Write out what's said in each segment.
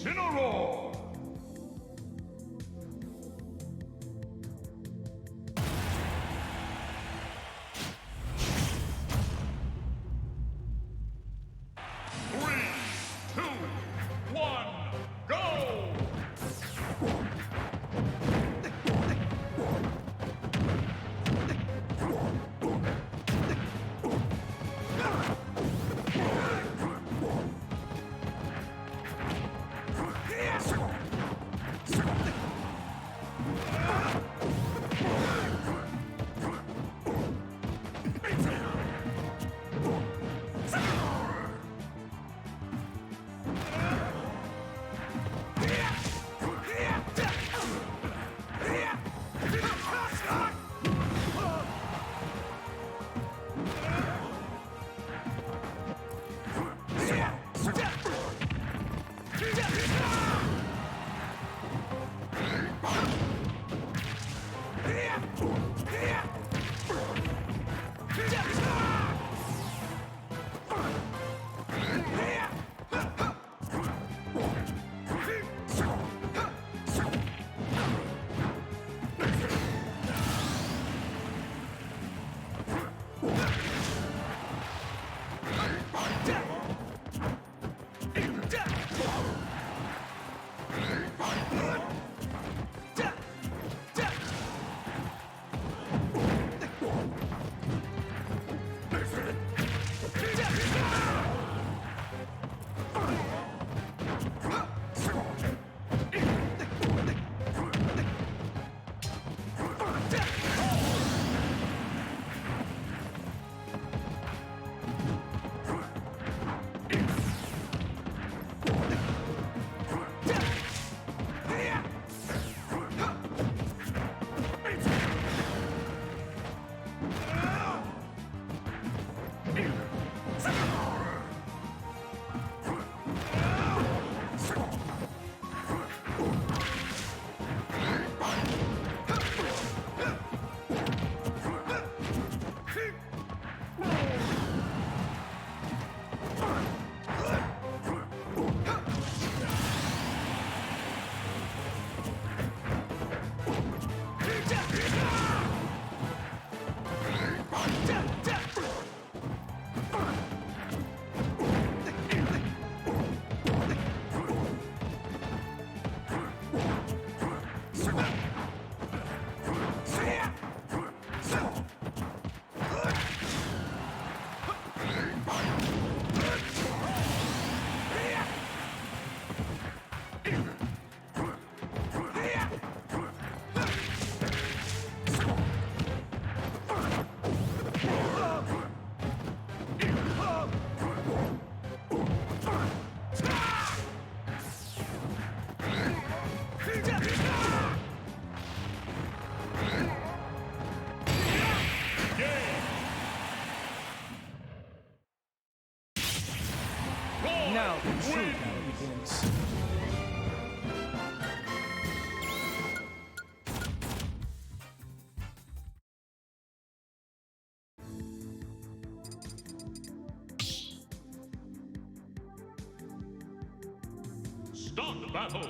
Incineroar! Now the showdown begins. Start the battle!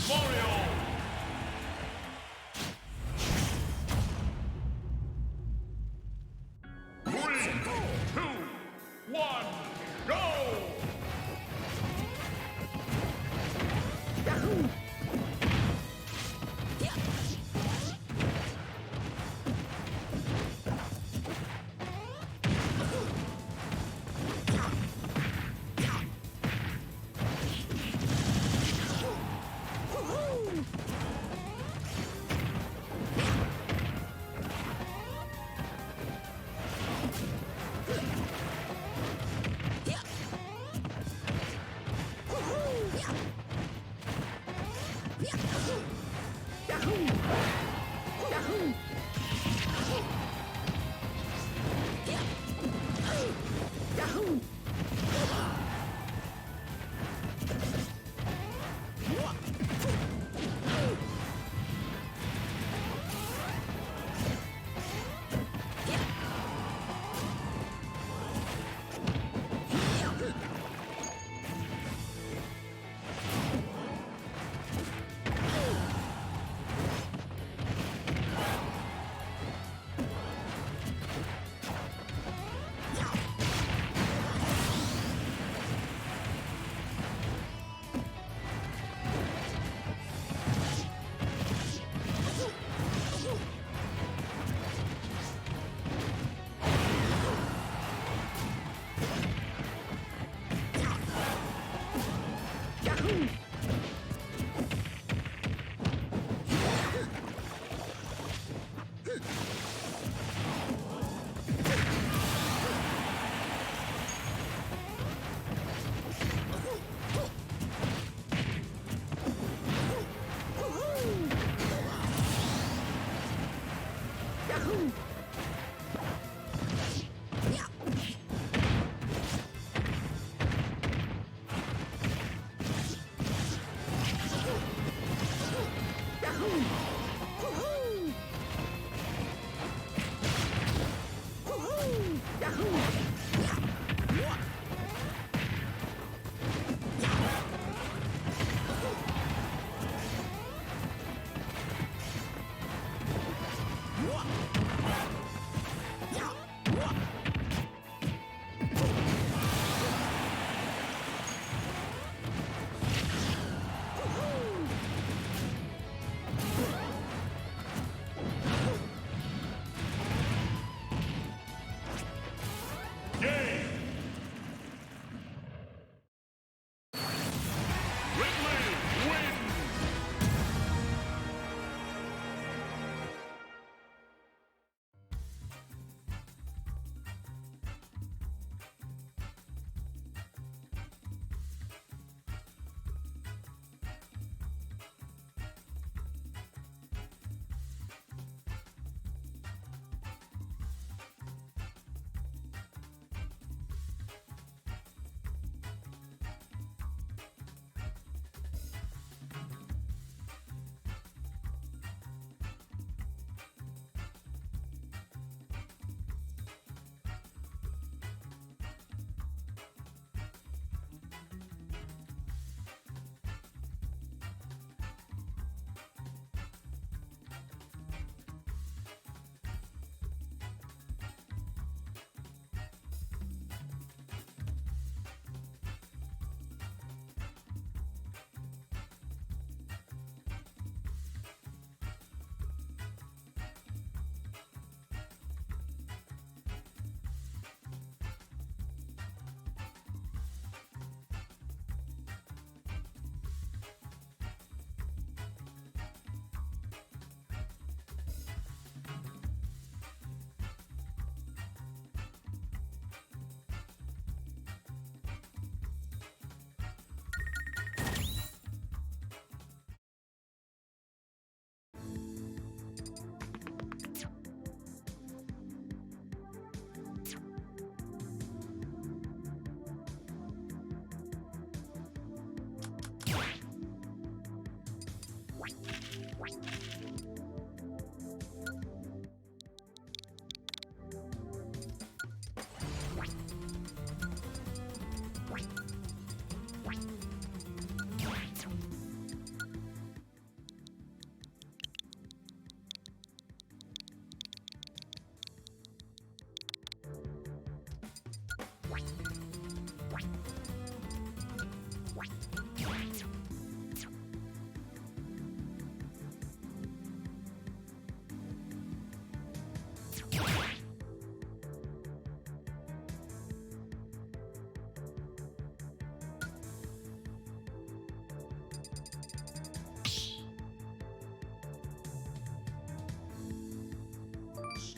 Mario!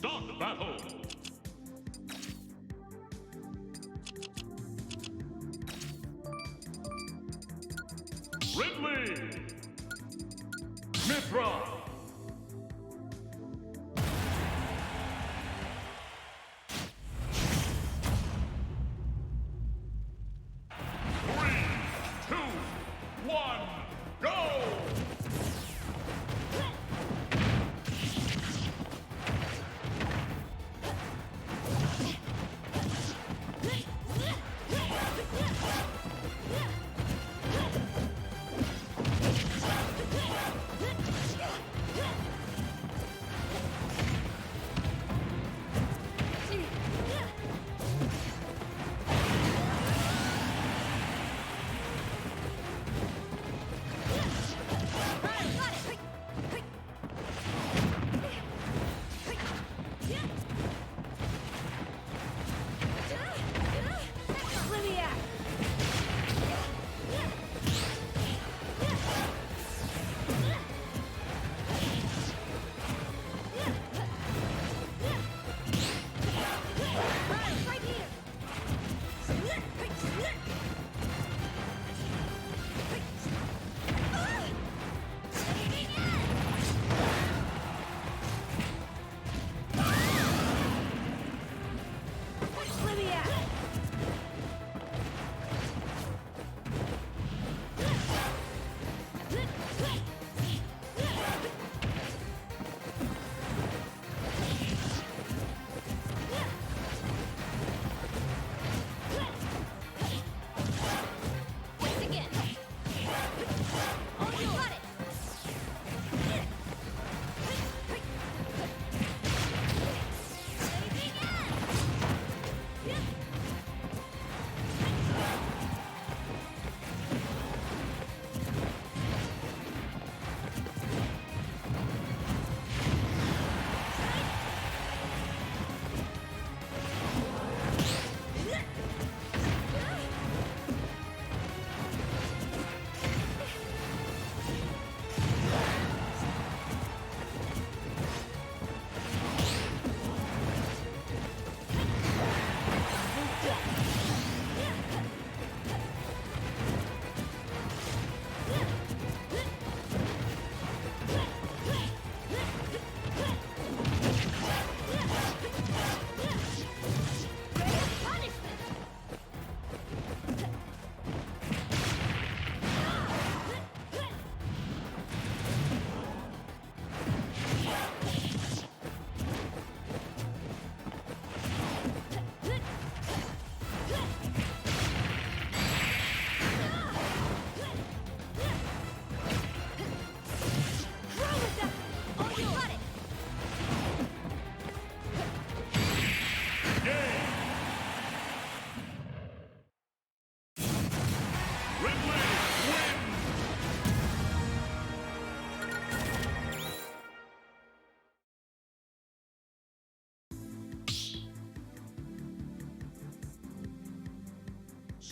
Start the battle! Ridley! Mythra!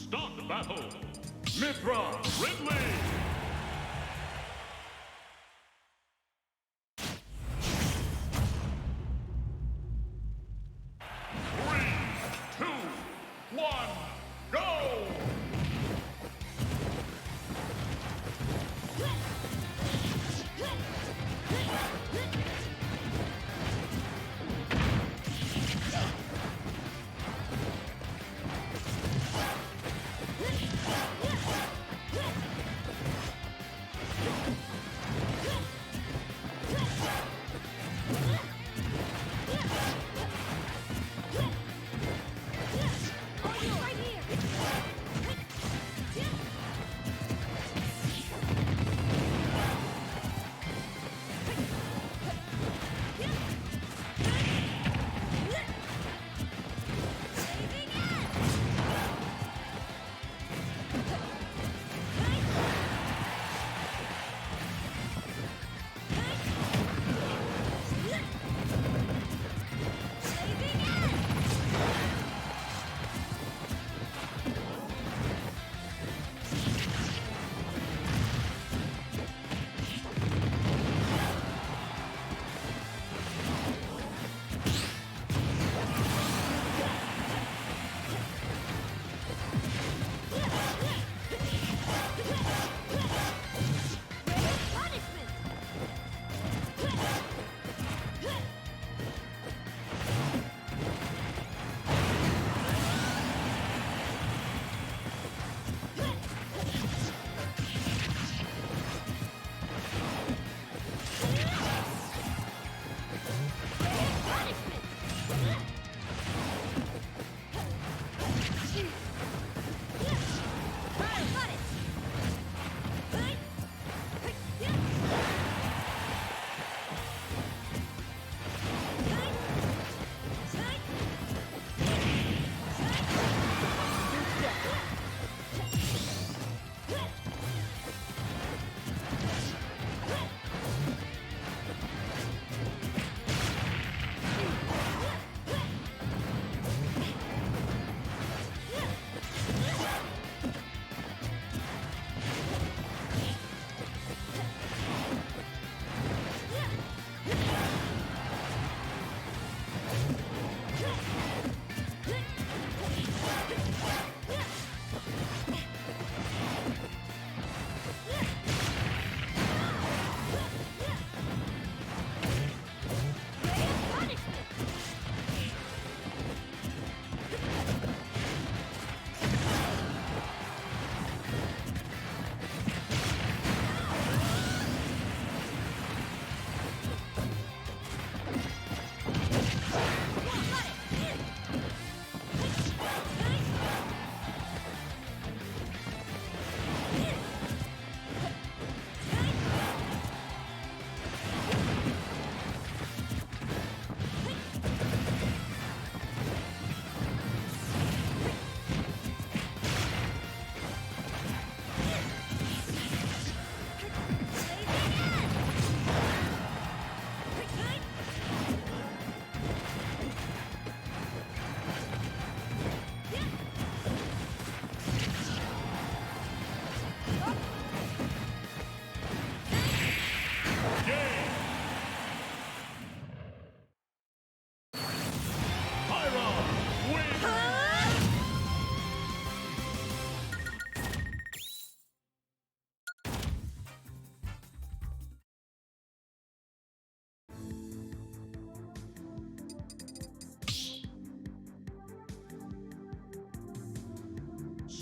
Start the battle! Mythra! Ridley!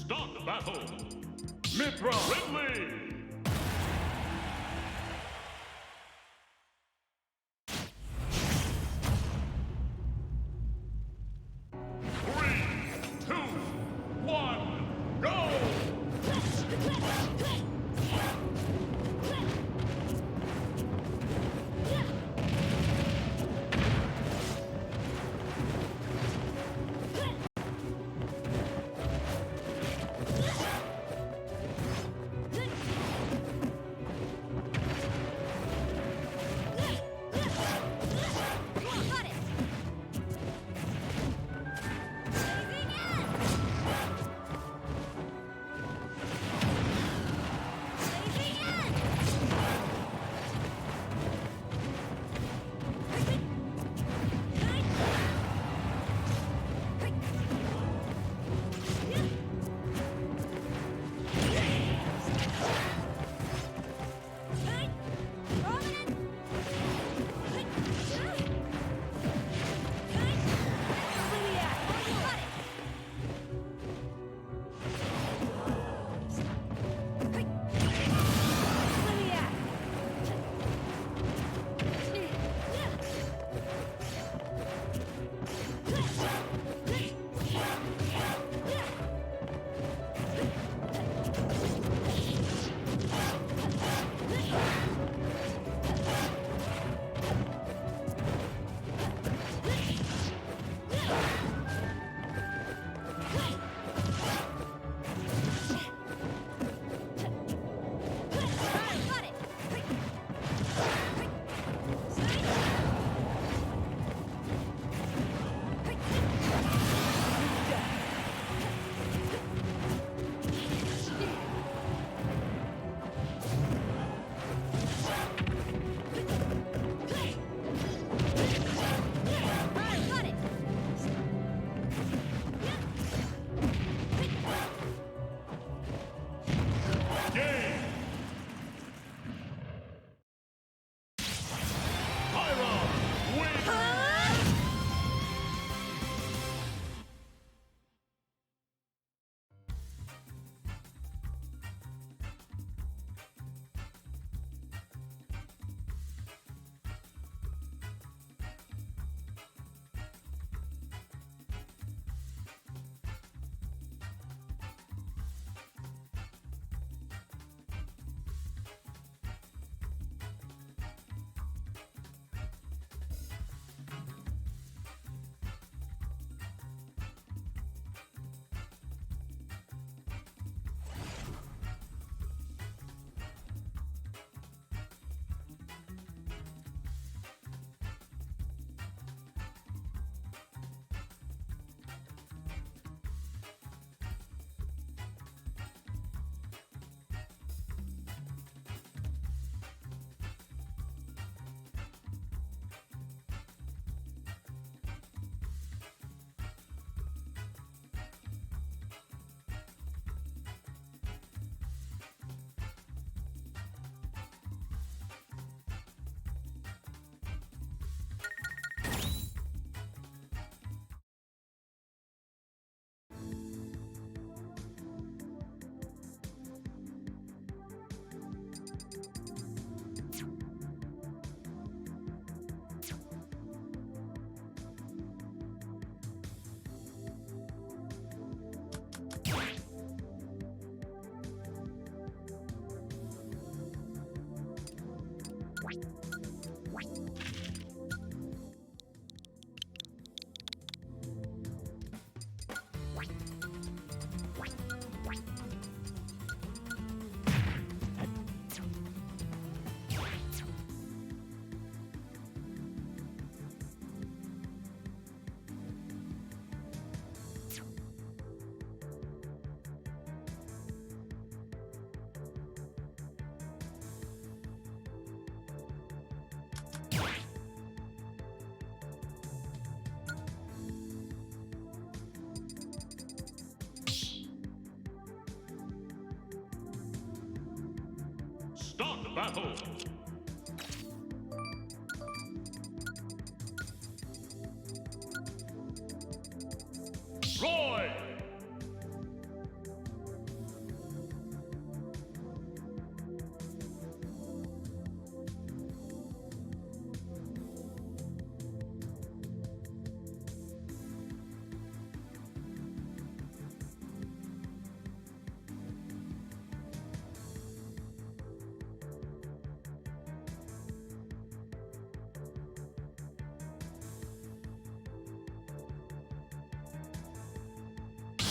Start the battle. Mythra, Ridley. Start the battle! Roy!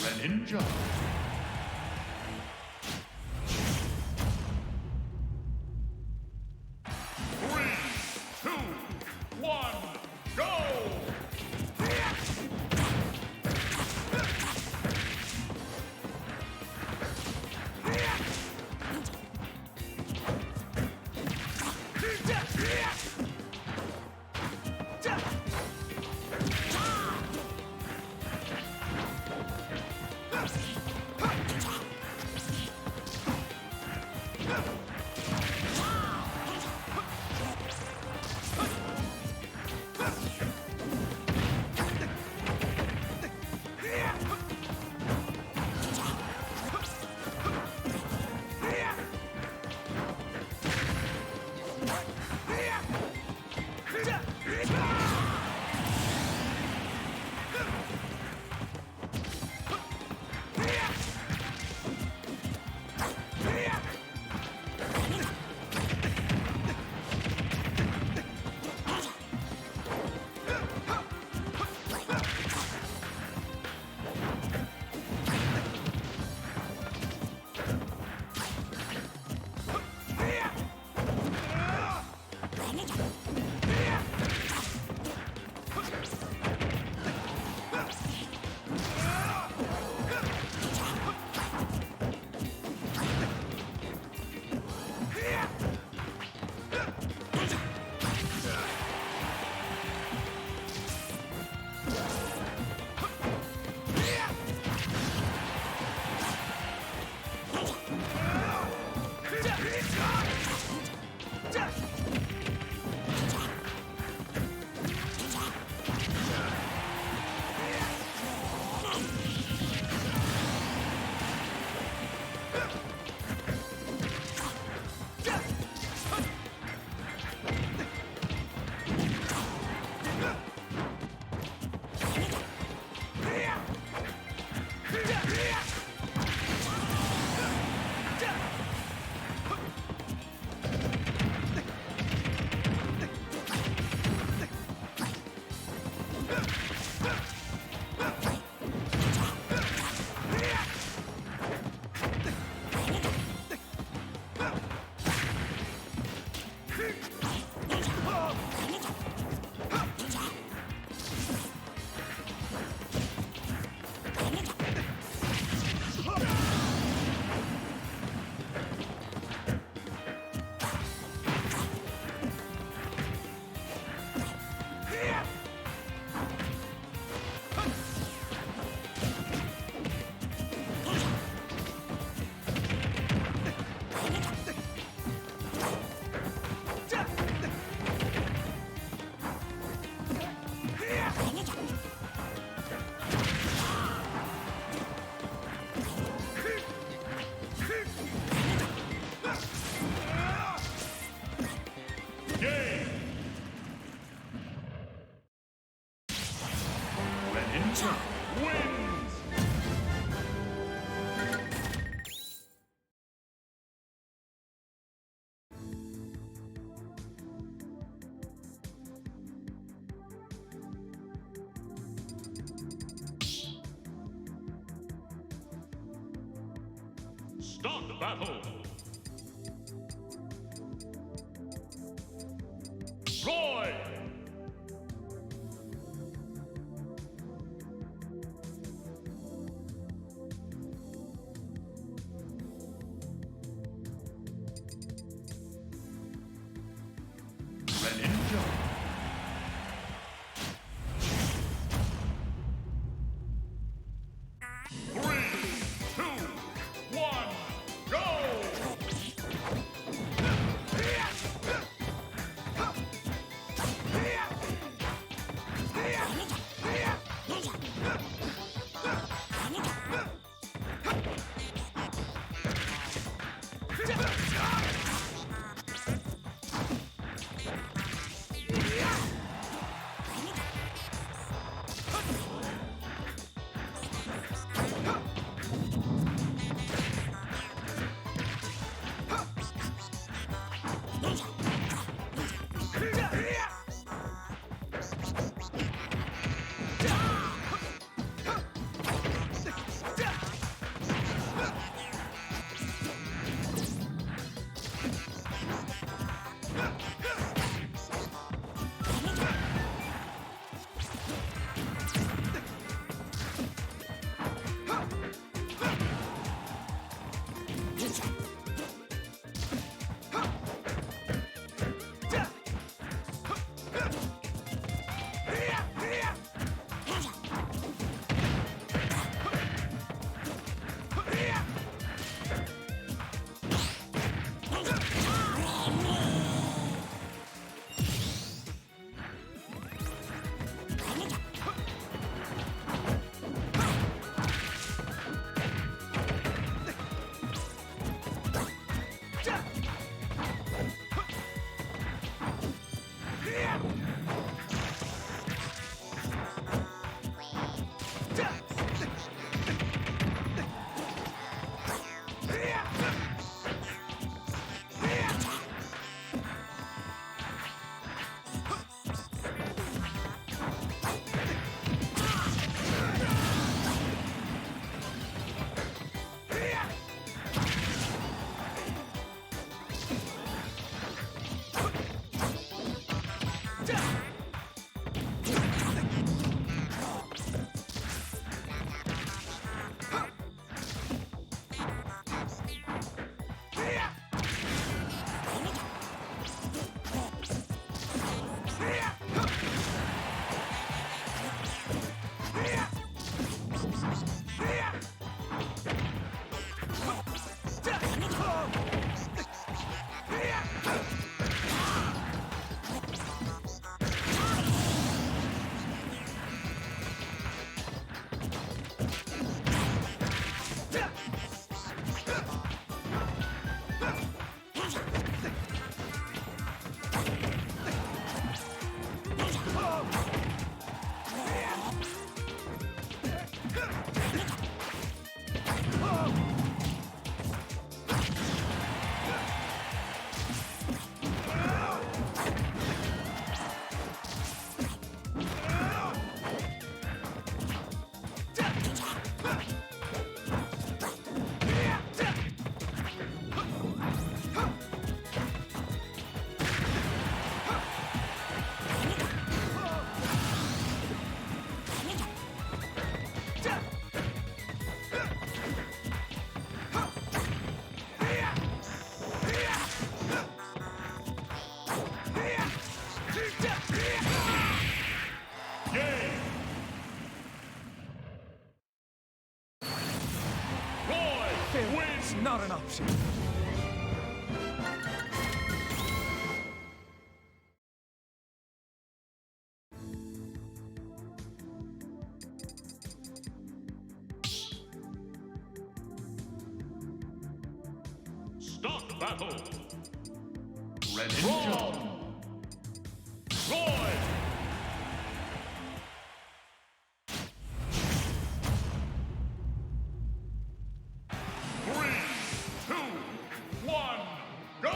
Greninja. 3, 2, 1, go! Greninja wins! Start the battle! Roy! Greninja! 3, 2, 1, go! That's not an option. Start battle. Greninja. Roy. 3, 2, 1, go!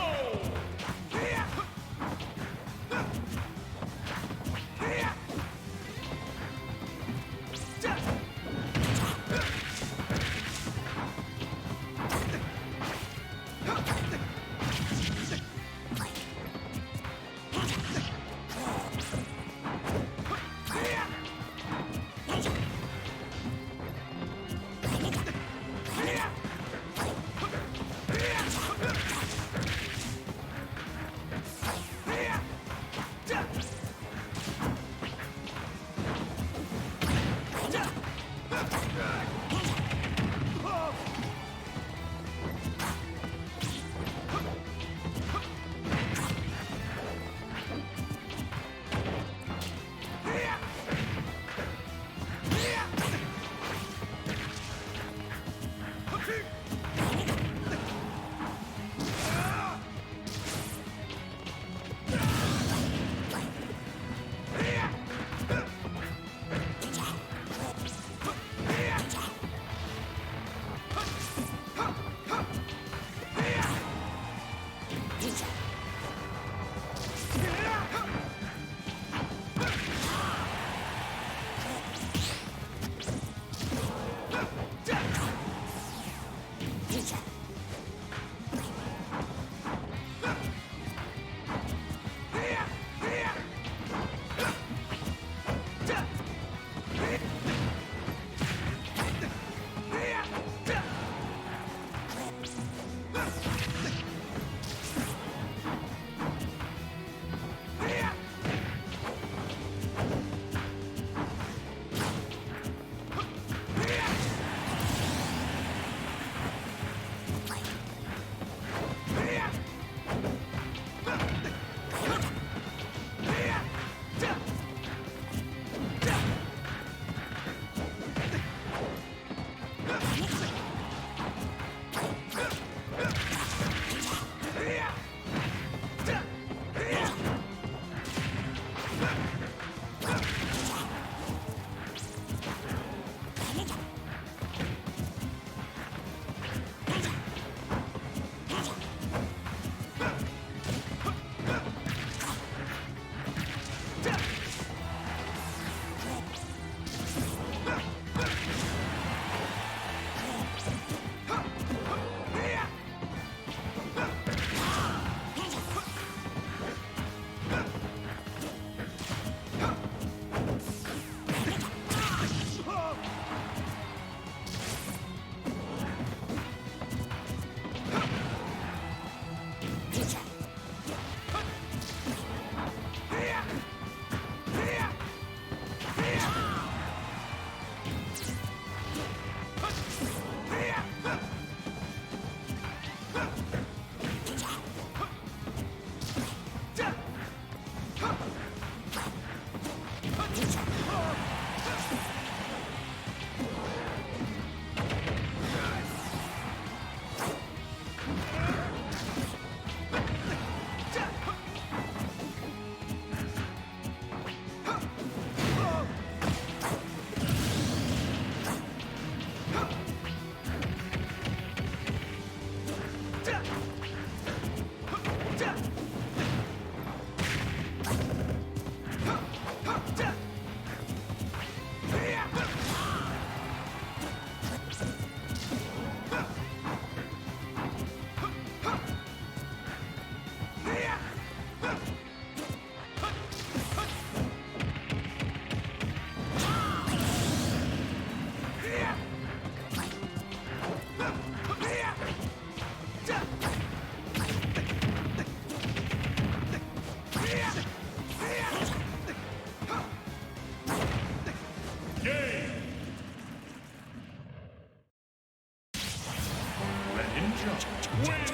wins.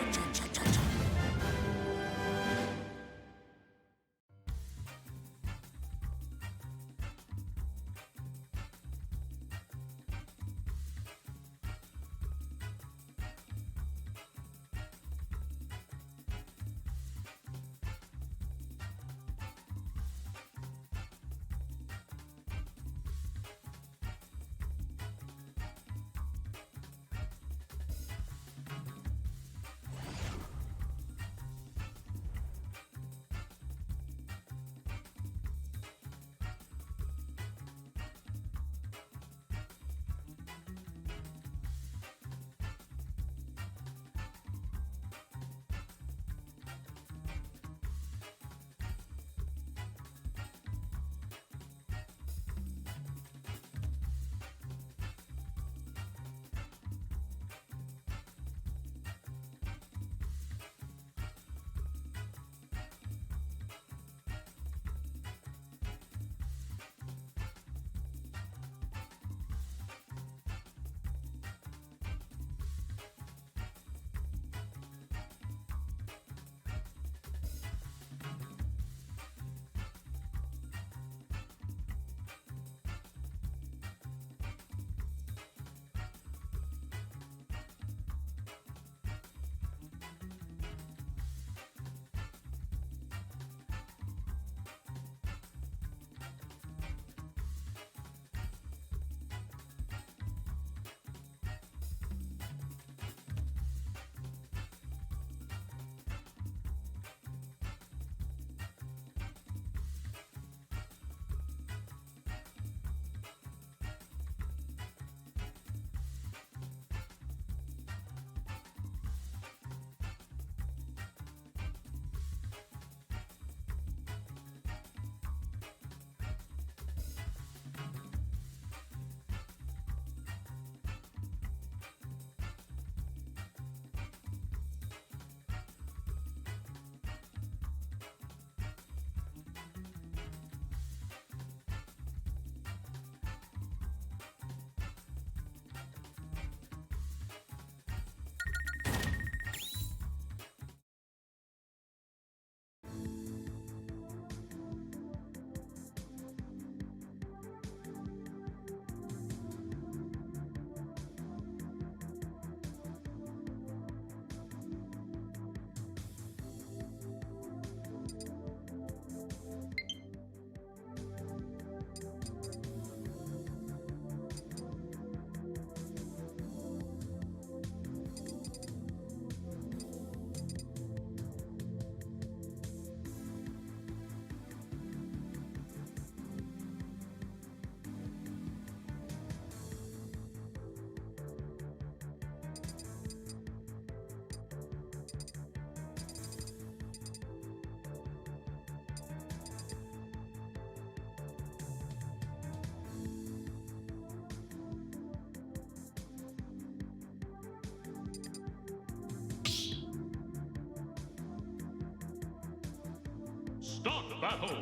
Start battle!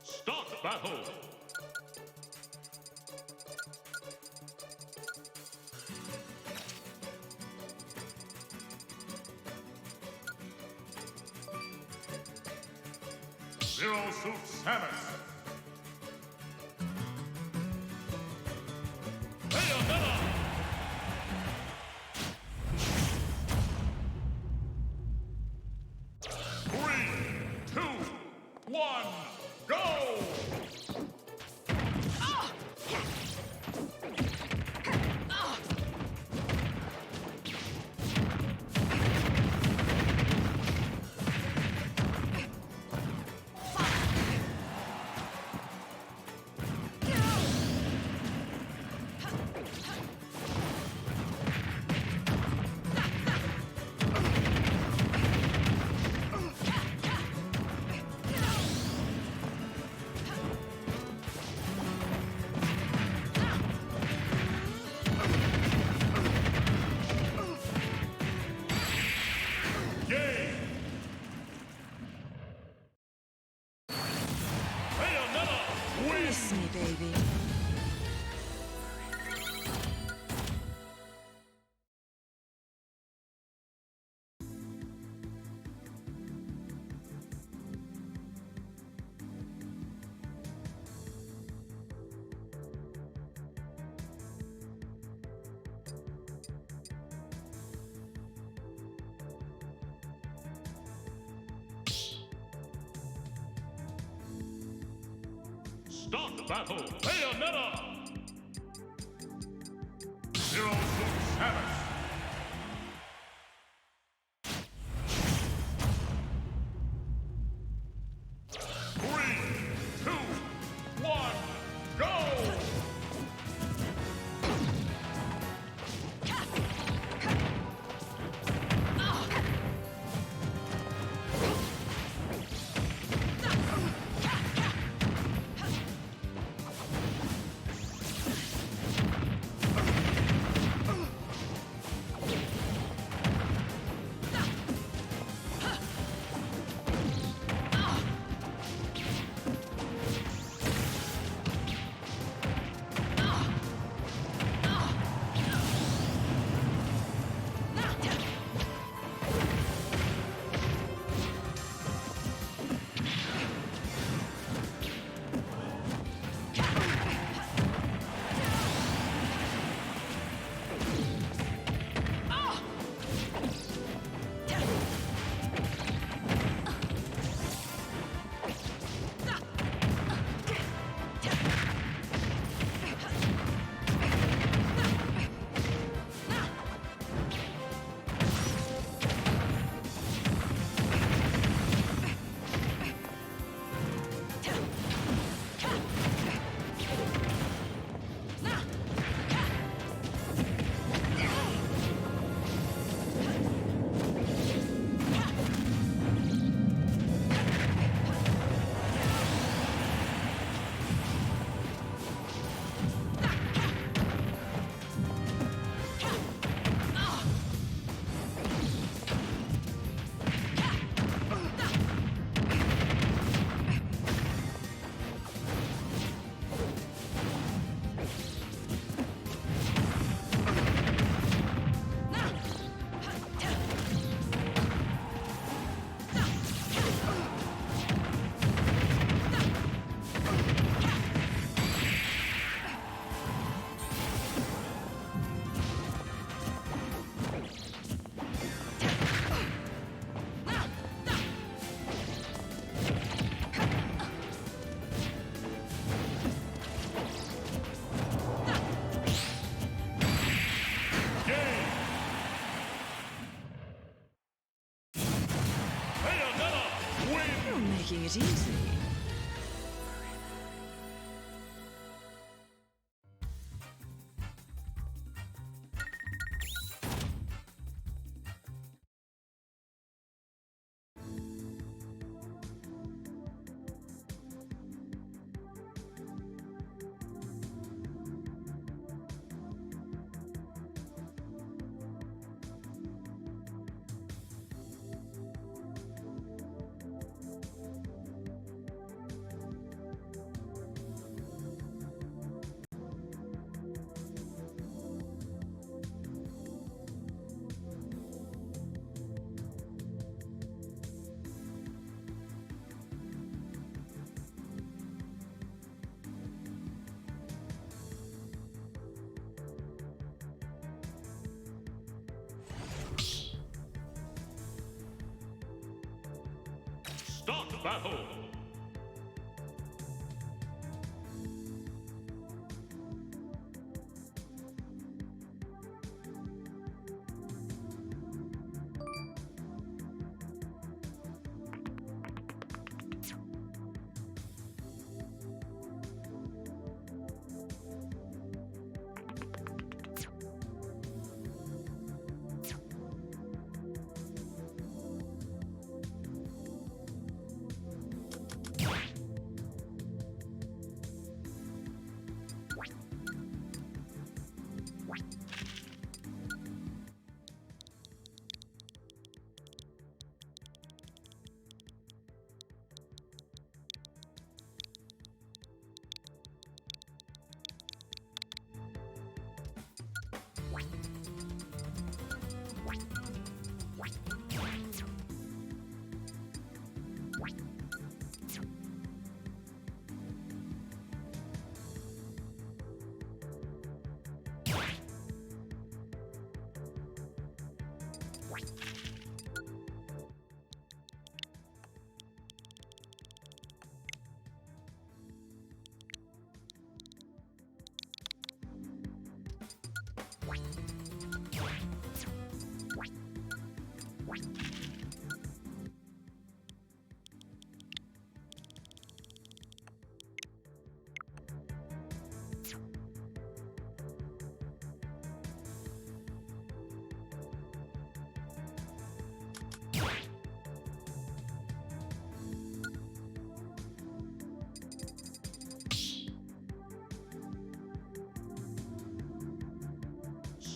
Start battle! Zero Suit Samus! Bayonetta! 3, 2, 1, go! Kiss me, baby. Start battle, Bayonetta! Zero Suit Samus! Three, two, one, go! Making it easy. Start battle!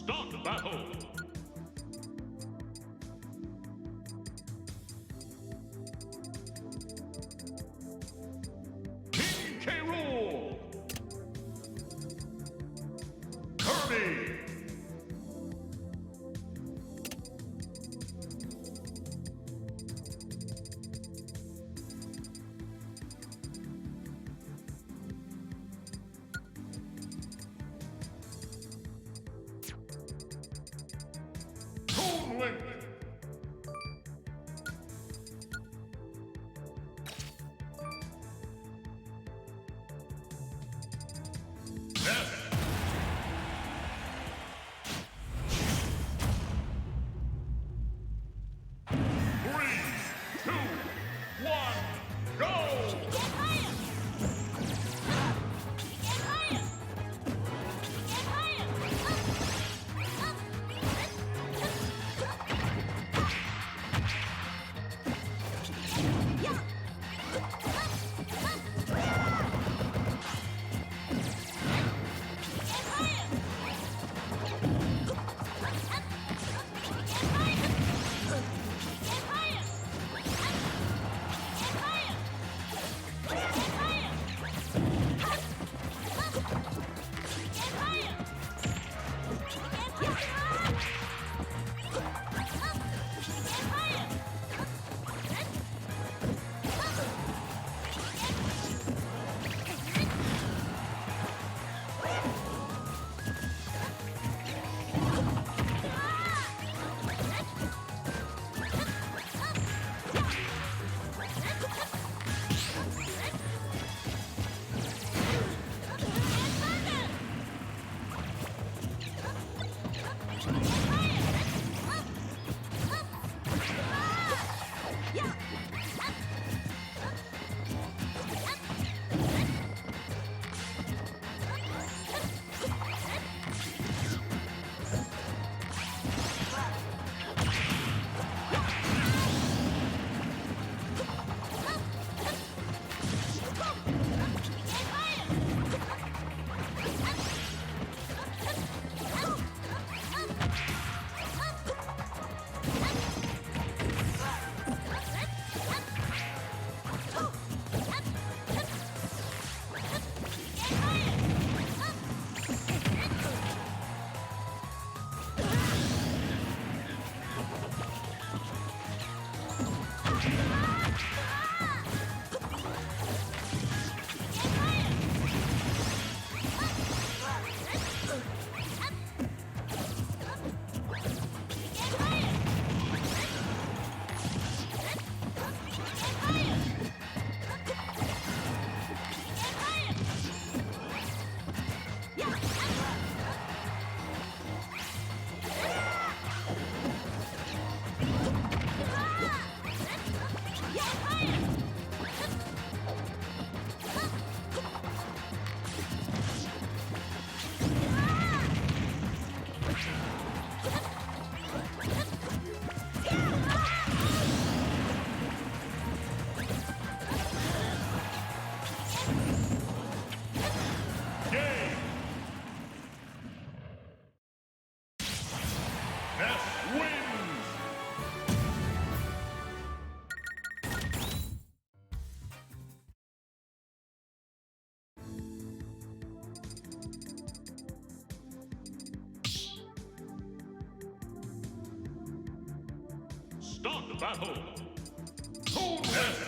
Start battle. King K. Rool. Kirby. Toon Link. Ness. 3, 2, 1, go! Get higher! Get higher! Get higher! Start the battle! Toon Ness!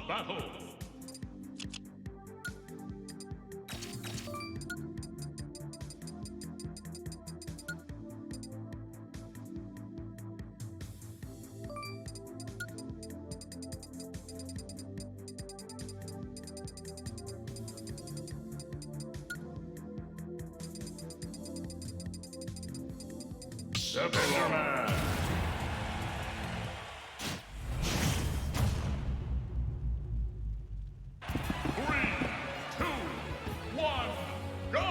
Start battle. Sephiroth. Three, two, one, go!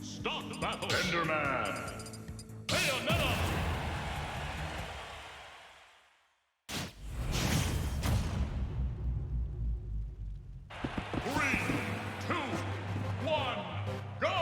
Start the battle. Enderman. Bayonetta. Three, two, one, go!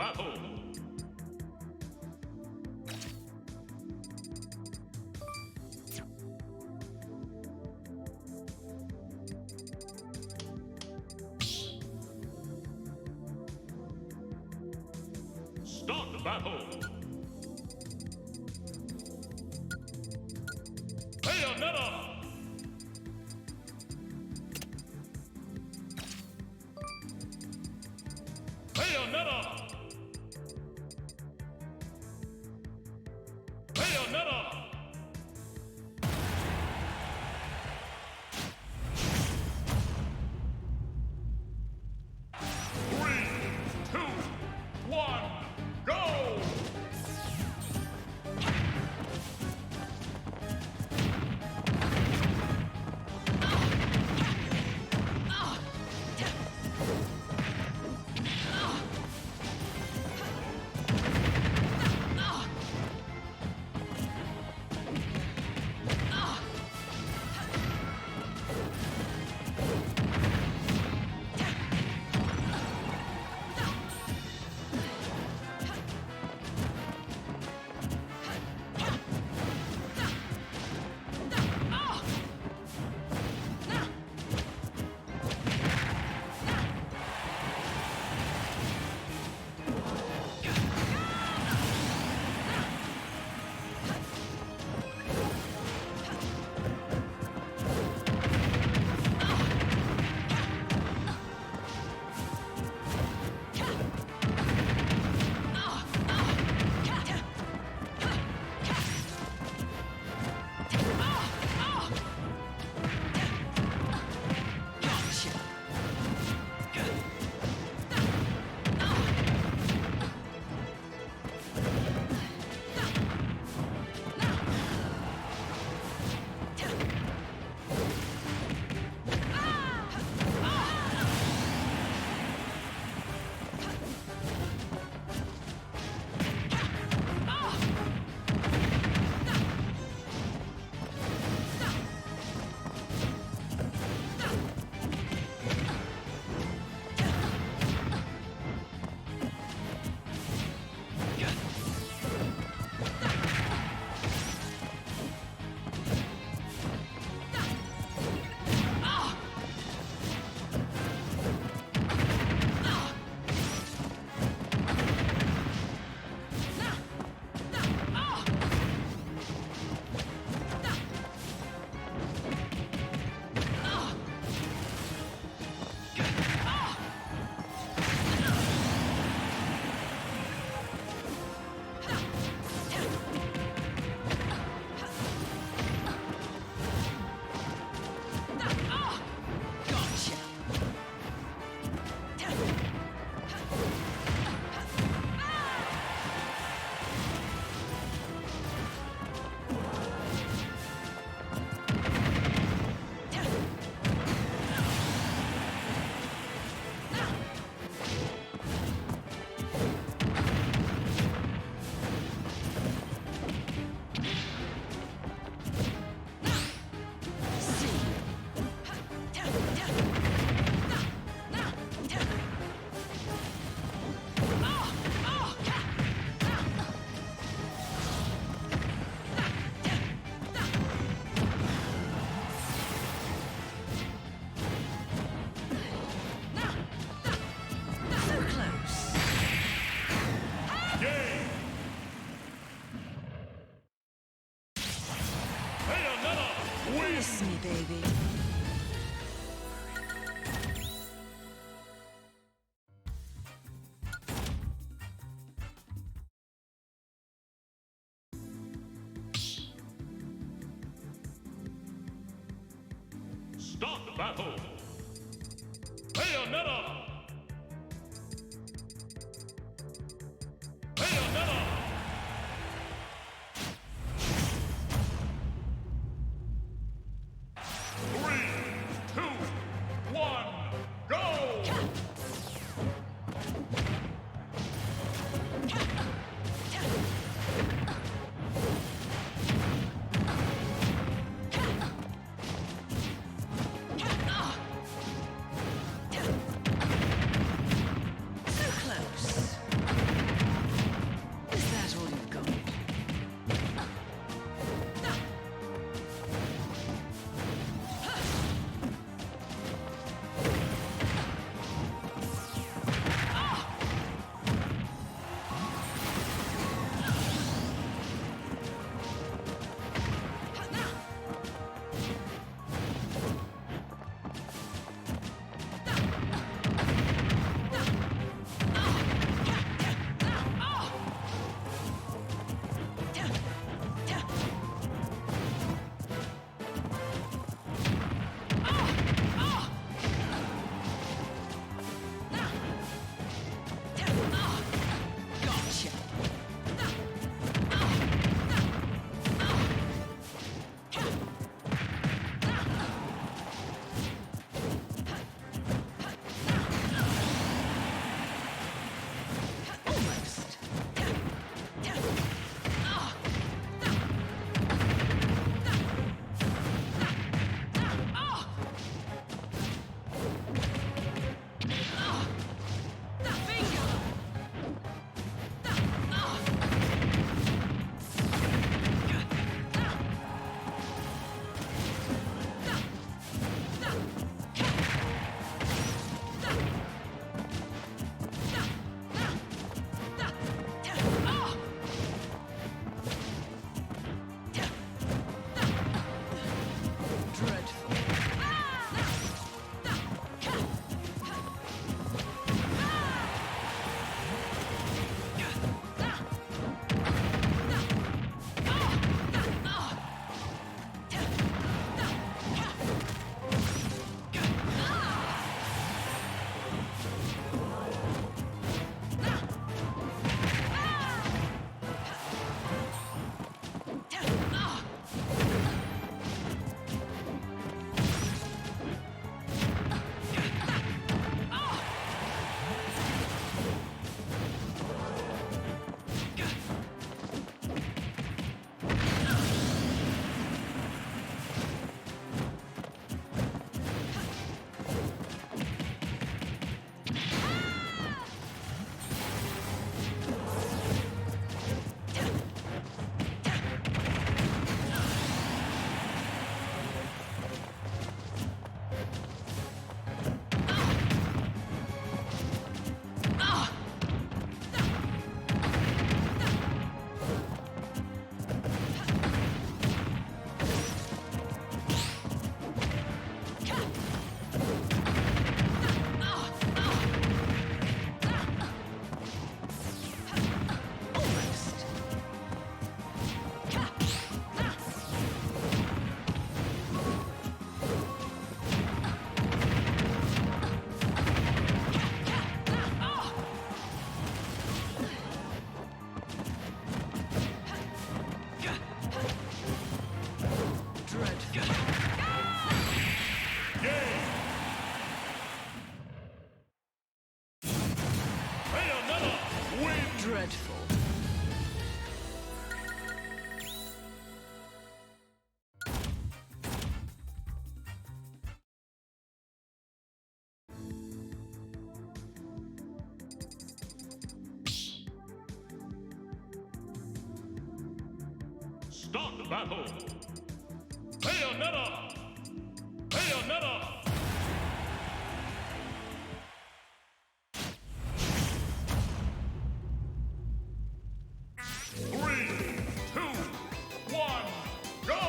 battle. Start the battle. Bayonetta. Bayonetta. Bayonetta. 3, 2, 1, go! Kiss me, baby. Start the battle! Bayonetta! Bayonetta! 3, 2, 1, go! dreadful. Start the battle. Bayonetta! Bayonetta! Three, two, one, go!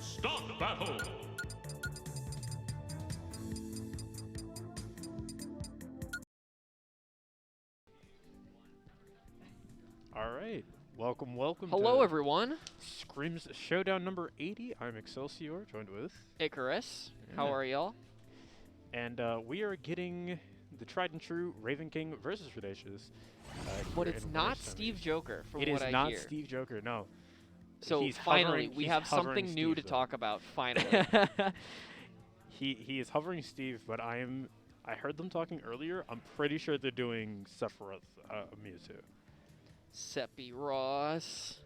Start battle. All right, welcome Hello, to everyone. Scrims Showdown number 80. I'm Excelsior, joined with, Icarus. How Yeah. are y'all? and we are getting the tried and true Ravenking versus Redacious. But here it's in not winter Steve semis. Joker, from It what is I not hear. Steve Joker, no. So He's finally, hovering- we he's have hovering something new Steve, to though. talk about. Finally. He is hovering Steve, but I heard them talking earlier. I'm pretty sure they're doing Sephiroth Mewtwo. Sephiroth.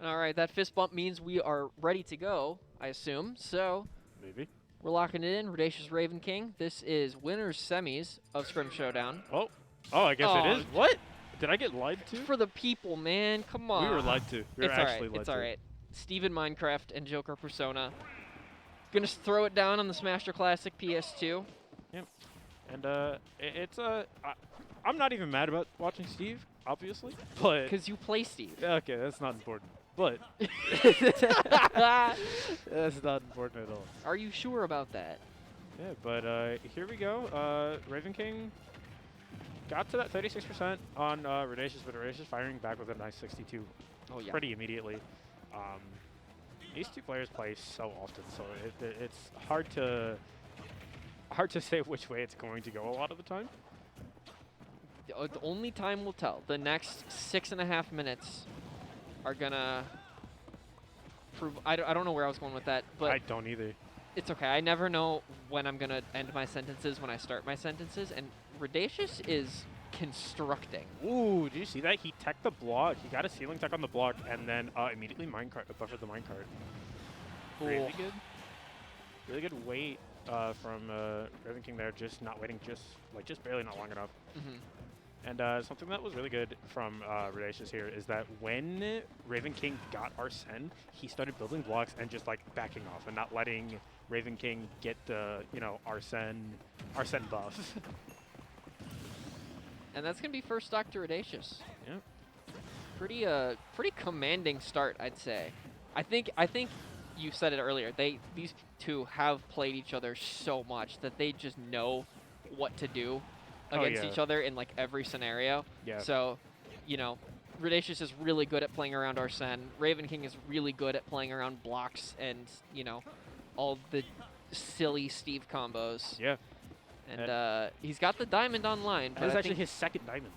All right, that fist bump means we are ready to go, I assume. So Maybe. we're locking it in. Redacious Ravenking. This is winners semis of Scrims Showdown. Oh, I guess it Oh, is. What? Did I get lied to? For the people, man. Come on. We were lied to. We were It's actually lied It's to. all right. Steven Minecraft and Joker Persona. Gonna throw it down on the Smaster Classic PS2. And I'm not even mad about watching Steve, obviously, but Because you play Steve. okay, that's not important. But that's not important at all. Are you sure about that? Yeah, but here we go. Ravenking got to that 36% on Redacious, but Redacious firing back with a nice 62 Oh, yeah. pretty immediately. These two players play so often, so it's hard to say which way it's going to go a lot of the time. The only time will tell. The next 6.5 minutes are gonna prove. I don't know where I was going with that, but I don't either. it's okay. I never know when I'm gonna end my sentences when I start my sentences, and Redacious is constructing. Ooh, did you see that? He teched the block. He got a ceiling tech on the block, and then immediately buffered the minecart. Really Ooh. good. Really good wait from Ravenking there, just not waiting, just barely not long enough. Mhm. And something that was really good from Redacious here is that when Ravenking got Arsene, he started building blocks and just like backing off and not letting Ravenking get the Arsene buff. And that's gonna be first stock to Redacious. Yeah. Pretty commanding start, I'd say. I think you said it earlier. These two have played each other so much that they just know what to do against yeah. each other in like every scenario. Yeah. So, Redacious is really good at playing around Arsene. Ravenking is really good at playing around blocks and all the silly Steve combos. Yeah. And he's got the diamond online. But That is I actually think his second diamond.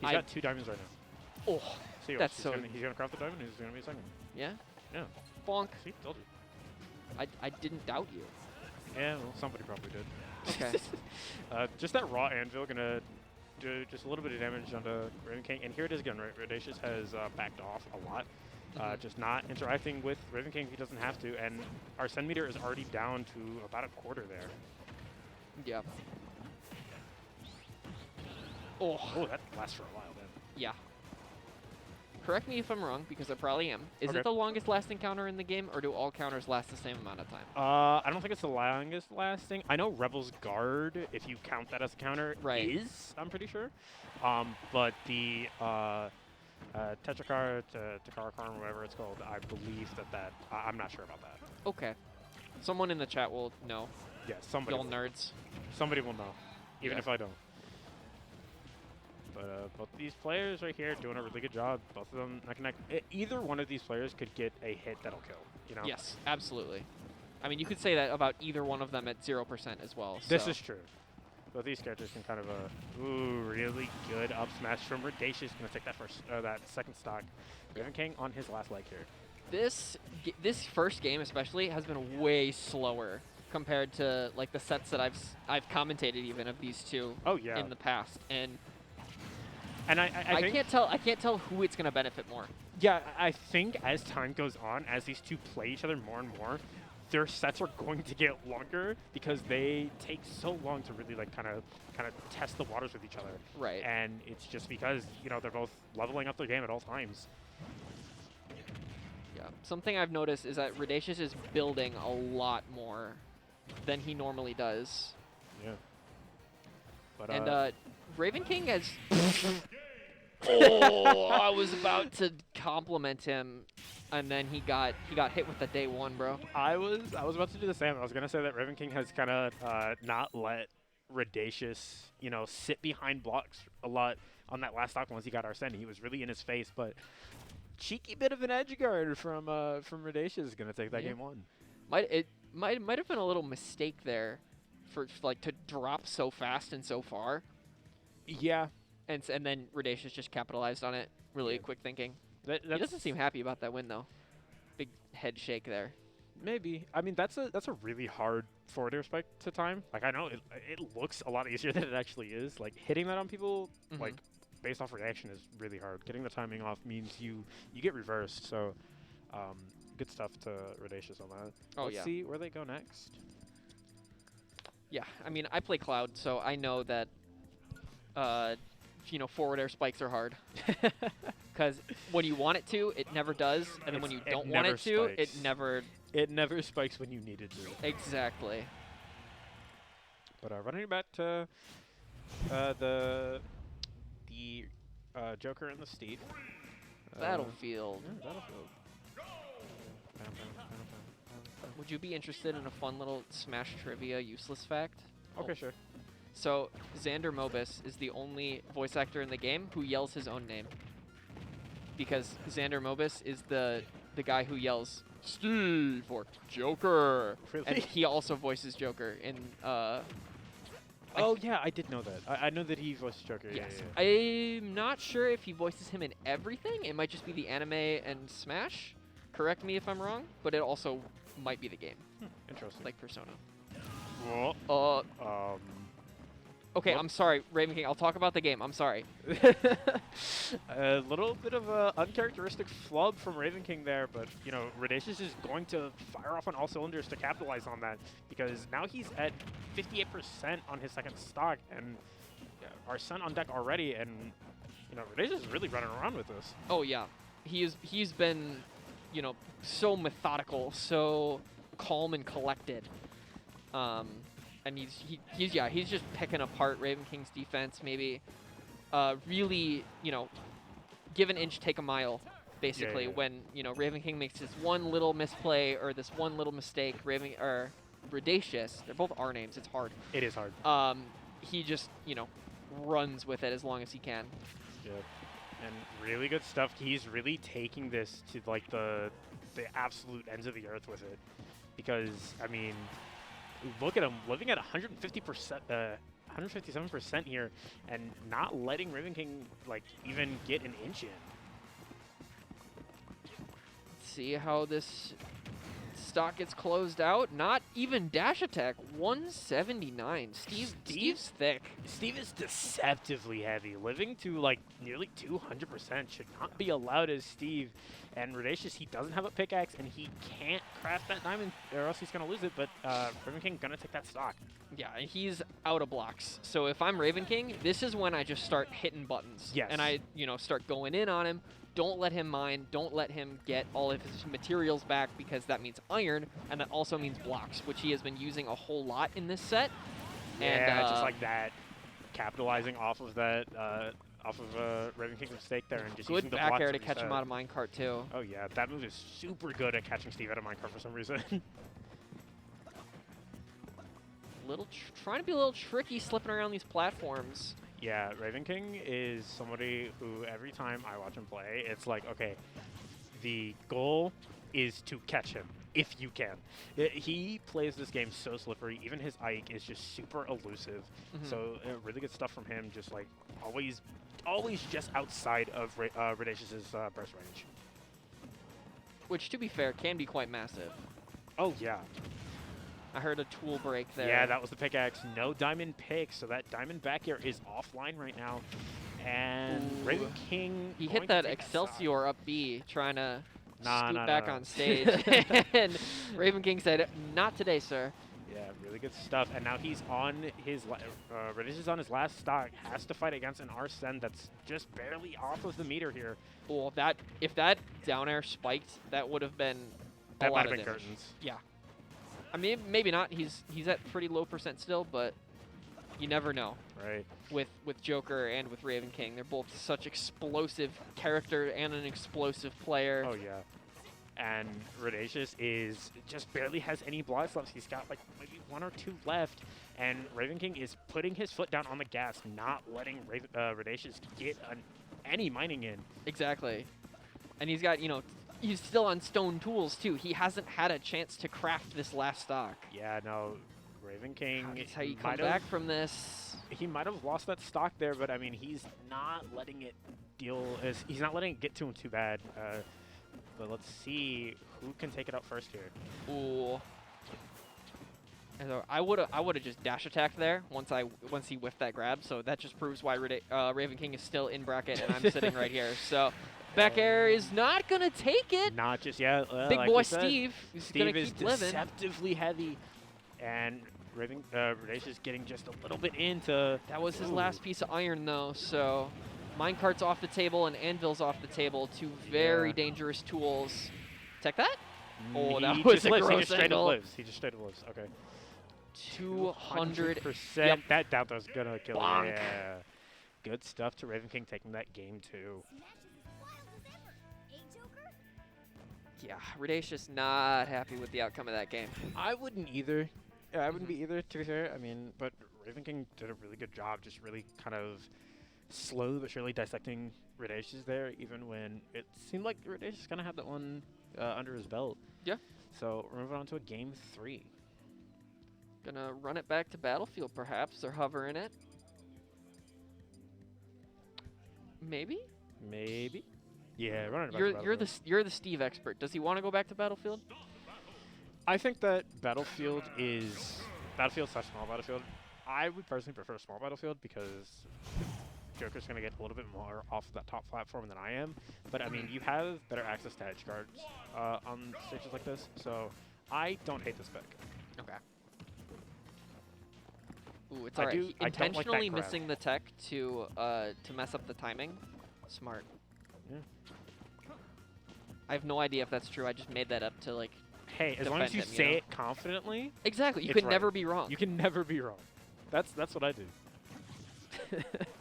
He's I- got 2 diamonds right now. oh, See, That's he's so- gonna craft the diamond. He's gonna be second. yeah, Yeah. bonk. See, told you. I didn't doubt you. Yeah, well, somebody probably did. Okay. Just that raw anvil gonna do just a little bit of damage onto Ravenking, and here it is again. Redacious has backed off a lot, just not interacting with Ravenking if he doesn't have to, and our send meter is already down to about a quarter there. Yeah. Oh, Oh, that lasts for a while then. yeah. Correct me if I'm wrong, because I probably am. Is Okay. it the longest lasting counter in the game, or do all counters last the same amount of time? I don't think it's the longest lasting. I know Rebel's Guard, if you count that as a counter, Right. is, I'm pretty sure. But the Tetracar, Takarakarn, whatever it's called, I believe that I'm not sure about that. Okay. Someone in the chat will know. Yeah, somebody Y'all will. nerds. Somebody will know, even Yeah. if I don't. But both these players right here doing a really good job. Both of them neck and neck. Either one of these players could get a hit that'll kill. Yes, absolutely. I mean, you could say that about either one of them at 0% as well. This so. is true. Both these characters can kind of really good up smash from Redacious. Gonna take that second stock. Ravenking on his last leg here. This first game especially has been way slower compared to like the sets that I've commentated even of these two Oh yeah. in the past, and I think, I can't tell who it's gonna benefit more. yeah, I think as time goes on, as these two play each other more and more, their sets are going to get longer because they take so long to really like kind of test the waters with each other. Right. And it's just because they're both leveling up their game at all times. Yeah. Something I've noticed is that Redacious is building a lot more than he normally does. Yeah. But And Ravenking has Oh, I was about to compliment him, and then he got hit with the day one, bro. I was about to do the same. I was gonna say that Ravenking has kind of not let Redacious, you know, sit behind blocks a lot on that last stock once he got Arsene. He was really in his face, but cheeky bit of an edge guard from Redacious is gonna take that game one. Might have been a little mistake there, for like to drop so fast and so far, Yeah, and then Redacious just capitalized on it. Really quick thinking. He that's doesn't seem happy about that win though. Big head shake there. maybe. I mean, that's a really hard forward air spike to time. Like, I know it looks a lot easier than it actually is. Like, hitting that on people, like, based off reaction is really hard. Getting the timing off means you get reversed. So, good stuff to Redacious on that. Oh, Let's yeah. see where they go next. Yeah, I mean, I play Cloud, so I know that, you know, forward air spikes are hard. Because when you want it to, it never does, and then when you don't want it to, it never... It never spikes when you need it to. Exactly. But running back to the Joker and the Steed. Battlefield. Yeah, Battlefield. Would you be interested in a fun little Smash trivia useless fact? Okay, sure. So, Xander Mobus is the only voice actor in the game who yells his own name. Because Xander Mobus is the guy who yells, Steve, or Joker. Really? And he also voices Joker in, Oh, yeah, I did know that. I know that he voiced Joker. yes. Yeah, yeah. I'm not sure if he voices him in everything. It might just be the anime and Smash. Correct me if I'm wrong, but it also might be the game, Interesting. like Persona. Well, Okay, What? I'm sorry, Ravenking. I'll talk about the game. I'm sorry. a little bit of a uncharacteristic flub from Ravenking there, but you know, Redacious is going to fire off on all cylinders to capitalize on that because now he's at 58% on his second stock, and Arsene on deck already, and you know, Redacious is really running around with this. Oh yeah, he's been, you know, so methodical, so calm and collected. And he's just picking apart Ravenking's defense. Maybe, really, you know, give an inch, take a mile. Basically, yeah. when you know Ravenking makes this one little misplay or this one little mistake, Redacious, they're both R names. It's hard. It is hard. He just, you know, runs with it as long as he can. Yeah. And really good stuff. He's really taking this to like the absolute ends of the earth with it, because I mean, look at him living at 150%, 157% here, and not letting Ravenking like even get an inch in. See how this stock gets closed out. Not even dash attack. 179. Steve's thick. Steve is deceptively heavy. Living to like nearly 200% should not be allowed as Steve. And Redacious, he doesn't have a pickaxe, and he can't craft that diamond, or else he's going to lose it. But Ravenking going to take that stock. Yeah, and he's out of blocks. So if I'm Ravenking, this is when I just start hitting buttons. Yes. And I, you know, start going in on him. Don't let him mine. Don't let him get all of his materials back, because that means iron, and that also means blocks, which he has been using a whole lot in this set. Yeah, And, just like that, capitalizing off of that, off of Ravenking's mistake there, and just using good the back block air to catch him reset. out of minecart too. Oh yeah, that move is super good at catching Steve out of minecart for some reason. Trying to be a little tricky, slipping around these platforms. Yeah, Ravenking is somebody who every time I watch him play, it's like, okay, the goal is to catch him, if you can. He plays this game so slippery. Even his Ike is just super elusive. So really good stuff from him, just like always just outside of Redacious's burst range. Which, to be fair, can be quite massive. Oh, yeah. I heard a tool break there. Yeah, that was the pickaxe. No diamond pick, so that diamond back air is offline right now. And Ravenking... He hit that Excelsior up B, trying to scoot back on stage. And Ravenking said, not today, sir. Yeah, really good stuff. And now he's on his... Redacious is on his last stock. Has to fight against an Arsene that's just barely off of the meter here. Well, if that down air spiked, that would have been That a might lot have of been damage. curtains. Yeah. I mean, maybe not. He's at pretty low percent still, but You never know Right. with Joker and with Ravenking. They're both such explosive character and an explosive player. Oh yeah. And Redacious is just barely has any block left. He's got like maybe 1 or 2 left, and Ravenking is putting his foot down on the gas, not letting Redacious get any mining in. Exactly. And he's got, you know, he's still on stone tools too. He hasn't had a chance to craft this last stock. Yeah, no, Ravenking. That's how you come back from this. He might have lost that stock there, but I mean, he's not letting it he's not letting it get to him too bad. But let's see who can take it out first here. Ooh. And so I would have just dash attacked there once he whiffed that grab. So that just proves why Ravenking is still in bracket and I'm sitting right here. So back air is not gonna take it. Not just yet. Big like boy we said, Steve is Steve gonna is keep living. deceptively heavy, and Redacious getting just a little bit into. That was his last piece of iron though. So minecart's off the table and anvil's off the table. 2 very dangerous tools. Take that. Oh, that was a He gross just straight up angle. lives. He just straight up lives. Okay. 200%. Yep. That down throw's gonna kill him. Bonk. Yeah. Good stuff to Ravenking taking that game too. Yeah, Redacious not happy with the outcome of that game. I wouldn't either. Yeah, I wouldn't be either, to be fair. I mean, but Ravenking did a really good job just really kind of slowly but surely dissecting Redacious there, even when it seemed like Redacious kind of had that one under his belt. Yeah. So we're moving on to a game 3. Gonna run it back to Battlefield, perhaps. They're hovering it. Maybe? Maybe. Yeah, running it back to Battlefield. You're the Steve expert. Does he want to go back to Battlefield? I think that Battlefield is Battlefield/small Battlefield. I would personally prefer small Battlefield because Joker's going to get a little bit more off of that top platform than I am. But I mean, you have better access to edge guards on stages like this, so I don't hate this pick. Okay. Ooh, it's I alright. do- He I don't like that intentionally grab. missing the tech to mess up the timing. Smart. Yeah. I have no idea if that's true. I just made that up to like. Hey, as long as you defend him, say you know? it confidently, Exactly. You It's could right. never be wrong. you can never be wrong. That's what I do.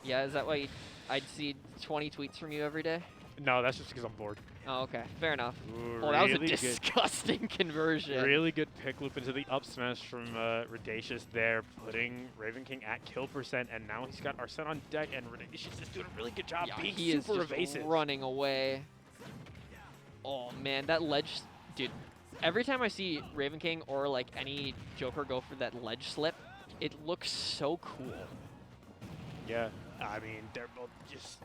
Yeah, is that why I'd see 20 tweets from you every day? No, that's just because I'm bored. Oh, okay. Fair enough. Ooh, Oh, that was a really good. disgusting conversion. Really good pick loop into the up smash from Redacious there, putting Ravenking at kill percent, and now he's got Arsene on deck, and Redacious is doing a really good job Yeah, being he is super just evasive. running away. Oh man, that ledge, dude. Every time I see Ravenking or like any Joker go for that ledge slip, it looks so cool. Yeah, I mean, they're both just...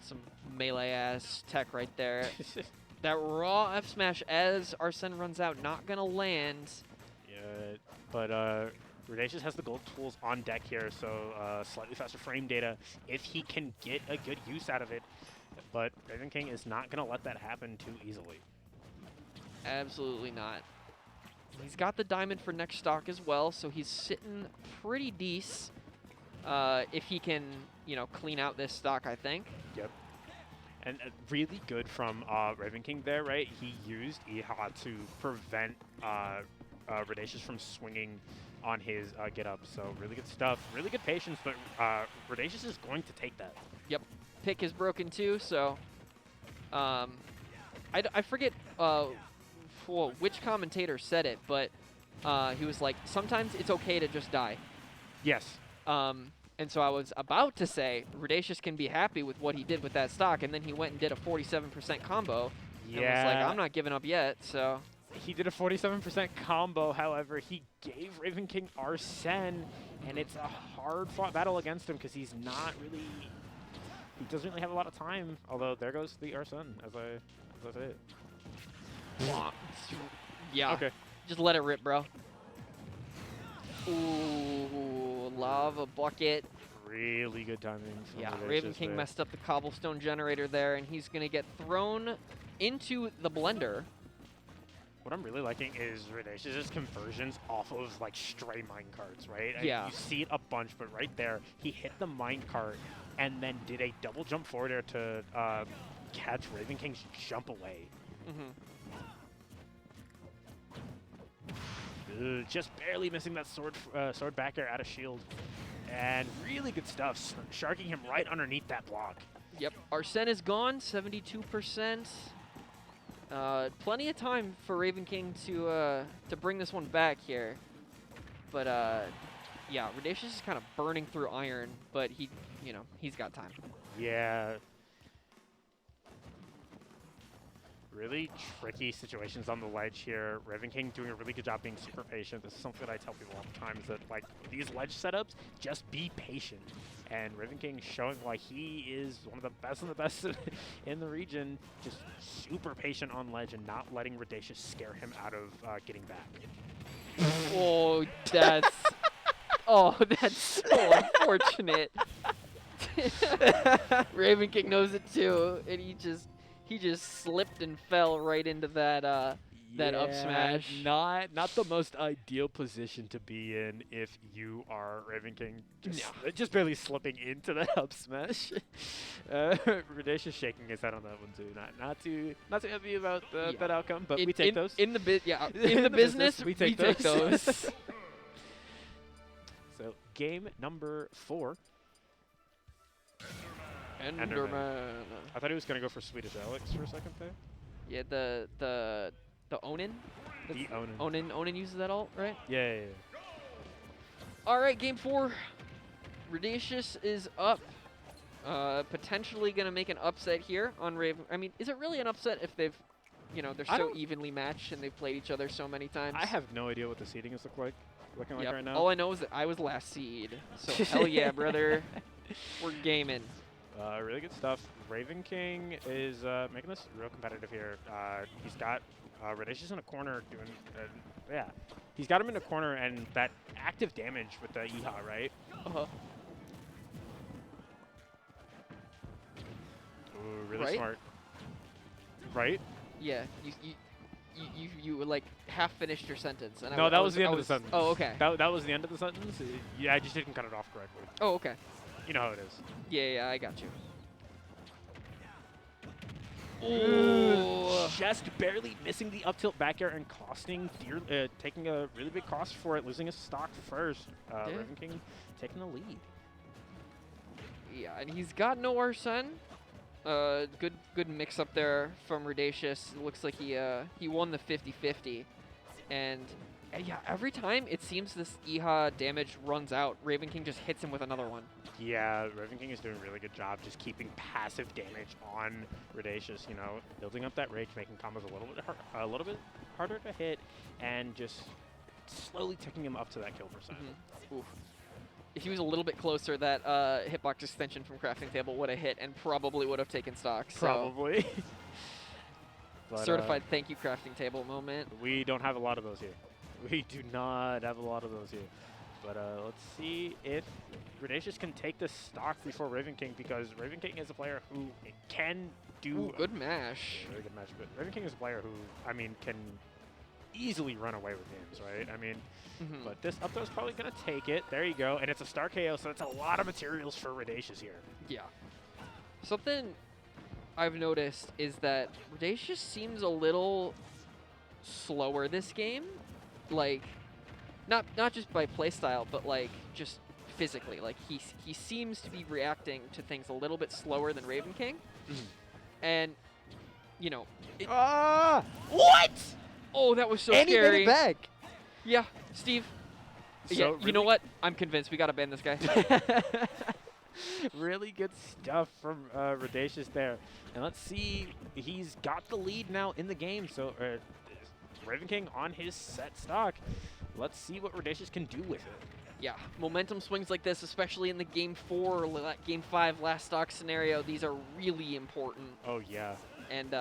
Some melee ass tech right there. That raw F smash as Arsene runs out, not gonna land. Yeah, but Redacious has the gold tools on deck here, so slightly faster frame data if he can get a good use out of it. But Ravenking is not going to let that happen too easily. Absolutely not. He's got the diamond for next stock as well, so he's sitting pretty decent. If he can, you know, clean out this stock, I think. Yep. And really good from Ravenking there, right? He used Iha to prevent Redacious from swinging on his get up. So really good stuff. Really good patience, but Redacious is going to take that. Yep. Pick is broken too, so I forget which commentator said it, but he was like, sometimes it's okay to just die. Yes. And so I was about to say Redacious can be happy with what he did with that stock, and then he went and did a 47% combo. And was like, I'm not giving up yet, so. He did a 47% combo, however, he gave Ravenking Arsene, and it's a hard-fought battle against him because he's not really... He doesn't really have a lot of time, although there goes the Arsene, as I say it. Yeah. Okay. Just let it rip, bro. Ooh, lava bucket. Really good timing from Yeah, Redacious Ravenking there. messed up the cobblestone generator there, and he's going to get thrown into the blender. What I'm really liking is Redacious' conversions off of like stray minecarts, right? Yeah. You see it a bunch, but right there, he hit the minecart and then did a double jump forward there to catch Ravenking's jump away. Mm-hmm. Just barely missing that sword back air out of shield. And really good stuff, sharking him right underneath that block. Yep, Arsene is gone, 72%. Plenty of time for Ravenking to bring this one back here. But yeah, Redacious is kind of burning through iron, but he's got time. Yeah. Really tricky situations on the ledge here. Ravenking doing a really good job being super patient. This is something that I tell people all the time, is that like these ledge setups, just be patient. And Ravenking showing why he is one of the best in the region, just super patient on ledge and not letting Redacious scare him out of getting back. Oh, that's so unfortunate. Ravenking knows it too, and he just slipped and fell right into that up smash. Not the most ideal position to be in if you are Ravenking, just barely slipping into that up smash. Redacious shaking his head on that one too. Not too happy about that outcome, but we take those. In the business, we take those. So game number 4. Enderman. I thought he was gonna go for Swedish Alex for a second there. Yeah, the Onin. The Onin. Onin uses that ult, right? Yeah. All right, game 4. Redacious is up. Potentially gonna make an upset here on Raven. I mean, is it really an upset if they've, they're so evenly matched and they've played each other so many times? I have no idea what the seeding is looking like right now. All I know is that I was last seed. So hell yeah, brother. We're gaming. Really good stuff. Ravenking is making this real competitive here. He's got Redacious in a corner doing, he's got him in a corner, and that active damage with the EHA, right? Uh-huh. Ooh, really smart. Right? Yeah, you like half finished your sentence. And no, that was the end of the sentence. Oh, okay. That was the end of the sentence? Yeah, I just didn't cut it off correctly. Oh, okay. You know how it is. Yeah, I got you. Ooh. Just barely missing the up tilt back air and costing taking a really big cost for it, losing his stock first. Ravenking taking the lead. Yeah, and he's got no Arsene. Good mix up there from Redacious. It looks like he won the 50-50. And yeah, every time it seems this EHA damage runs out, Ravenking just hits him with another one. Yeah, Ravenking is doing a really good job just keeping passive damage on Redacious, building up that rage, making combos a little bit harder to hit, and just slowly taking him up to that kill percent. Oof. If he was a little bit closer, that hitbox extension from Crafting Table would have hit and probably would have taken stock. So. Probably. But, certified thank you Crafting Table moment. We don't have a lot of those here. We do not have a lot of those here. But let's see if Redacious can take the stock before Ravenking, because Ravenking is a player who can do good mash. Really good match, but Ravenking is a player who, can easily run away with games, right? But this up throw is probably going to take it. There you go. And it's a star KO, so that's a lot of materials for Redacious here. Yeah. Something I've noticed is that Redacious seems a little slower this game. Like, not just by playstyle, but like just physically. Like he seems to be reacting to things a little bit slower than Ravenking. And what? Oh, that was so and scary. he made it back. Yeah, Steve. So yeah, really you know what? I'm convinced we gotta ban this guy. Really good stuff from Redacious there. And let's see, he's got the lead now in the game. So Ravenking on his set stock. Let's see what Redacious can do with it. Yeah, momentum swings like this, especially in the Game 4 or Game 5 last stock scenario, these are really important. Oh, yeah. And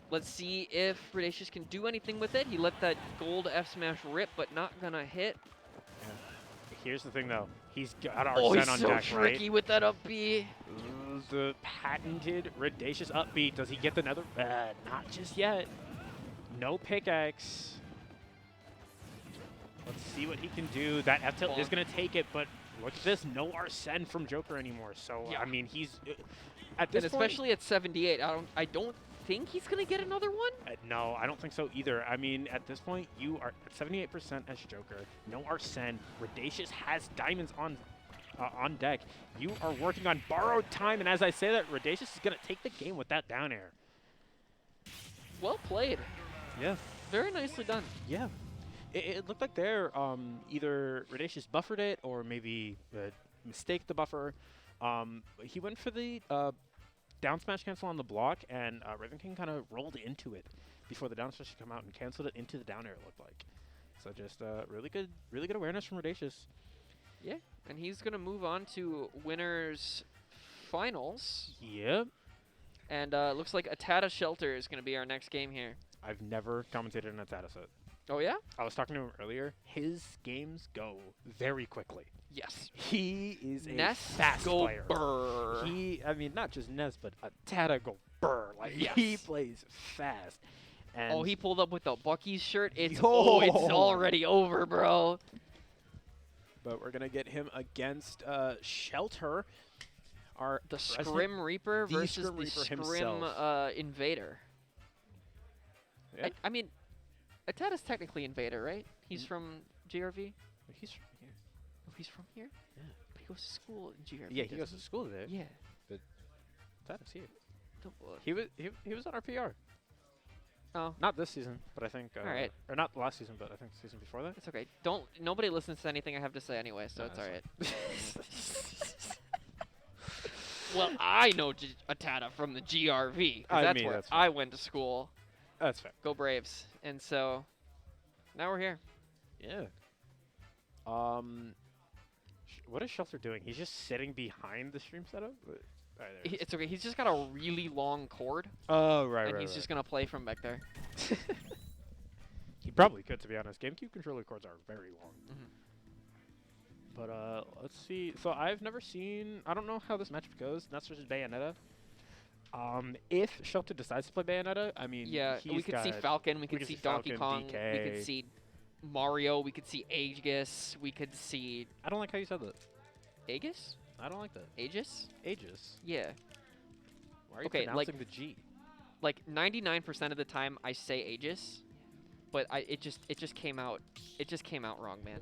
let's see if Redacious can do anything with it. He let that gold F smash rip, but not gonna hit. Yeah. Here's the thing, though. He's got Arsene on deck, right? He's so tricky with that up B. The patented Redacious up B. Does he get the nether? Not just yet. No pickaxe. Let's see what he can do. That F tilt is going to take it, but look at this. No Arsene from Joker anymore. So, yeah. he's at this point, especially at 78. I don't think he's going to get another one. No, I don't think so either. At this point, you are at 78% as Joker. No Arsene. Redacious has diamonds on on deck. You are working on borrowed time, and as I say that, Redacious is going to take the game with that down air. Well played. Yeah. Very nicely done. Yeah. It looked like there either Redacious buffered it or maybe mistaked the buffer. He went for the down smash cancel on the block, and Ravenking kind of rolled into it before the down smash could come out and canceled it into the down air, it looked like. So just really good awareness from Redacious. Yeah, and he's going to move on to winners finals. Yep. And looks like ATATA Shelter is going to be our next game here. I've never commentated an ATATA set. Oh, yeah? I was talking to him earlier. His games go very quickly. Yes. He is a Ness fast go player. burr. I mean, not just Ness, but ATATA go burr. Like, Yes. he plays fast. And Oh, he pulled up with the Bucky's shirt. It's, Yo. it's already over, bro. But we're going to get him against Shelter. The Scrim Reaper the versus Scrim the Reaper Scrim himself. Invader. Yeah. I mean, ATATA's technically Invader, right? He's from GRV? He's from here. Oh, he's from here? Yeah. But he goes to school in GRV. Yeah, he goes doesn't to school there. Yeah. ATATA's here. The- He was on our PR. Oh, Not this season, but I think Alright. or not last season, but I think the season before that. it's okay. Nobody listens to anything I have to say anyway, so No, it's that's alright. Well, I know ATATA from the GRV, 'cause I that's mean, where that's fair. I went to school. That's fair. Go Braves. And so, now we're here. Yeah. What is Shelter doing? He's just sitting behind the stream setup? There it is. It's okay. He's just got a really long cord, Oh, right, and he's just gonna play from back there. He probably could, to be honest. GameCube controller cords are very long. Mhm. But let's see. So I've never seen. I don't know how this matchup goes. Ness versus Bayonetta. If Shelter decides to play Bayonetta, I mean, Yeah, we could see Falcon. We could see Donkey Falcon, Kong. DK. We could see Mario. We could see Aegis. We could see I don't like how you said that. Aegis. I don't like that. Aegis. Aegis. Yeah. Why are you Okay, like- pronouncing the G? Like 99% of the time I say Aegis, but it just came out wrong, man.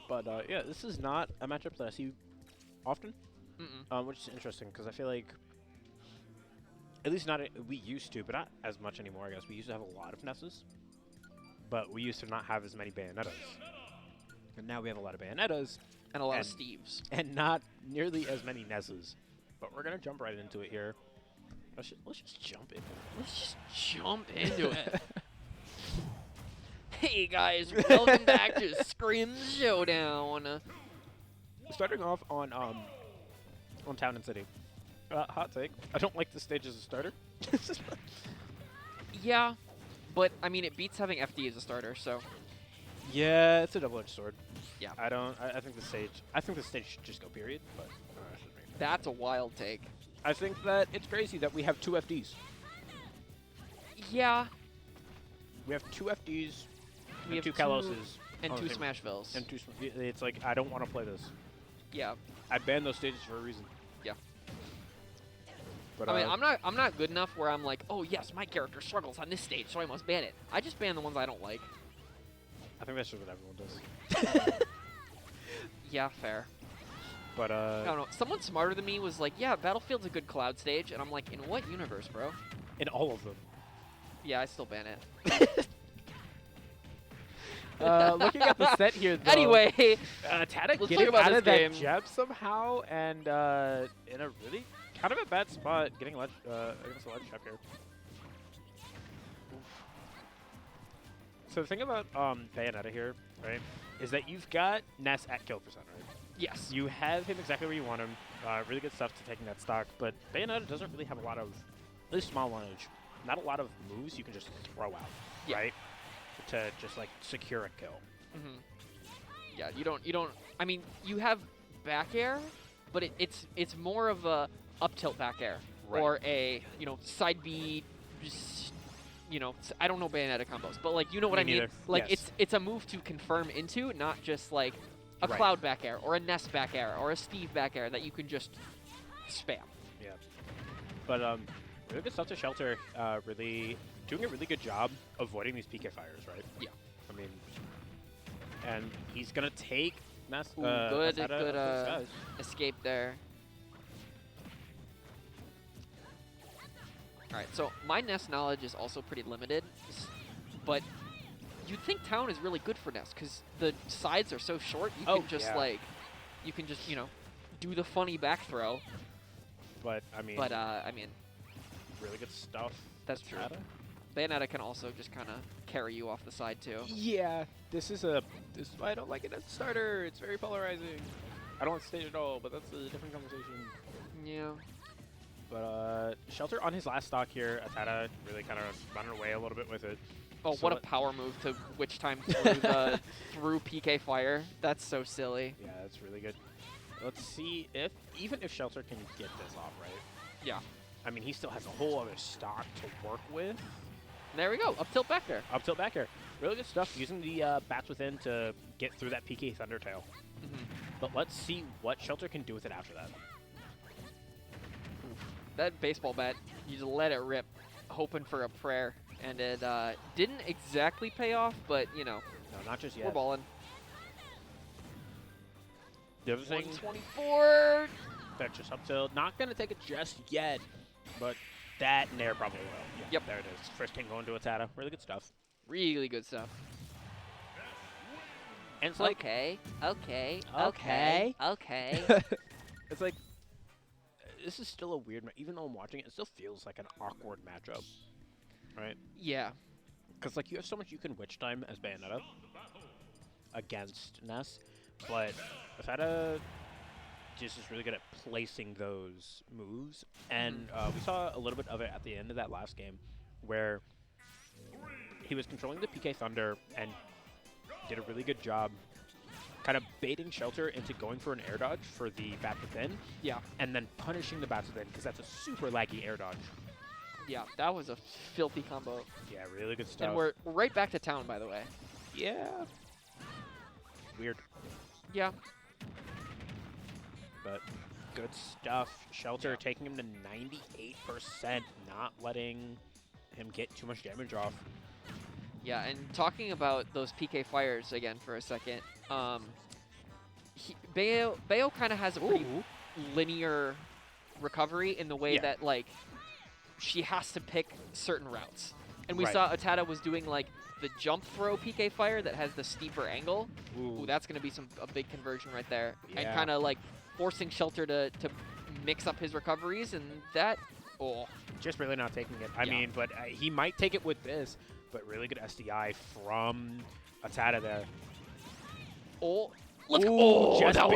But yeah, this is not a matchup that I see often, Mm-mm. which is interesting because I feel like, at least not we used to, but not as much anymore. I guess we used to have a lot of Nesses, but we used to not have as many Bayonettas. And now we have a lot of Bayonettas And a lot of And- Steves. and not nearly as many Nesses. But we're gonna jump right into it here. Let's just jump in. Let's just jump into it. Hey guys, welcome back to Scrims Showdown. Starting off on Town and City. Hot take. I don't like this stage as a starter. Yeah, but I mean it beats having FD as a starter, so Yeah, it's a double-edged sword. Yeah. I think the stage should just go period, but that's just me. that's a wild take. I think that it's crazy that we have 2 FDs. Yeah, We have 2 FDs, we have and 2 Kaloses, and on the 2 same- Smashvilles. and 2. It's like I don't want to play this. Yeah, I banned those stages for a reason. Yeah. But I mean I'm not good enough where I'm like, oh yes, my character struggles on this stage, so I must ban it. I just ban the ones I don't like. I think that's just what everyone does. Yeah, fair. But I don't know. Someone smarter than me was like, yeah, Battlefield's a good cloud stage, and I'm like, in what universe, bro? in all of them. Yeah, I still ban it. Looking at the set here, though, Anyway, Tata let's getting talk about out this of that game. jab somehow, and in a really kind of a bad spot, getting ledge against the ledge trap here. So the thing about Bayonetta here, right, is that you've got Ness at kill percent, right? yes. You have him exactly where you want him. Really good stuff to taking that stock, but Bayonetta doesn't really have a lot of, at least small lineage, not a lot of moves you can just throw out, Yeah. right? To just like secure a kill. Mm-hmm. Yeah, you don't. I mean, you have back air, but it's more of a up tilt back air Right. or a side B. Just, I don't know Bayonetta combos, but like you know what Me I mean. neither. Like Yes. it's a move to confirm into, not just like a Right. cloud back air or a Ness back air or a Steve back air that you can just spam. Yeah. But really good stuff to Shelter. Really doing a really good job avoiding these PK fires, right? Yeah. I mean, And he's going to take Ness. Ooh, good Atada, escape there. All right, so my Ness knowledge is also pretty limited, but you'd think Town is really good for Ness because the sides are so short. You can just you can just do the funny back throw. But I mean, really good stuff. That's true. Atada. Bayonetta can also just kind of carry you off the side too. Yeah, this is why I don't like it as a starter. It's very polarizing. I don't want to stage at all, but that's a different conversation. Yeah. But Shelter on his last stock here, Atata really kind of running away a little bit with it. Oh, So what a power move to witch time through the through PK Fire. That's so silly. Yeah, that's really good. Let's see if even if Shelter can get this off right. Yeah. I mean, he still has a whole other stock to work with. There we go. Up tilt back there. Up tilt back here. Really good stuff. Using the Bats Within to get through that PK Thundertail. But let's see what Shelter can do with it after that. That baseball bat, you just let it rip, hoping for a prayer. And it didn't exactly pay off, but, No, not just yet. we're balling. The other thing, 124. that just up tilt. Not going to take it just yet, but that Nair probably will. Yeah, Yep. there it is. First king going to Atata. Really good stuff. Really good stuff. And it's like, Okay. it's like, this is still a weird, even though I'm watching it, it still feels like an awkward matchup, right? Yeah. Because, like, you have so much you can witch time as Bayonetta against Ness, but Atata just is really good at placing those moves. And we saw a little bit of it at the end of that last game where he was controlling the PK Thunder and did a really good job kind of baiting Shelter into going for an air dodge for the Bat Within. Yeah. And then punishing the Bats Within because that's a super laggy air dodge. Yeah, that was a filthy combo. Yeah, really good stuff. And we're right back to Town, by the way. Yeah. Weird. Yeah. But good stuff. Shelter taking him to 98%, not letting him get too much damage off. Yeah, and talking about those PK Fires again for a second, Bayo kind of has a pretty linear recovery in the way that, like, she has to pick certain routes. And we saw Atata was doing, like, the jump throw PK Fire that has the steeper angle. Ooh, that's going to be a big conversion right there. Yeah. And kind of, like, forcing Shelter to mix up his recoveries, and that, just really not taking it. I mean, but he might take it with this, but really good SDI from Atata there. Let's Ooh, go. That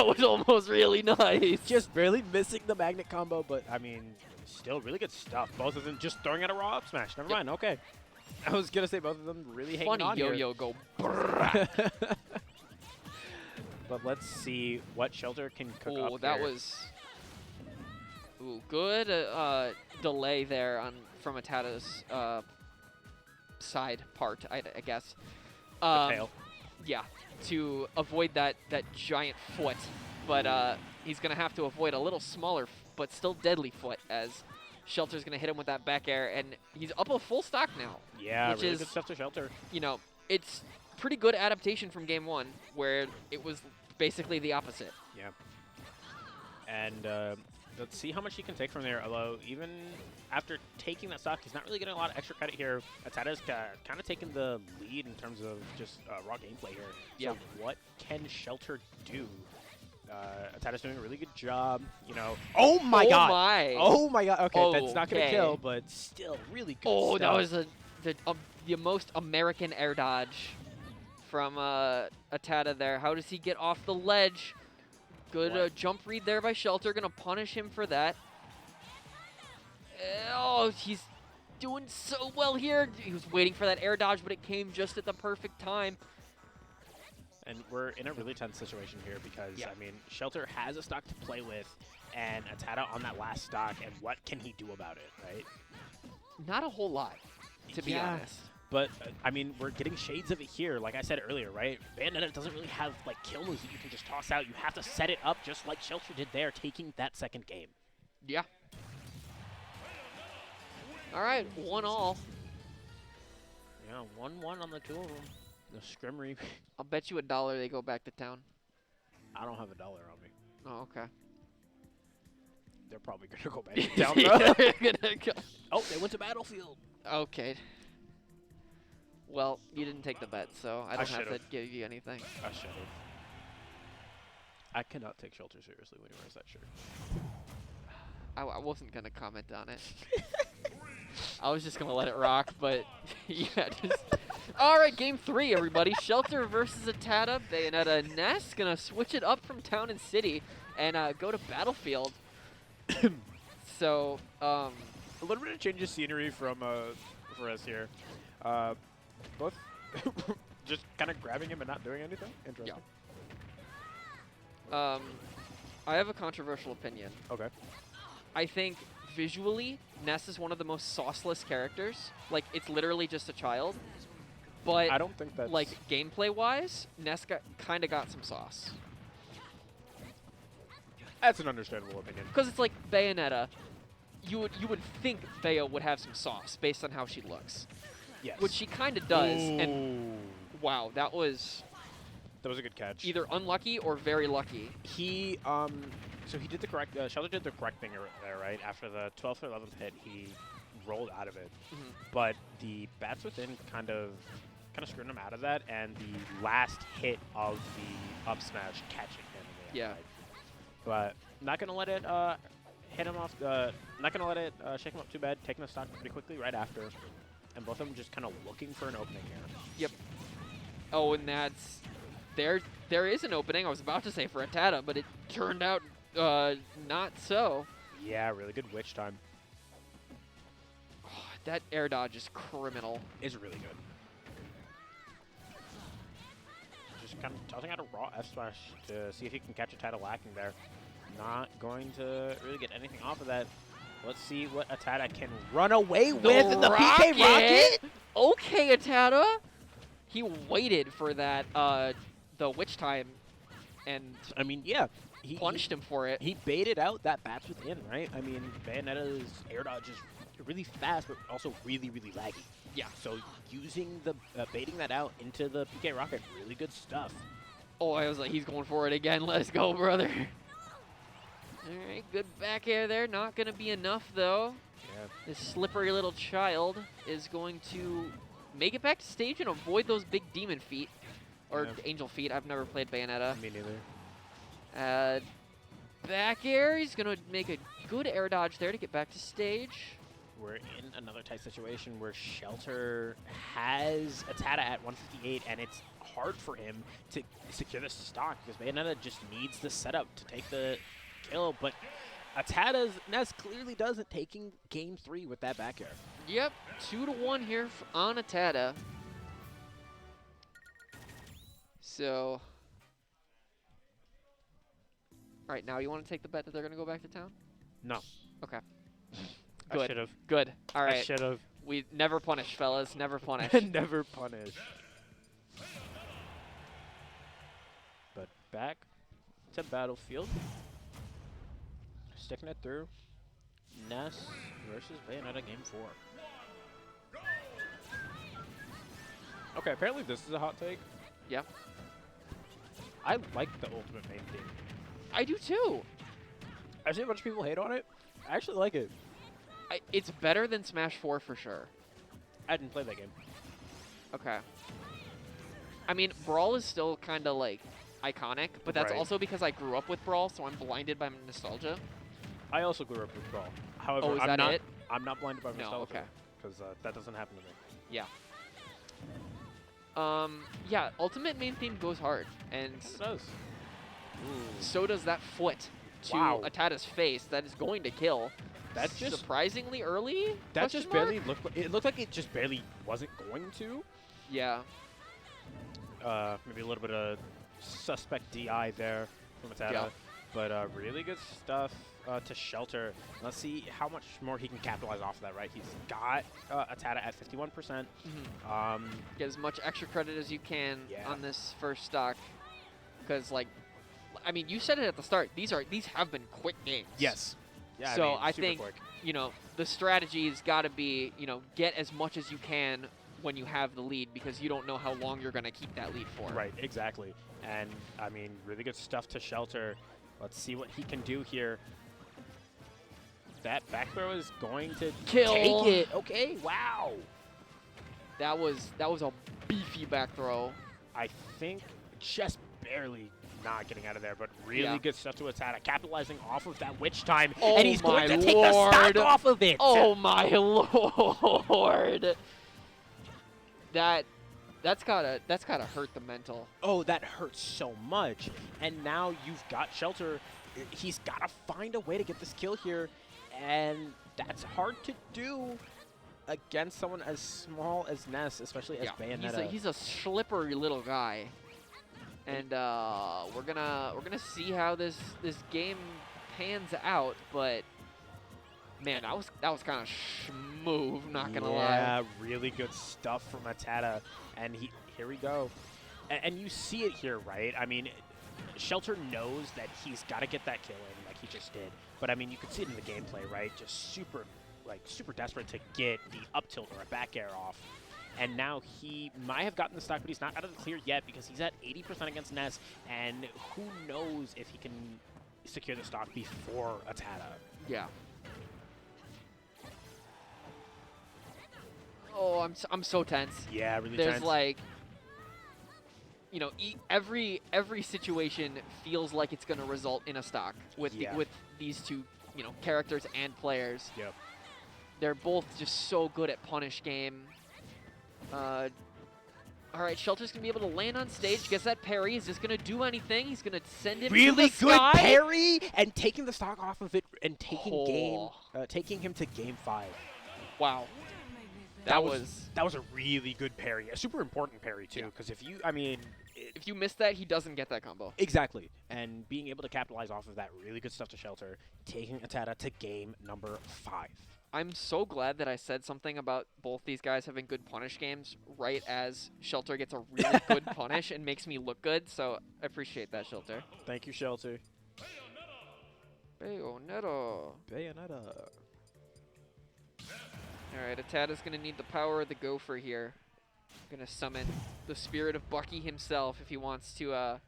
was almost really nice. Just barely missing the magnet combo, but I mean, still really good stuff. Both of them just throwing out a raw up smash. Never mind. Okay. I was going to say both of them really hanging on Funny here. yo-yo go. But let's see what Shelter can cook up. Oh, that here. was good delay there from Atata's side part, I guess. The tail. Yeah, to avoid that giant foot, but he's gonna have to avoid a little smaller but still deadly foot as Shelter's gonna hit him with that back air, and he's up a full stock now. Yeah, which really is good stuff to Shelter. It's pretty good adaptation from game one, where it was basically the opposite. Yeah. And let's see how much he can take from there, although even after taking that stock, he's not really getting a lot of extra credit here. Atata's kind of taken the lead in terms of just raw gameplay here. Yeah. So what can Shelter do? Atata's doing a really good job, Oh my god! Oh my god! Okay, that's not going to kill, but still really good stuff. That was the most American air dodge from Atata there. How does he get off the ledge? Good jump read there by Shelter. Gonna punish him for that. Oh, he's doing so well here. He was waiting for that air dodge, but it came just at the perfect time. And we're in a really tense situation here because, I mean, Shelter has a stock to play with, and Atata on that last stock, and what can he do about it, right? Not a whole lot, to be honest. But, I mean, we're getting shades of it here, like I said earlier, right? Bayonetta doesn't really have, like, kill moves that you can just toss out. You have to set it up just like Shelter did there, taking that second game. Yeah. All right, 1-1. Yeah, 1-1 on the two of them. The Scrimmery. I'll bet you $1 they go back to town. I don't have $1 on me. Oh, okay. They're probably going to go back to town, though. They're gonna go. Oh, they went to Battlefield. Okay. Well, you didn't take the bet, so I don't have to should've. give you anything. I should have. I cannot take Shelter seriously when he wears that shirt. I wasn't gonna comment on it. I was just gonna let it rock, but yeah, just. All right, game 3, everybody. Shelter versus ATATA. Bayonetta and Ness gonna switch it up from town and city and go to Battlefield. So, A little bit of change of scenery from for us here. Both just kind of grabbing him and not doing anything. Interesting. I have a controversial opinion. Okay. I think visually, Ness is one of the most sauceless characters. Like, it's literally just a child. But I don't think that's like gameplay-wise, Ness kind of got some sauce. That's an understandable opinion. Because it's like Bayonetta. You would think Bayo would have some sauce based on how she looks, Yes. which she kind of does. And Ooh. wow, that was That was a good catch. either unlucky or very lucky. He so he did the correct. Shelter did the correct thing there, right? After the 12th or 11th hit, he rolled out of it. Mhm. But the bats within kind of screwed him out of that, and the last hit of the up smash catching him. In the Yeah. end, but not gonna let it hit him off. Not gonna let it shake him up too bad. Taking the stock pretty quickly right after, and both of them just kind of looking for an opening here. Yep. Oh, and that's there is an opening. I was about to say for ATATA, but it turned out not so. Yeah, really good witch time. Oh, that air dodge is criminal. Is really good. Just kind of tossing out a raw F smash to see if he can catch a ATATA lacking there. Not going to really get anything off of that. Let's see what ATATA can run away with in the PK Rocket. Okay, ATATA. He waited for that the witch time and I mean, yeah. He punished him for it. He baited out that bats within, right? I mean, Bayonetta's air dodge is really fast, but also really, really laggy. Yeah. So using the baiting that out into the PK Rocket, really good stuff. Oh, I was like, he's going for it again. Let's go, brother. All right, good back air there. Not going to be enough, though. Yeah. This slippery little child is going to make it back to stage and avoid those big demon feet. Or Yeah. angel feet. I've never played Bayonetta. Me neither. Back air. He's going to make a good air dodge there to get back to stage. We're in another tight situation where Shelter has ATATA at 158, and it's hard for him to secure the stock because Bayonetta just needs the setup to take the kill. But ATATA's Ness clearly doesn't, taking game 3 with that back air. Yep, 2-1 here on ATATA. So, all right, now you want to take the bet that they're going to go back to town? No. Okay. I Good. should have. Good. All I right. should have. We never punish, fellas. Never punish. Never punish. But back to Battlefield. Sticking it through. Ness versus Bayonetta game 4. Okay, apparently this is a hot take. Yeah. I like the ultimate main theme. I do too. I've seen a bunch of people hate on it. I actually like it. It's better than Smash 4 for sure. I didn't play that game. Okay. I mean, Brawl is still kind of like iconic, but that's Right. also because I grew up with Brawl, so I'm blinded by nostalgia. I also grew up with Brawl. However, Oh, is I'm that not. it? I'm not blinded by No, nostalgia. okay. Because that doesn't happen to me. Yeah. Yeah, Ultimate main theme goes hard, and It does. so does that foot to Wow. ATATA's face that is going to kill. That just surprisingly early? That Question just mark? barely looked. It looked like it just barely wasn't going to. Yeah. Maybe a little bit of suspect DI there from ATATA, Yeah. but really good stuff to Shelter. Let's see how much more he can capitalize off of that. Right, he's got ATATA at 51%. Get as much extra credit as you can Yeah. on this first stock, because like, I mean, you said it at the start. These have been quick games. Yes. Yeah. So I, mean, I super think quick. the strategy's got to be get as much as you can when you have the lead because you don't know how long you're going to keep that lead for. Right, exactly. And, I mean, really good stuff to Shelter. Let's see what he can do here. That back throw is going to Kill. take it. Okay, wow. That was a beefy back throw. I think just barely not getting out of there, but really Yeah. good stuff to ATATA, capitalizing off of that witch time, Oh and he's going my to take the stock lord. off of it. Oh my lord. That's gotta hurt the mental. Oh, that hurts so much. And now you've got Shelter. He's got to find a way to get this kill here, and that's hard to do against someone as small as Ness, especially as Bayonetta. He's a slippery little guy. And we're gonna see how this game pans out, but man, that was kind of smooth, not gonna lie. Yeah, really good stuff from ATATA, and here we go, and you see it here, right? I mean, Shelter knows that he's got to get that kill in, like he just did. But I mean, you could see it in the gameplay, right? Just super desperate to get the up tilt or a back air off. And now he might have gotten the stock, but he's not out of the clear yet because he's at 80% against Ness, and who knows if he can secure the stock before ATATA. Yeah. Oh, I'm so tense. Yeah, really There's tense. like, you know, every situation feels like it's going to result in a stock with with these two, you know, characters and players. Yep. They're both just so good at punish game. All right, Shelter's going to be able to land on stage. Gets that parry. Is this going to do anything? He's going to send him really to the good sky. parry and taking the stock off of it and taking Oh. taking him to game 5. Wow. That was a really good parry, a super important parry too. Because if you miss that, he doesn't get that combo. Exactly, and being able to capitalize off of that, really good stuff to Shelter, taking ATATA to game number 5. I'm so glad that I said something about both these guys having good punish games right as Shelter gets a really good punish and makes me look good, so I appreciate that, Shelter. Thank you, Shelter. Bayonetta. Bayonetta. Alright, ATATA's going to need the power of the Gopher here. Going to summon the spirit of Bucky himself if he wants to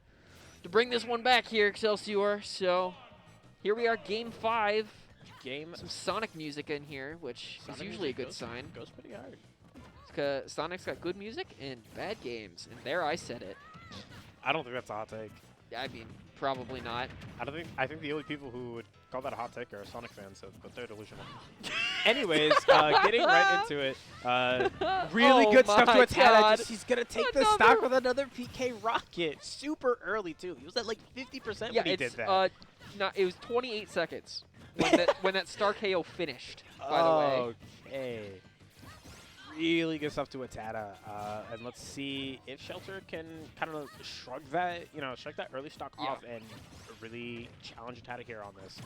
bring this one back here, Excelsior. So, here we are, game 5. Some Sonic music in here, which is usually a good sign. Goes pretty hard. Sonic's got good music and bad games, and there I said it. I don't think that's a hot take. I mean, probably not. I think the only people who would call that a hot take are Sonic fans, but they're delusional. Anyways, getting right into it. Really good stuff to ATATA. He's gonna take the stock with another PK rocket, super early too. He was at like 50% when he did that. It was 28 seconds when that star KO finished. By the way. Okay. Really good stuff to ATATA, and let's see if Shelter can kind of shrug that early stock off and really challenge ATATA here on this.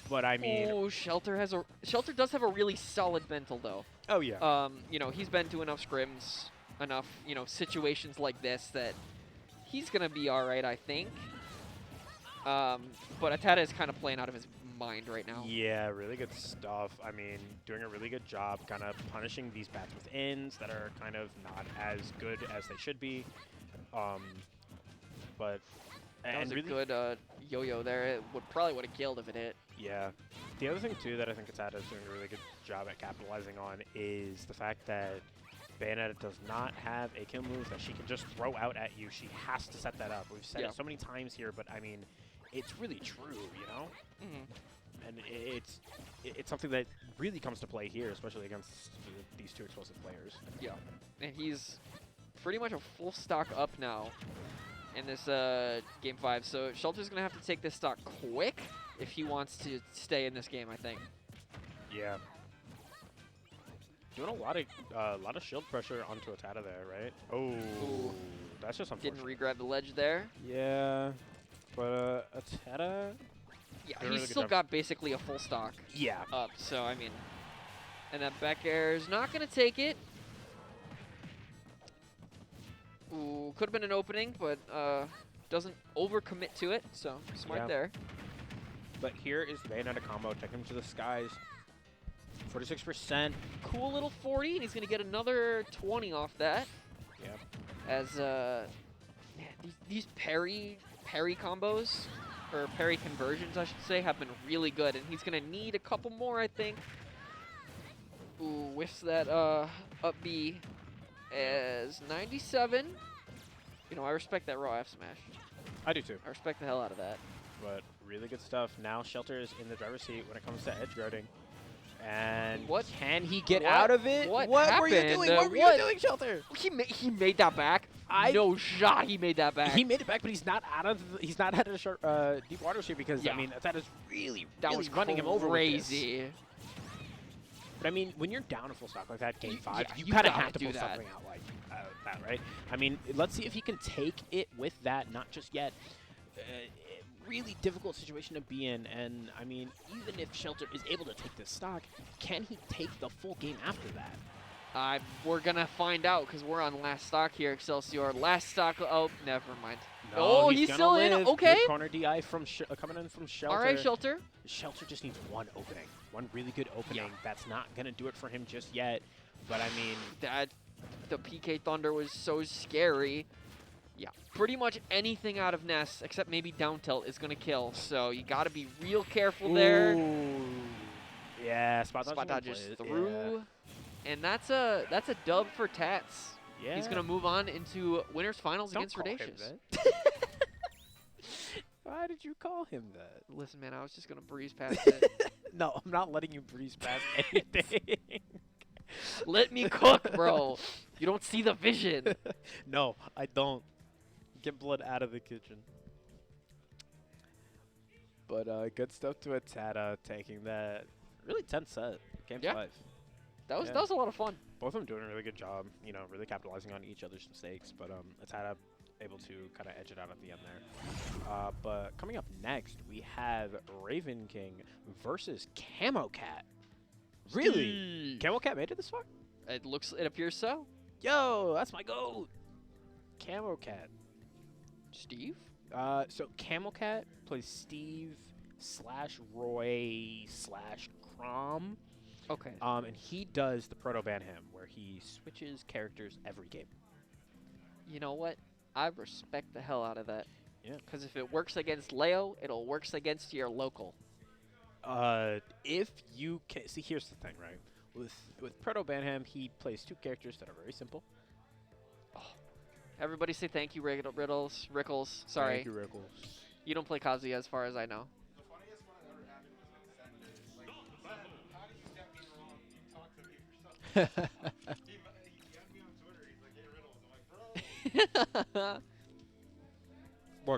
But I mean, Shelter does have a really solid mental though. Oh yeah. You know, he's been to enough scrims, enough situations like this that he's gonna be all right, I think. But ATATA is kind of playing out of his mind right now. Yeah, really good stuff. I mean, doing a really good job kind of punishing these bats with ins that are kind of not as good as they should be. But that was a good yo-yo there. It probably would have killed if it hit. Yeah. The other thing too that I think ATATA is doing a really good job at capitalizing on is the fact that Bayonetta does not have a kill move that she can just throw out at you. She has to set that up. We've said it so many times here, but I mean, it's really true, you know? And it's something that really comes to play here, especially against these two explosive players. Yeah, and he's pretty much a full stock up now in this game 5. So Shelter's gonna have to take this stock quick if he wants to stay in this game, I think. Yeah. Doing a lot of shield pressure onto ATATA there, right? Oh, that's just unfortunate. Didn't re-grab the ledge there. Yeah, but ATATA. Yeah, he's still got basically a full stock. Yeah. Up. So I mean, and that back air is not gonna take it. Ooh, could have been an opening, but doesn't overcommit to it. So smart there. But here is the Bayonetta combo. Take him to the skies. 46%. Cool little 40, and he's gonna get another 20 off that. Yep. As man, these parry combos, or parry conversions, I should say, have been really good, and he's gonna need a couple more, I think. Ooh, whiffs that up B as 97. You know, I respect that raw F smash. I do too. I respect the hell out of that. But really good stuff. Now Shelter is in the driver's seat when it comes to edge guarding. And What? can he get What? out of it? What were you happened? doing? What were you What? doing, Shelter? He made that back. No shot. He made that back. He made it back, but he's not out of a short, deep water street because Yeah. I mean that is really that was running him over with this. crazy. But I mean, when you're down a full stock like that, game 5, yeah, you you kind of gotta have to do pull that. something out like that, right? I mean, let's see if he can take it with that, not just yet. Really difficult situation to be in, and I mean, even if Shelter is able to take this stock, can he take the full game after that? We're gonna find out because we're on last stock here, Excelsior. Last stock. Oh, never mind. No, Oh, he's gonna still in. live. Okay. Good corner DI from coming in from Shelter. All right, Shelter. Shelter just needs one opening, one really good opening. Yeah. That's not gonna do it for him just yet. But I mean, The PK Thunder was so scary. Yeah, pretty much anything out of Ness, except maybe down tilt, is going to kill. So you got to be real careful there. Ooh. Yeah, spot Dodges through. And that's a dub for Tats. Yeah. He's going to move on into winners finals Don't against call him Redacious. that. Why did you call him that? Listen, man, I was just going to breeze past it. No, I'm not letting you breeze past anything. Let me cook, bro. You don't see the vision. No, I don't. Get blood out of the kitchen. But good stuff to ATATA taking that really tense set. Game 5. That was Yeah. that was a lot of fun. Both of them doing a really good job, you know, really capitalizing on each other's mistakes. But ATATA able to kind of edge it out at the end there. But coming up next, we have Ravenking versus Camocat. Really? Camocat made it this far? It appears so. Yo, that's my goat. Camocat. Steve? So Camocat plays Steve / Roy / Crom. Okay. And he does the Proto Ban him, where he switches characters every game. You know what? I respect the hell out of that. Yeah. Because if it works against Leo, it'll works against your local. If you can see, here's the thing, right? With Proto Banham, he plays 2 characters that are very simple. Everybody say thank you, Rickles. Sorry. Thank you, Rickles. You don't play Kazuya as far as I know. The funniest one that ever happened was when Sen was like, how do you step me wrong? You talk to me for something. He got me on Twitter. He's like, hey, Riddles. I'm like, bro.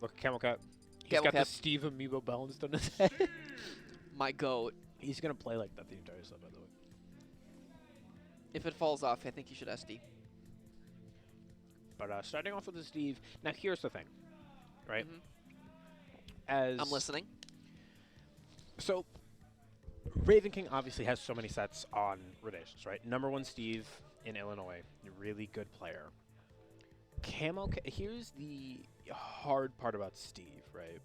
Look, Camocat. He's got the Camocat. Steve Amiibo balanced on his head. My goat. He's gonna play like that the entire set, by the way. If it falls off, I think you should SD. But starting off with the Steve. Now here's the thing, right? Mhm. As I'm listening. So, Ravenking obviously has so many sets on Redacious, right? #1 Steve in Illinois, a really good player. Here's the hard part about Steve, right?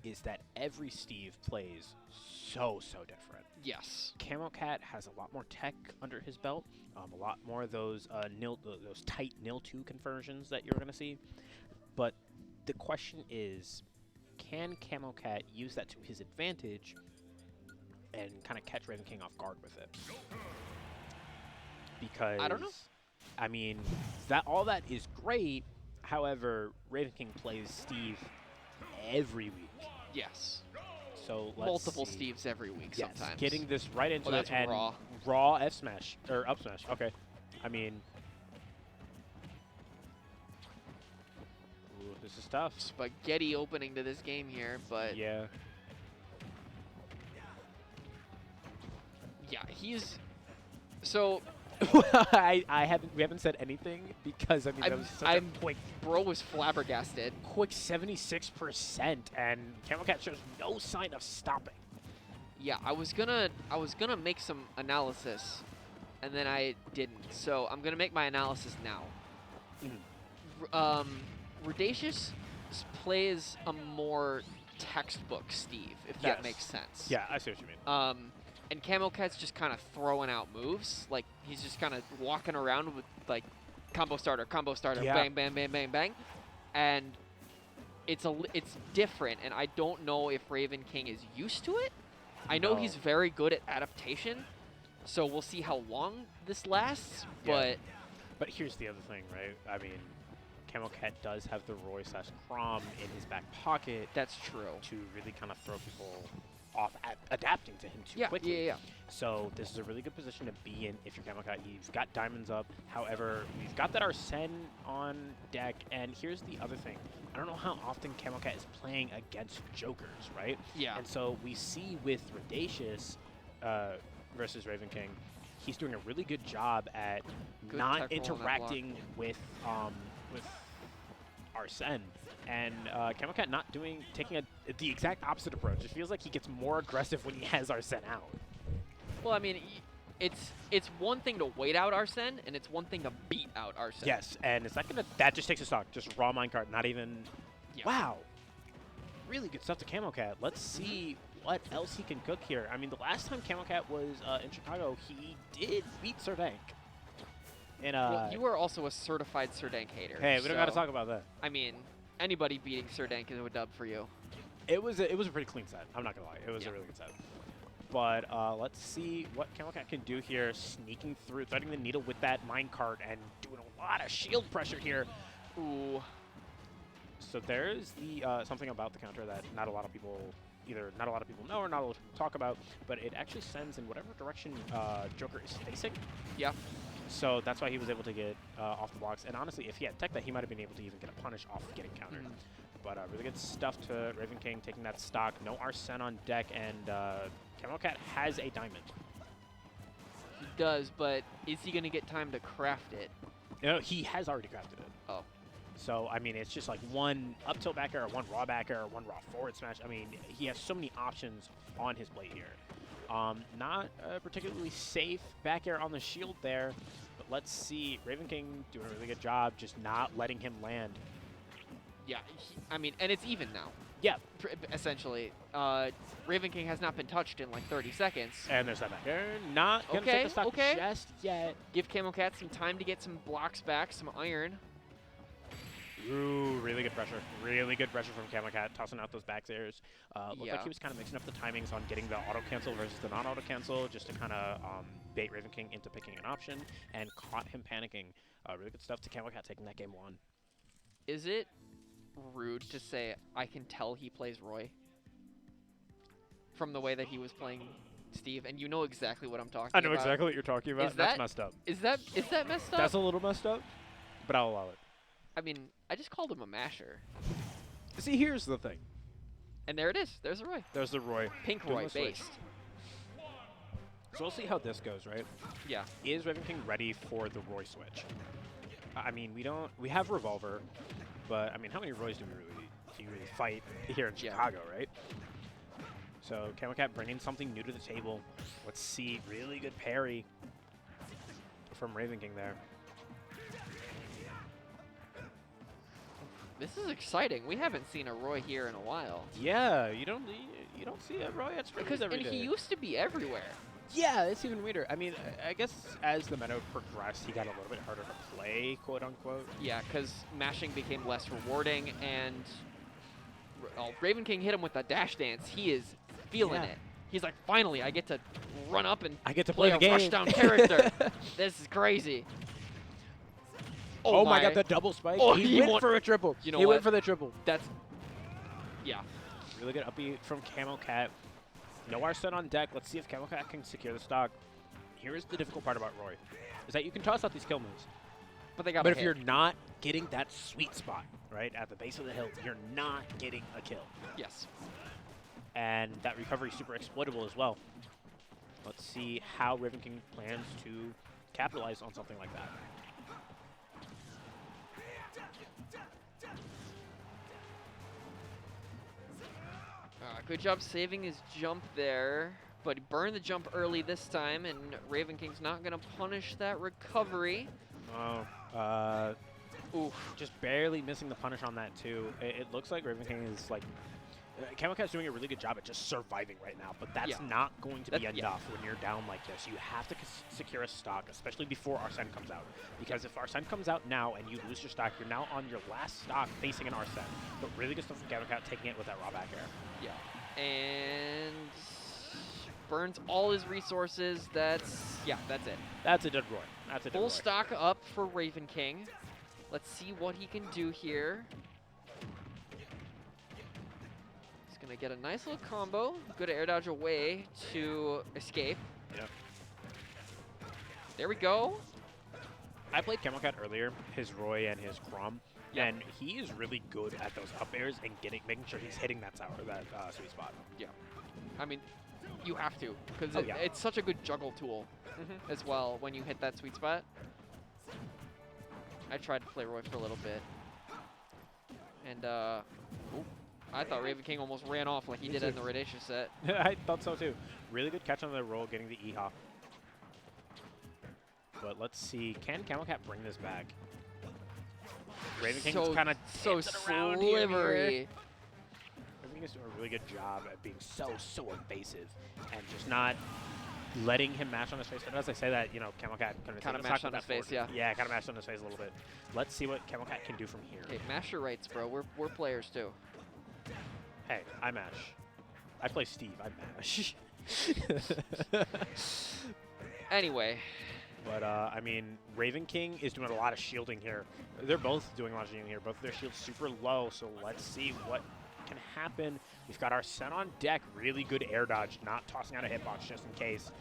Is that every Steve plays so different. Yes. Camocat has a lot more tech under his belt, a lot more of those those tight nil-2 conversions that you're going to see. But the question is, can Camocat use that to his advantage and kind of catch Ravenking off guard with it? Because I don't know. I mean, all that is great. However, Ravenking plays Steve every week. Yes. So let's Multiple see. Steves every week Yes, sometimes. getting this right into Well, it that's and raw. F smash or up smash. Okay, I mean, ooh, this is tough. Spaghetti opening to this game here, but Yeah. yeah, he's so We haven't said anything because I mean that was such a quick bro was flabbergasted. 76%, and Camocat shows no sign of stopping. Yeah, I was gonna make some analysis, and then I didn't. So I'm gonna make my analysis now. Redacious plays a more textbook Steve, if that makes sense. Yeah, I see what you mean. and Camocat's just kind of throwing out moves. Like, he's just kind of walking around with, like, combo starter, Yeah. bang, bang, bang, bang, bang. And it's different, and I don't know if Ravenking is used to it. I know he's very good at adaptation, so we'll see how long this lasts, but... But here's the other thing, right? I mean, Camocat does have the Roy/Chrom in his back pocket. That's true. To really kind of throw people off at adapting to him too quickly. Yeah. So this is a really good position to be in if you're Camocat. He's got diamonds up. However, we've got that Arsene on deck. And here's the other thing. I don't know how often Camocat is playing against Jokers, right? Yeah. And so we see with Redacious versus Ravenking, he's doing a really good job at Good not tech roll on that interacting with Arsene. And Camocat not taking the exact opposite approach. It feels like he gets more aggressive when he has Arsene out. Well, I mean, it's one thing to wait out Arsene, and it's one thing to beat out Arsene. Yes, and it's not gonna. That just takes a stock. Just raw minecart. Not even. Yeah. Wow. Really good stuff to Camocat. Let's see what else he can cook here. I mean, the last time Camocat was in Chicago, he did beat Serdank. Well, you are also a certified Serdank hater. Hey, we don't got to so, talk about that. I mean, anybody beating Serdank is a dub for you. It was a pretty clean set. I'm not gonna lie. It was a really good set. But let's see what Camocat can do here, sneaking through, threading the needle with that minecart and doing a lot of shield pressure here. Ooh. So there's the something about the counter that not a lot of people know or not a lot of people talk about, but it actually sends in whatever direction Joker is facing. Yeah. So that's why he was able to get off the blocks. And honestly, if he had tech that, he might have been able to even get a punish off of getting countered. But really good stuff to Ravenking, taking that stock. No Arsene on deck, and Camocat has a diamond. He does, but is he going to get time to craft it? No, he has already crafted it. Oh. So, I mean, it's just like one up tilt back air, or one raw back air, or one raw forward smash. I mean, he has so many options on his plate here. Not a particularly safe back air on the shield there, but let's see. Ravenking doing a really good job just not letting him land. Yeah, I mean, and it's even now. Yeah. Essentially. Ravenking has not been touched in like 30 seconds. And there's that back air. Not going to take the stock just yet. Give Camocat some time to get some blocks back, some iron. Ooh, really good pressure. Really good pressure from Camocat, tossing out those back airs. Looked like he was kind of mixing up the timings on getting the auto-cancel versus the non-auto-cancel, just to kind of bait Ravenking into picking an option, and caught him panicking. Really good stuff to Camocat taking that game one. Is it rude to say I can tell he plays Roy? From the way that he was playing Steve, and you know exactly what I'm talking about. I know exactly what you're talking about. That's messed up. Is that messed up? That's a little messed up, but I'll allow it. I mean, I just called him a masher. See, here's the thing. And there it is. There's the Roy. There's the Roy. Pink Doing Roy the switch. based. So we'll see how this goes, right? Yeah. Is Ravenking ready for the Roy switch? I mean, we have Revolver, but I mean, how many Roys do you really fight here in Chicago, right? So Camocat bringing something new to the table. Let's see, really good parry from Ravenking there. This is exciting. We haven't seen a Roy here in a while. Yeah, you don't see a Roy at Scrims every day. He used to be everywhere. Yeah, it's even weirder. I mean, I guess as the meta progressed, he got a little bit harder to play, quote unquote. Yeah, because mashing became less rewarding, and Ravenking hit him with a dash dance. He is feeling it. He's like, finally, I get to run up and I get to play a the game. rushdown character. This is crazy. Oh my God, the double spike. Oh, he went for a triple. You know he what? went for the triple. That's, yeah. Really good upbeat from Camocat. No Arsene on deck. Let's see if Camocat can secure the stock. Here's the difficult part about Roy, is that you can toss out these kill moves. But if you're not getting that sweet spot, right, at the base of the hill, you're not getting a kill. Yes. And that recovery is super exploitable as well. Let's see how Ravenking plans to capitalize on something like that. Good job saving his jump there, but he burned the jump early this time, and Ravenking's not going to punish that recovery. Oof, just barely missing the punish on that too. It looks like Ravenking is like Camocat's doing a really good job at just surviving right now, but that's Yeah. not going to be That- yeah. enough when you're down like this. You have to secure a stock, especially before Arsene comes out. Because if Arsene comes out now and you lose your stock, you're now on your last stock facing an Arsene. But really good stuff from Camocat, taking it with that raw back air. Yeah. And burns all his resources. That's it. That's a dead Roy. That's a dead Full Roy. stock up for Ravenking. Let's see what he can do here. He's gonna get a nice little combo. Good air dodge away to escape. Yep. There we go. I played Camocat earlier, his Roy and his Crom, Yep. and he is really good at those up airs and making sure he's hitting that sweet spot. Yeah. I mean, you have to, because Oh, yeah. it's such a good juggle tool as well when you hit that sweet spot. I tried to play Roy for a little bit. And, I thought Ravenking almost ran off like he did in the Redacious set. I thought so too. Really good catch on the roll, getting the E-Hop. But let's see, can Camocat bring this back? Ravenking's kind of so slivery. Ravenking is doing a really good job at being so evasive and just not letting him mash on his face. But as I say that, you know, Camocat Kinda mashed on his face, yeah. Yeah, kind of mashed on his face a little bit. Let's see what Camocat can do from here. Hey, mash your rights, bro. We're players too. Hey, I mash. I play Steve, I mash. Anyway, But, I mean, Ravenking is doing a lot of shielding here. They're both doing a lot of shielding here. Both of their shields super low, so let's see what can happen. We've got our Sen on deck. Really good air dodge, not tossing out a hitbox just in case.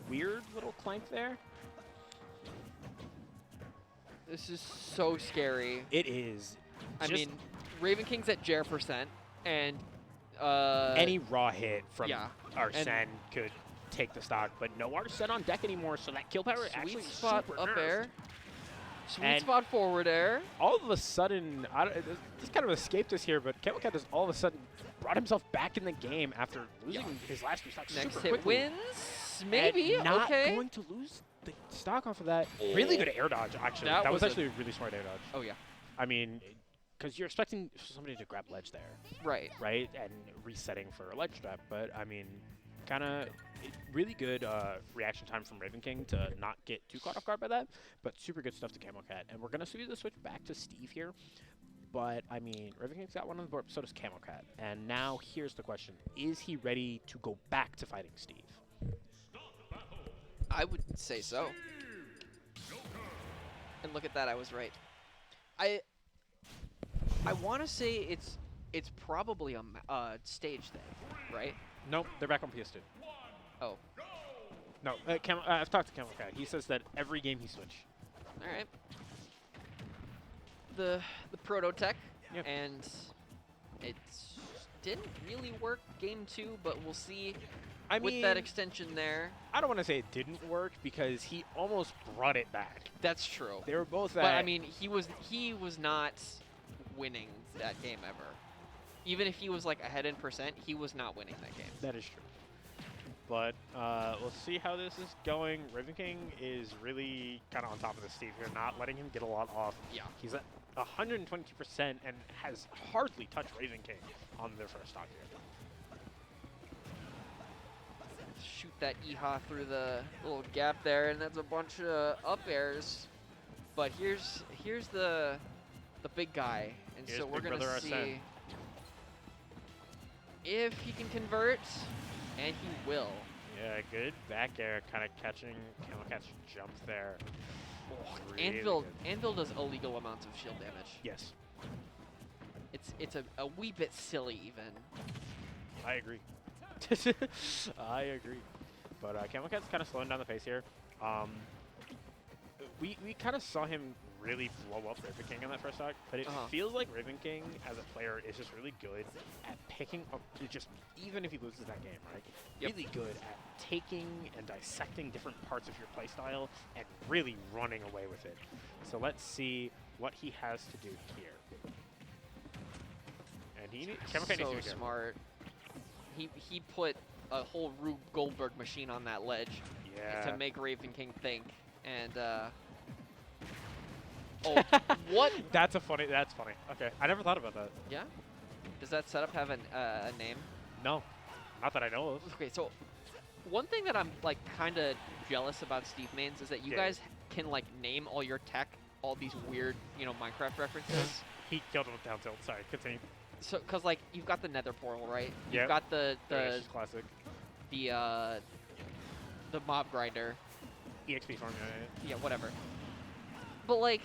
Weird little clank there. this is so scary. It is. I Just mean, Ravenking's at Jer %, and any raw hit from yeah, Arsene could take the stock, but no Arsene on deck anymore, so that kill power actually sweet spot super up nerfed. air, sweet And spot forward air. All of a sudden, this kind of escaped us here, but Camocat has all of a sudden brought himself back in the game after losing his last few stocks Next super hit quickly. wins, maybe. And not Okay. going to lose the stock off of that. Really good air dodge, actually. That That was was a- actually a really smart air dodge. Oh yeah, I mean, because you're expecting somebody to grab ledge there, right. right? And resetting for a ledge trap, but I mean, kind of really good reaction time from Ravenking to not get too caught off guard by that, but super good stuff to Camocat. And we're going to see the switch back to Steve here. But, I mean, Ravenking's got one on the board, so does Camocat. And now here's the question. Is he ready to go back to fighting Steve? I would say so. And look at that, I was right. I want to say it's probably a stage thing, right? Nope, they're back on PS2. Oh, No, I've talked to Camocat. He says that every game he switch. all right. The prototech, Yep. and it didn't really work game 2, but we'll see I with mean, that extension there. I don't want to say it didn't work because he almost brought it back. That's true. They were both But I mean, he was not winning that game ever. Even if he was like ahead in %, he was not winning that game. That is true. But let's see how this is going. Ravenking is really kind of on top of the Steve here, not letting him get a lot off. Yeah. He's at 122% and has hardly touched Ravenking on their first stock here. Shoot that Iha through the little gap there, and that's a bunch of up airs. But here's the big guy, and Here's so we're Big gonna Brother see Arsene. if he can convert, and he will. Yeah, good back air, kind of catching Camocat's jump there. Really Anvil good. does illegal amounts of shield damage. Yes, It's a wee bit silly even. I agree. I agree. But Camocat's kind of slowing down the pace here. We kind of saw him really blow up Ravenking in that first stock, but it feels like Ravenking as a player is just really good at picking up, just even if he loses that game, right? Yep. Really good at taking and dissecting different parts of your playstyle and really running away with it. So let's see what he has to do here. And Camocat needs to So be careful. smart. He put a whole Rube Goldberg machine on that ledge Yeah. to make Ravenking think, and oh, what? That's funny. Okay, I never thought about that. Yeah. Does that setup have a name? No, not that I know of. Okay, so one thing that I'm like kind of jealous about Steve Mains is that you Yeah. guys can like name all your tech, all these weird, you know, Minecraft references. He killed him with down tilt. Sorry, continue. So, cause like you've got the Nether portal, right? Yep. You've got the Redacious classic. the mob grinder. EXP formula. Yeah, whatever. But like,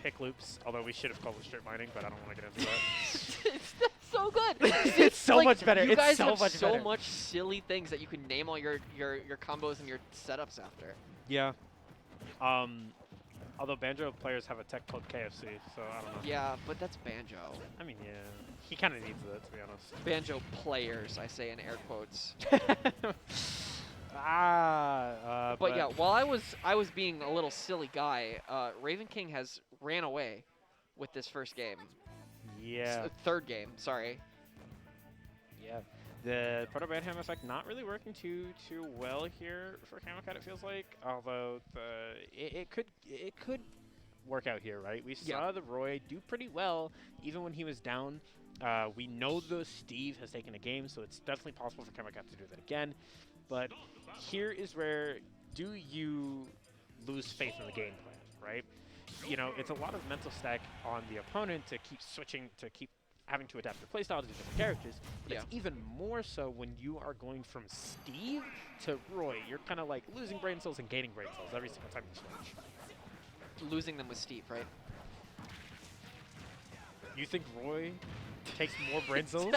Pick loops. Although we should have called it strip mining, but I don't want to get into that. it's so good. It's so like, much better. You It's guys so have much so better. much silly things that you can name all your combos and your setups after. Yeah. Although Banjo players have a tech called KFC, so I don't know. Yeah, but that's Banjo. I mean, yeah. He kind of needs it, to be honest. Banjo players, I say in air quotes. But yeah, while I was being a little silly guy, Ravenking has ran away with this first game. Yeah. Third game, sorry. Yeah. The Proto Banham effect not really working too well here for Camocat, it feels like. Although it could work out here, right? We saw the Roy do pretty well even when he was down. We know the Steve has taken a game, so it's definitely possible for Camocat to do that again. But here is where do you lose faith in the game plan, right? You know, it's a lot of mental stack on the opponent to keep switching, to keep having to adapt your playstyle to different characters, but it's even more so when you are going from Steve to Roy. You're kind of like losing brain cells and gaining brain cells every single time you switch. Losing them with Steve, right? You think Roy takes more brain cells?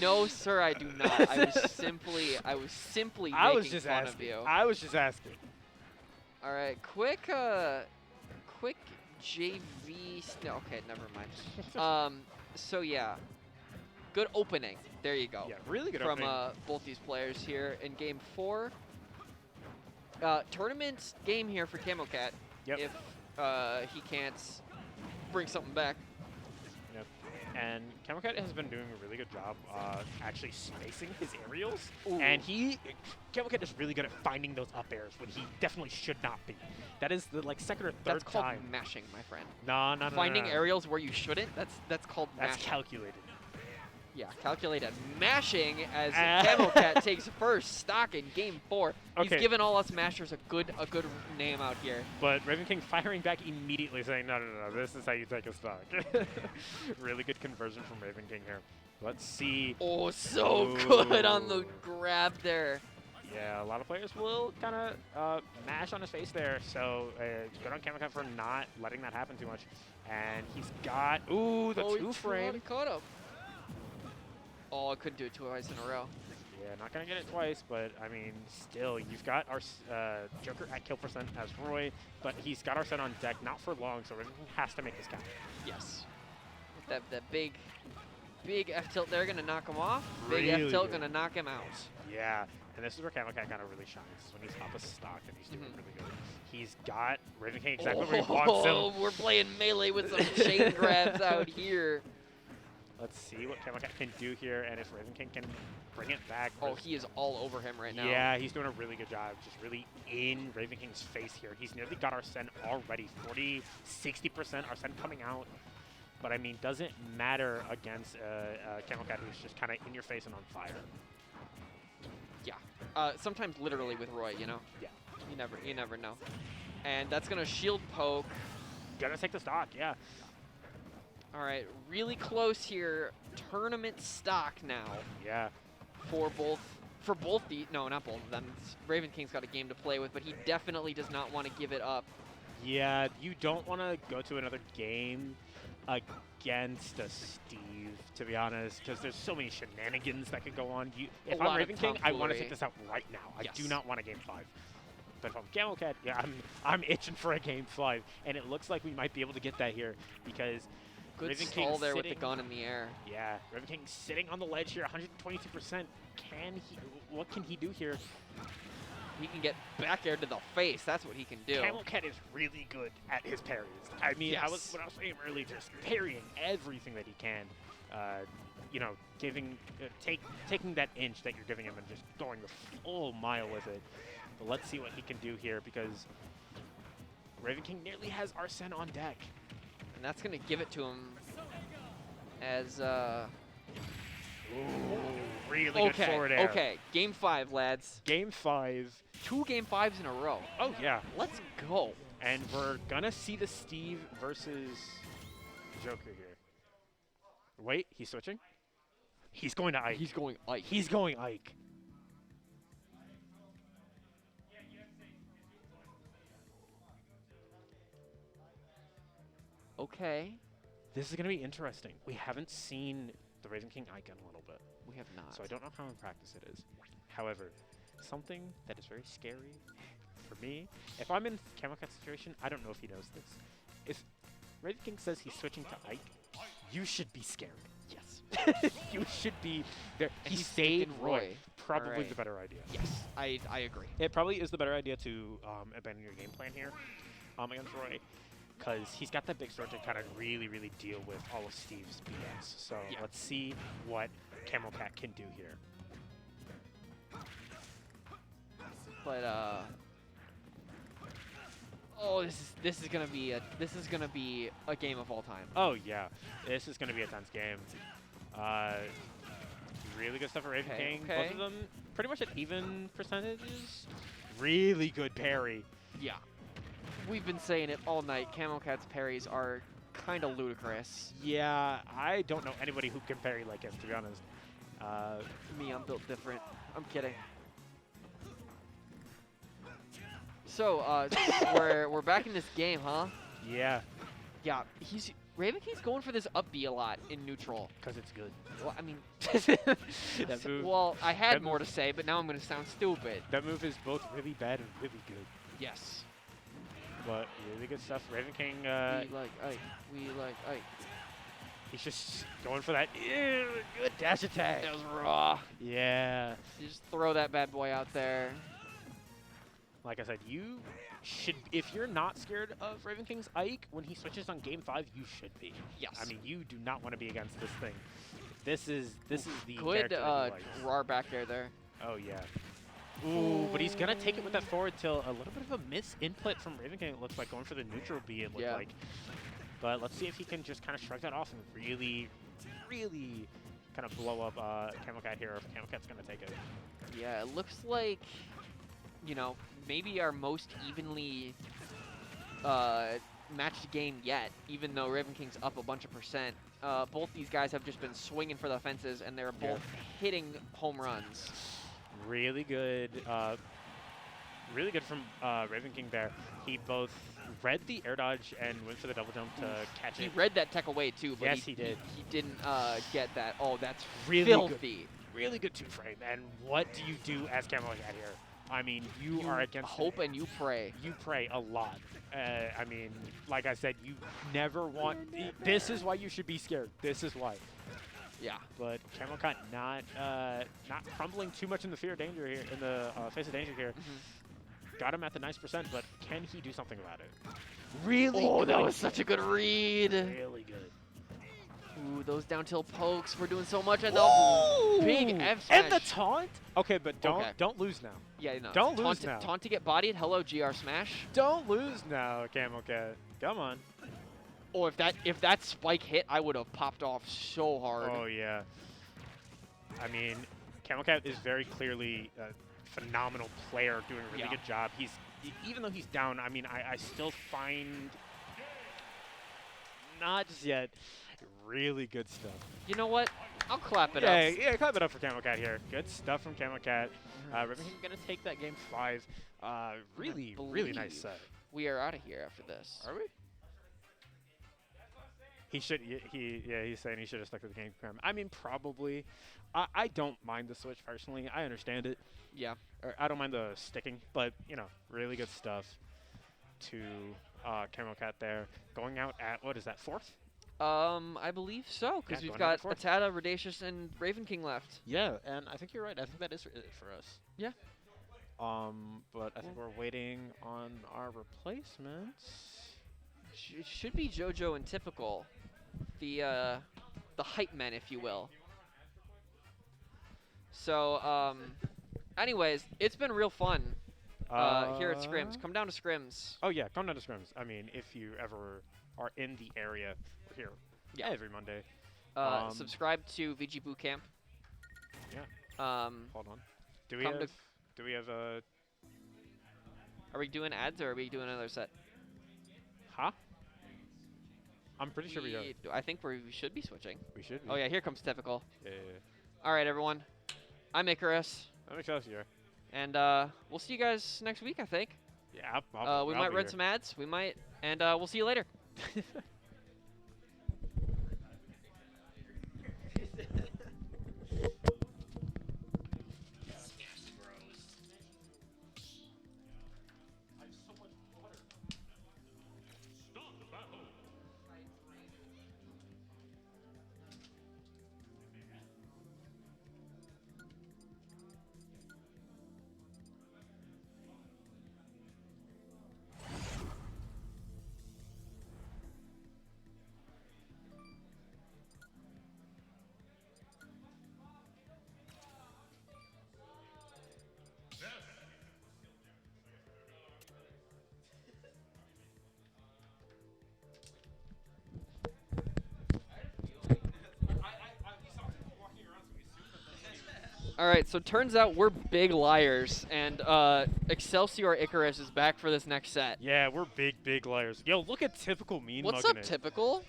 No, sir, I do not. I was simply making fun of you. I was just asking. All right, quick JV. No, okay, never mind. So yeah, good opening. There you go. Yeah, really good from opening. both these players here in game 4. Tournament game here for Camocat. Yep. If he can't bring something back. Yep. And Camocat has been doing a really good job actually spacing his aerials. Ooh. And Camocat is really good at finding those up airs when he definitely should not be. That is the second or third That's called time. mashing, my friend. No. Finding aerials where you shouldn't. That's called That's mashing. calculated. Yeah, calculated mashing as Camocat takes first stock in game 4. He's Okay. given all us mashers a good name out here. But Ravenking firing back immediately saying, no, this is how you take a stock. Really good conversion from Ravenking here. Let's see. Oh, so good on the grab there. Yeah, a lot of players will kind of mash on his face there. So good on Camocat for not letting that happen too much. And he's got, the two frame. Caught him. Oh, I couldn't do it twice in a row. Yeah, not going to get it twice, but I mean, still, you've got our Joker at kill percent as Roy, but he's got our set on deck, not for long, so Ravenking has to make this count. Yes. That big F tilt there gonna knock him off. Big Really F tilt good. gonna knock him out. Yeah, and this is where Camocat kind of really shines, is when he's off a stock and he's doing really good. He's got Ravenking exactly where he wants him. We're playing melee with some chain grabs out here. Let's see what Camocat can do here, and if Ravenking can bring it back. Oh, he is all over him right now. Yeah, he's doing a really good job, just really in Ravenking's face here. He's nearly got Arsene already, 40, 60% Arsene coming out. But I mean, doesn't matter against Camocat, who's just kind of in your face and on fire. Yeah. Sometimes literally with Roy, you know? Yeah. You never know. And that's gonna shield poke. Gonna take the stock, yeah. All right, really close here. Tournament stock now Yeah. for both the not both of them. Ravenking's got a game to play with, but he definitely does not want to give it up. Yeah, you don't want to go to another game against a Steve, to be honest, because there's so many shenanigans that could go on. If I'm Ravenking, I want to take this out right now. Yes. I do not want a game 5. But if I'm Camocat, yeah, I'm itching for a game 5, and it looks like we might be able to get that here because Good Ravenking stall there with the sitting- gun in the air. Yeah, Ravenking sitting on the ledge here, 122%. What can he do here? He can get back air to the face. That's what he can do. Camocat is really good at his parries. I mean, Yes. what I was saying earlier, just parrying everything that he can. You know, taking that inch that you're giving him and just going the full mile with it. But let's see what he can do here because Ravenking nearly has Arsene on deck. And that's going to give it to him as, Really good forward air. Okay, game 5, lads. Game 5. 2 game 5s in a row. Oh, yeah. Let's go. And we're going to see the Steve versus Joker here. Wait, he's switching? He's going to Ike. He's going Ike. He's going Ike. Okay. This is going to be interesting. We haven't seen the Ravenking Ike in a little bit. We have not. So I don't know how in practice it is. However, something that is very scary for me, if I'm in Camocat's situation, I don't know if he knows this. If Ravenking says he's switching to Ike, you should be scared. Yes. You should be there. And He he's stayed taken Roy. Roy. Probably Alright. the better idea. Yes, I agree. It probably is the better idea to abandon your game plan here against Roy, because he's got that big sword to kind of really, really deal with all of Steve's BS. So Yeah. let's see what Camocat can do here. But oh, this is gonna be a game of all time. Oh yeah, this is going to be a tense game. Really good stuff for Ravenking. Okay. Both of them pretty much at even percentages. Really good parry. Yeah. We've been saying it all night. Camocat's parries are kind of ludicrous. Yeah, I don't know anybody who can parry like him, to be honest. Me, I'm built different. I'm kidding. So, we're back in this game, huh? Yeah, Yeah, Ravenking's going for this up B a lot in neutral. because it's good. Well, I mean, That move, well, I had that more move- to say, but now I'm going to sound stupid. that move is both really bad and really good. Yes. But really good stuff. Ravenking, We like Ike. We like Ike. he's just going for that good dash attack. That was raw. Yeah. You just throw that bad boy out there. Like I said, you should, if you're not scared of Ravenking's Ike, when he switches on game 5, you should be. Yes. I mean, you do not want to be against this thing. This is the Good character that he likes. RAR back there. Oh, yeah. Ooh, but he's going to take it with that forward tilt. A little bit of a misinput from Ravenking, it looks like, going for the neutral B, it looked Yeah. like. But let's see if he can just kind of shrug that off and really, really kind of blow up Camocat here, or if Camocat's going to take it. Yeah, it looks like, you know, maybe our most evenly matched game yet, even though Ravenking's up a bunch of percent. Both these guys have just been swinging for the fences, and they're both hitting home runs. Really good from Ravenking there. He both read the air dodge and went for the double jump to catch He it. read that tech away too, but Yes, he did. He didn't get that. Oh, that's Really good. filthy. Really good two-frame. And what do you do as Camocat here? I mean, you are against hope and you pray. You pray a lot. I mean, like I said, you never want. This is why you should be scared. This is why. Yeah. But Camocat not crumbling too much in the fear of danger here, in the face of danger here. Got him at the nice percent, but can he do something about it? Really? Oh, that good. was such a good read. Really good. Ooh, those down tilt pokes. We're doing so much, and the big F smash. And the taunt. Okay, but don't lose now. Yeah, no. Don't lose now. Taunt to get bodied. Hello, GR smash. Don't lose now, Camocat. Come on. Oh, if that spike hit, I would have popped off so hard. Oh yeah. I mean, Camocat is very clearly a phenomenal player, doing a really good job. Even though he's down, I mean, I still find not just yet really good stuff. You know what? I'll clap it Yeah, up. yeah, clap it up for Camocat here. Good stuff from Camocat. Ravenking gonna take that game 5. Really nice set. We are out of here after this. Are we? He should. He's saying he should have stuck to the game plan. I mean, probably. I don't mind the switch personally. I understand it. Yeah. Or I don't mind the sticking, but you know, really good stuff to Camocat there. Going out at what is that, 4th? I believe so, because Yeah, we've going out got at 4th. ATATA, Redacious, and Ravenking left. Yeah, and I think you're right. I think that is it for us. Yeah. But I think we're waiting on our replacements. It should be JoJo and Typical, the hype men, if you will. So, anyways, it's been real fun here at Scrims. Come down to Scrims. Oh yeah, come down to Scrims. I mean, if you ever are in the area. We're here every Monday. Subscribe to VGBootCamp. Yeah. Hold on. Do we come have? Do we have a? Are we doing ads or are we doing another set? Huh? I'm pretty sure we are. I think we should be switching. We should be. Oh yeah, here comes typical. Yeah. All right, everyone. I'm Icarus, That makes sense here. and we'll see you guys next week. I think. Yeah. We might run some ads. We might, and we'll see you later. Start the battle. All right, so turns out we're big liars, and Excelsior Icarus is back for this next set. Yeah, we're big liars. Yo, look at typical mean What's mugging up, it. typical?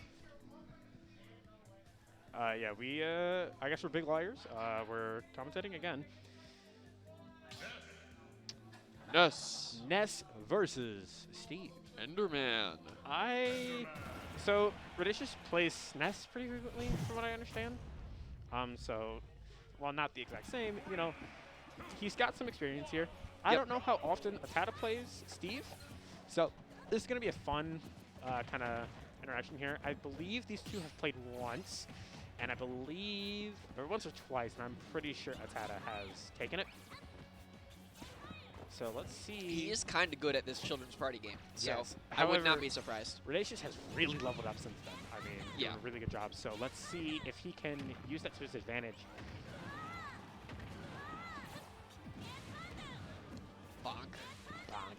Yeah, we I guess we're big liars. We're commentating again. Ness. Ness versus Steve. Enderman. So Redacious plays Ness pretty frequently, from what I understand. So, well, not the exact same. You know, he's got some experience here. I don't know how often ATATA plays Steve, so this is gonna be a fun kind of interaction here. I believe these two have played once, and I believe, or once or twice, and I'm pretty sure ATATA has taken it. So let's see. He is kind of good at this children's party game, so Yes. I would not However, be surprised. Redacious has really leveled up since then. I mean, Yeah. doing a really good job. So let's see if he can use that to his advantage. Bonk. Bonk.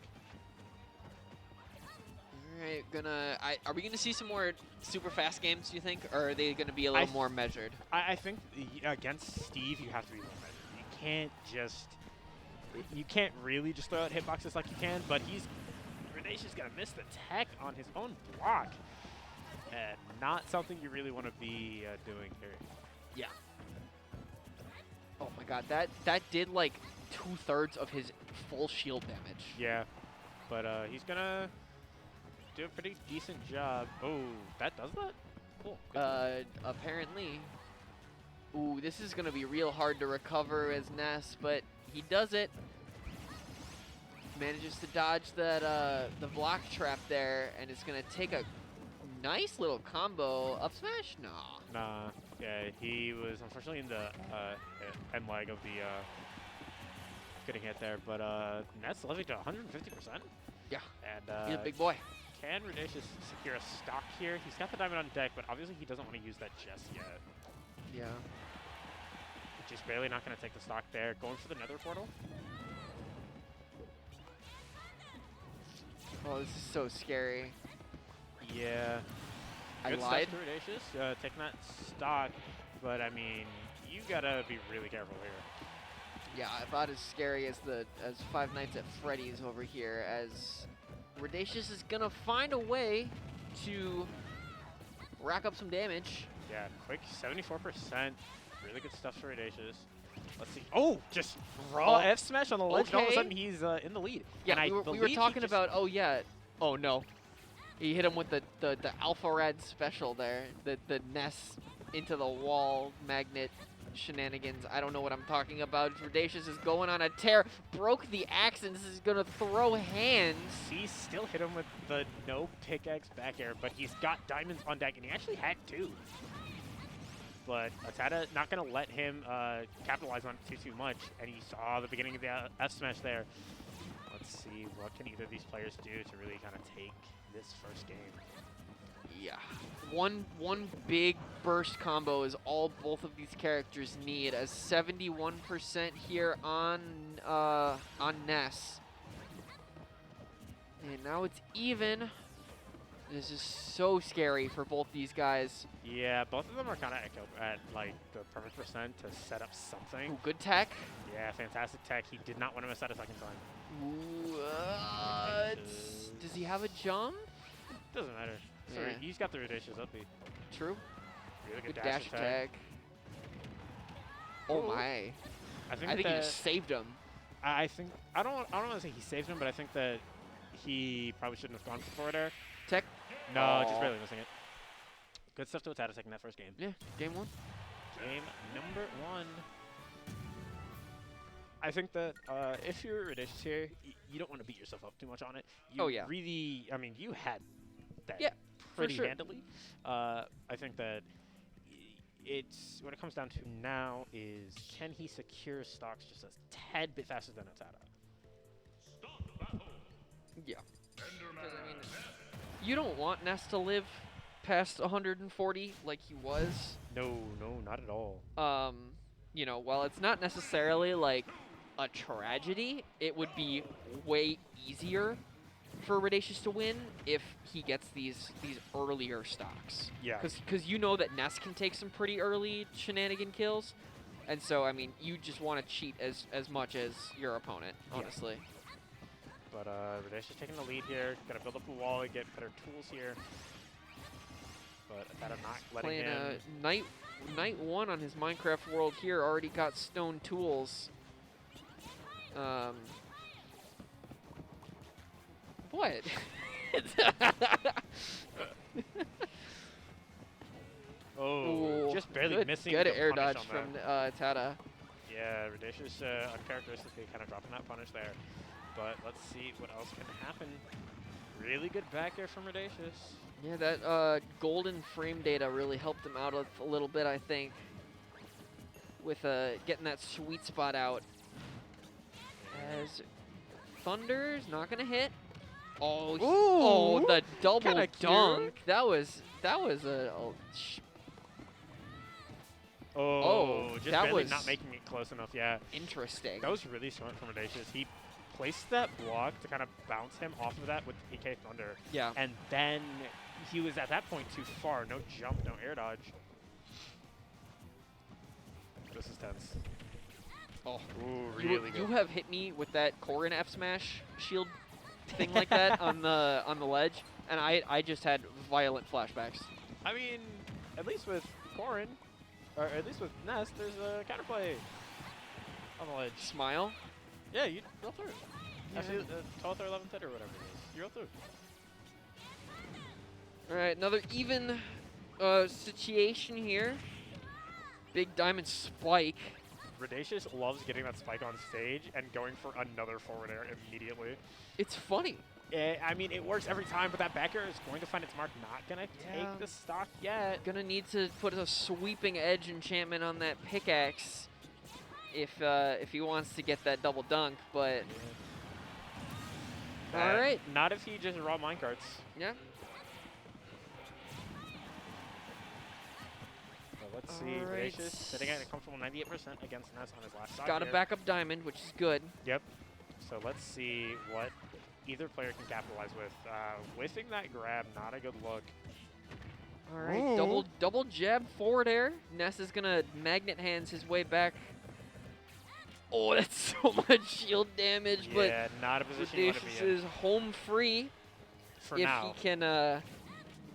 All right, are we gonna see some more super fast games? Do you think, or are they gonna be a little more measured? I think against Steve, you have to be more measured. You can't really just throw out hitboxes like you can, but Redacious gonna miss the tech on his own block. And not something you really want to be doing here. Yeah. Oh my god, that did like 2/3 of his full shield damage. Yeah, but he's gonna do a pretty decent job. Oh, that does that? Cool. Good. Apparently. Ooh, this is gonna be real hard to recover as Ness, but he does it. Manages to dodge that the block trap there, and it's gonna take a nice little combo up smash. Nah. Yeah, he was unfortunately in the end leg of the getting hit there, but Ness living to 150%. Yeah. And He's a big boy. can Redacious secure a stock here? He's got the diamond on deck, but obviously he doesn't want to use that just yet. Yeah. Just barely not going to take the stock there. Going for the nether portal. Oh, this is so scary. Yeah. I Good lied. stuff to Redacious, taking that stock, but I mean, you gotta be really careful here. Yeah, about as scary as Five Nights at Freddy's over here, as Redacious is gonna find a way to rack up some damage. Yeah, quick 74%. Really good stuff for Redacious. Let's see. Oh, just raw F smash on the ledge. And all of a sudden, he's in the lead. Yeah, and we were talking about. Oh yeah. Oh no. He hit him with the Alpha Rad special there. The Ness into the wall magnet shenanigans. I don't know what I'm talking about. Redacious is going on a tear. Broke the axe and this is gonna throw hands. He still hit him with the no pickaxe back air, but he's got diamonds on deck, and he actually had two. But ATATA not going to let him capitalize on it too much, and he saw the beginning of the F smash there. Let's see, what can either of these players do to really kind of take this first game? Yeah. One big burst combo is all both of these characters need, as 71% here on Ness. And now it's even. This is so scary for both these guys. Yeah, both of them are kind of at like the perfect percent to set up something. Ooh, good tech. Yeah, fantastic tech. He did not want to miss that a second time. What? Does he have a jump? Doesn't matter. So Yeah. he's got the Redacious upbeat. True. Really Good good dash attack. Oh Ooh. my. I think I think he that just saved him. I think I don't want to say he saved him, but I think that he probably shouldn't have gone for forward air. Tech. No, just Aw. barely missing it. Good stuff to ATATA taking that first game. Yeah, game one. Game number 1. I think that if you're Redacious here, you don't want to beat yourself up too much on it. You Oh, yeah. Really, I mean, you had that Yeah, for pretty sure. handily. I think that it's what it comes down to now is can he secure stocks just a tad bit faster than ATATA? Yeah. Because, I mean, you don't want Ness to live past 140 like he was. No, not at all. You know, while it's not necessarily like a tragedy, it would be way easier for Redacious to win if he gets these earlier stocks. Yeah. Because you know that Ness can take some pretty early shenanigan kills, and so I mean you just want to cheat as much as your opponent, honestly. But Redacious taking the lead here. Got to build up a wall and get better tools here. But ATATA not letting Playing him. night 1 on his Minecraft world here, already got stone tools. What? Oh, Ooh, just barely good, missing good the air punish dodge on from that. Tata. Yeah, Redacious uncharacteristically kind of dropping that punish there. But let's see what else can happen. Really good back air from Redacious. Yeah, that golden frame data really helped him out a little bit, I think, with getting that sweet spot out. As Thunder's not gonna hit. Oh, oh, the double Kinda dunk. cute. That was Oh, just that barely was not making it close enough. Yeah, interesting. that was really smart from Redacious. He placed that block to kind of bounce him off of that with the PK Thunder. Yeah. And then he was at that point too far. No jump, no air dodge. This is tense. Oh, Ooh, you, really you good. have hit me with that Corrin F smash shield thing like that on the ledge, and I just had violent flashbacks. I mean, at least with Corrin, or at least with Ness, there's a counterplay on the ledge. Smile. Yeah, you roll through. Yeah. Actually, 12th or 11th hit or whatever it is. You roll through. All right, another even situation here. Big diamond spike. Redacious loves getting that spike on stage and going for another forward air immediately. It's funny. I mean, it works every time, but that back air is going to find its mark. Not going to Yeah. take the stock yet. Gonna need to put a sweeping edge enchantment on that pickaxe if he wants to get that double dunk. But all right, Not if he just raw minecarts. yeah. But let's see. Alright. Redacious sitting at a comfortable 98% against Ness on his last stock Got a here. backup diamond, which is good. Yep. So let's see what either player can capitalize with. Whiffing that grab, not a good look. All right, double jab forward air. Ness is gonna magnet hands his way back. Oh, that's so much shield damage, Yeah, not a but position you want to Redacious be in is home free for if now. he can